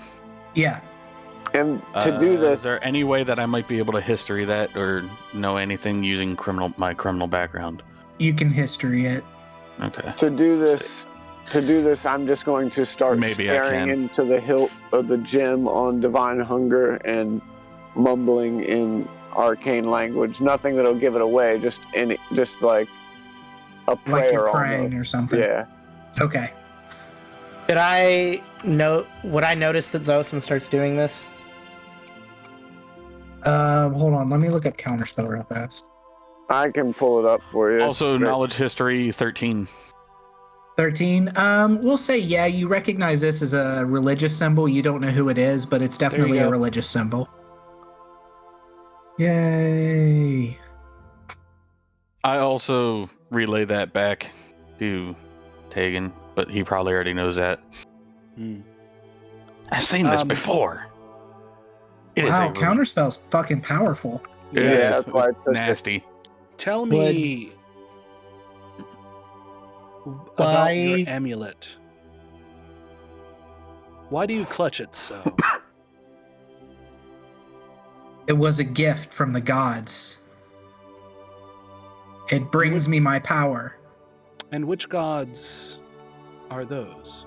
Yeah. And to do this, is there any way that I might be able to history that or know anything using my criminal background? You can history it. Okay. to do this, I'm just going to start staring into the hilt of the gem on Divine Hunger and mumbling in arcane language. Nothing that'll give it away. Just like a prayer. Like you're praying almost. or something. Yeah. Okay. Would I notice that Zosin starts doing this? Hold on. Let me look up counterspell real fast. I can pull it up for you. Also, knowledge history 13. 13. We'll say, yeah, you recognize this as a religious symbol. You don't know who it is, but it's definitely a religious symbol. Yay. I also relay that back to Tegan, but he probably already knows that. I've seen this before. Wow, counterspell's fucking powerful. Yeah, that's why I took nasty. Tell me about your amulet. Why do you clutch it so? It was a gift from the gods. It brings me my power. And which gods are those?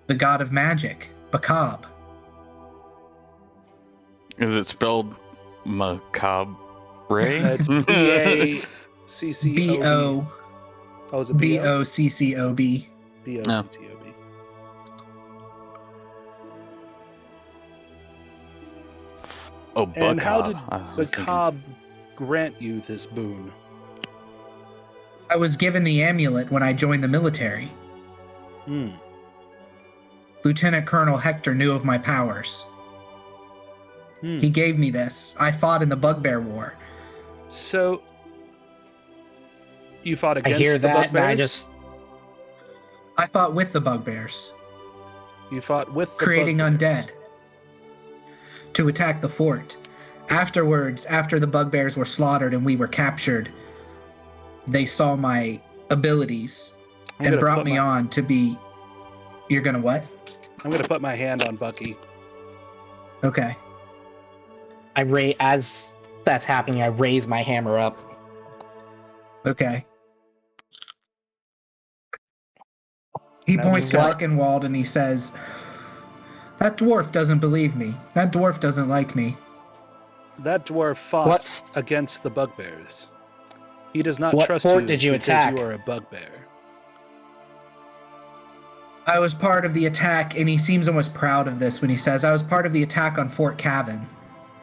The god of magic, Bakab. Is it spelled macabre? That's B-A-C-C-O-B. B-O. Oh, is it B-O-C-C-O-B. B-O-C-C-O-B. Oh, Bucky. And how did Bakab grant you this boon? I was given the amulet when I joined the military. Lieutenant Colonel Hector knew of my powers. He gave me this. I fought in the Bugbear War. So, you fought against I hear the that, Bugbears? I fought with the Bugbears. You fought with the creating Bugbears. undead to attack the fort. Afterwards, after the Bugbears were slaughtered and we were captured, they saw my abilities and brought me on to be... You're gonna what? I'm gonna put my hand on Bucky. Okay. As that's happening, I raise my hammer up. Okay. He points to Buckenwald and he says, "That dwarf doesn't believe me. That dwarf doesn't like me." That dwarf fought against the Bugbears. He does not trust fort you did you because attack? you are a bugbear. I was part of the attack, and he seems almost proud of this when he says, "I was part of the attack on Fort Cavan."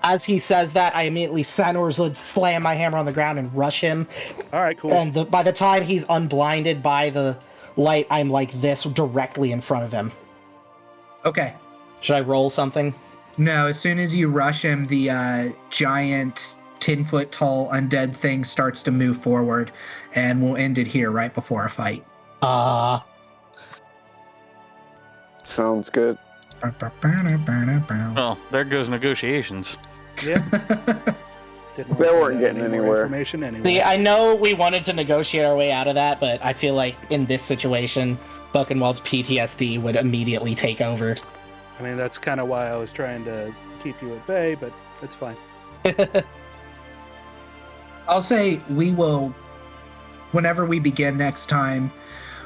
As he says that, I immediately would slam my hammer on the ground and rush him. All right, cool. And by the time he's unblinded by the light, I'm like this directly in front of him. Okay. Should I roll something? No, as soon as you rush him, the giant 10-foot tall undead thing starts to move forward, and we'll end it here right before a fight. Sounds good. Well, there goes negotiations. Yeah. They weren't getting anywhere. Information anyway. See, I know we wanted to negotiate our way out of that, but I feel like in this situation, Buckenwald's PTSD would immediately take over. I mean, that's kind of why I was trying to keep you at bay, but it's fine. I'll say we will, whenever we begin next time,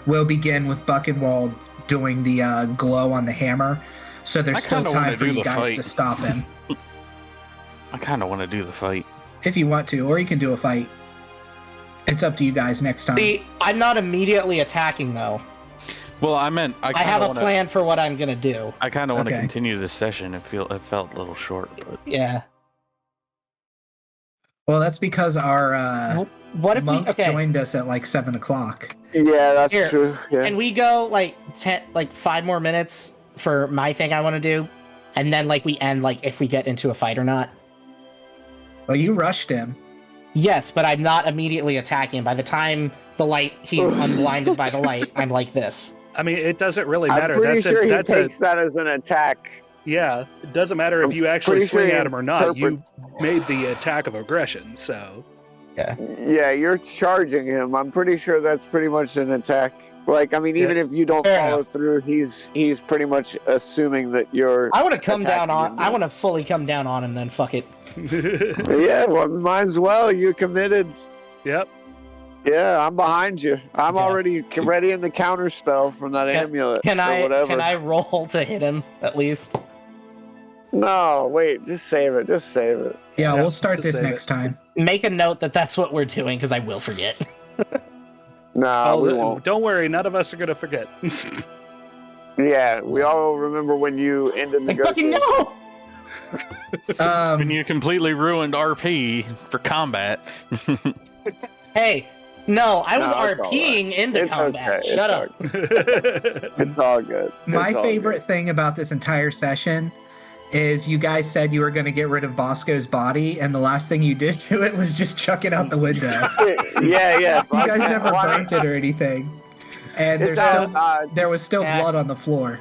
we'll begin with Buckenwald doing the glow on the hammer, so there's still time for you guys to stop him. I kind of want to do the fight. If you want to, or you can do a fight. It's up to you guys next time. See, I'm not immediately attacking, though. Well, I meant I have a plan for what I'm going to do. I kind of want to continue this session. It felt a little short, but yeah. Well, that's because our What if we monk okay? joined us at like 7 o'clock. Yeah, that's Here, true. Yeah. Can we go like 5 more minutes for my thing I want to do, and then like we end like if we get into a fight or not? Well, you rushed him. Yes, but I'm not immediately attacking. By the time he's unblinded by the light, I'm like this. I mean, it doesn't really I'm matter. pretty sure he that's takes that as an attack. Yeah, it doesn't matter if I'm you actually pretty swing sure he at him or not. You interprets- made the attack of aggression, so. Yeah, you're charging him. I'm pretty sure that's pretty much an attack. Like, I mean, even if you don't Fair follow enough. through, he's pretty much assuming that you're. I want to come down attacking on. him. I want to fully come down on him. Then fuck it. Yeah, well, might as well. You committed. Yep. Yeah, I'm behind you. I'm Yeah. already ready in the counter spell from that amulet Can or I? whatever. Can I roll to hit him at least? No, wait. Just save it. Just save it. Yeah, Yeah, we'll start just this save next it. time. Make a note that that's what we're doing because I will forget. No, we Oh, won't. don't worry, none of us are gonna forget. Yeah, we all remember when you ended Like fucking negotiations. no! When you completely ruined RP for combat. Hey, no, I was No, it's all RPing into It's combat. okay, Shut it's up. It's all good. My It's all favorite good. thing about this entire session is you guys said you were going to get rid of Bosco's body, and the last thing you did to it was just chuck it out the window. Yeah. You guys never Why- burnt it or anything, and It's there was still Yeah. blood on the floor.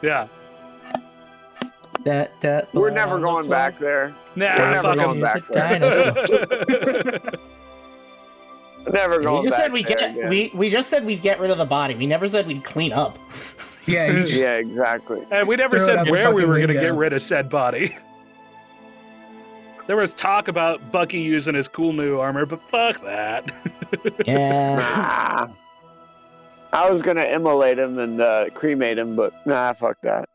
Yeah. We're never going back there. Nah, We're never fuck going 'em. back there. Never We going just back said we there get again. we just said we'd get rid of the body. We never said we'd clean up. Yeah, you just, Yeah, exactly. And we never Throw it said out the where we fucking were going to window. get rid of said body. There was talk about Bucky using his cool new armor, but fuck that. Yeah. Nah. I was gonna immolate him and cremate him, but nah, fuck that.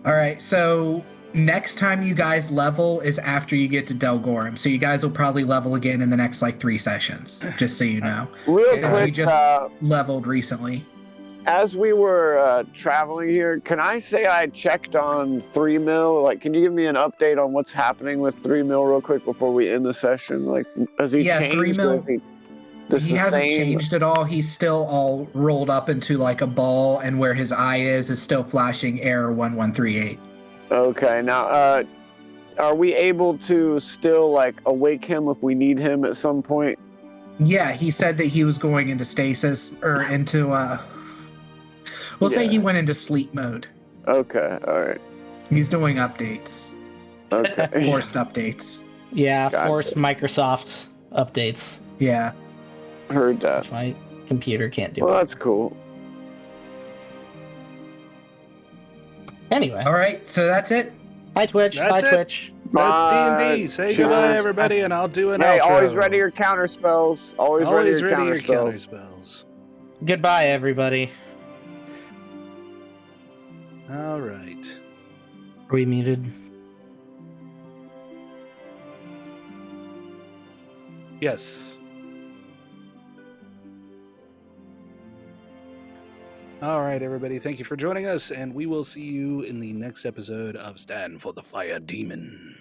All right, so next time you guys level is after you get to Delgorum. So you guys will probably level again in the next like 3 sessions, just so you know. Real Since we quick, just leveled recently. as we were traveling here, can I say I checked on 3 mil? Like, can you give me an update on what's happening with 3 mil real quick before we end the session? Like, has he Yeah, 3 changed? mil- Or is he just He the hasn't same? changed at all. He's still all rolled up into like a ball, and where his eye is still flashing error 1138. Okay, now, are we able to still like awake him if we need him at some point? Yeah, he said that he was going into stasis or into we'll say Yeah. he went into sleep mode. Okay, all right, He's doing updates, okay. forced updates. Yeah, Gotcha. forced Microsoft updates, Yeah. Heard that. which my computer can't do. Well, that's cool. Anyway, All right, so that's it. hi Twitch, That's bye it. Twitch. That's D&D. Say Cheers. goodbye, everybody, and I'll do an Hey, outro. always ready your counter spells. Always ready your counter your counter spells. spells. Goodbye, everybody. All right. Are we muted? Yes. All right, everybody. Thank you for joining us, and we will see you in the next episode of Stand for the Fire Demon.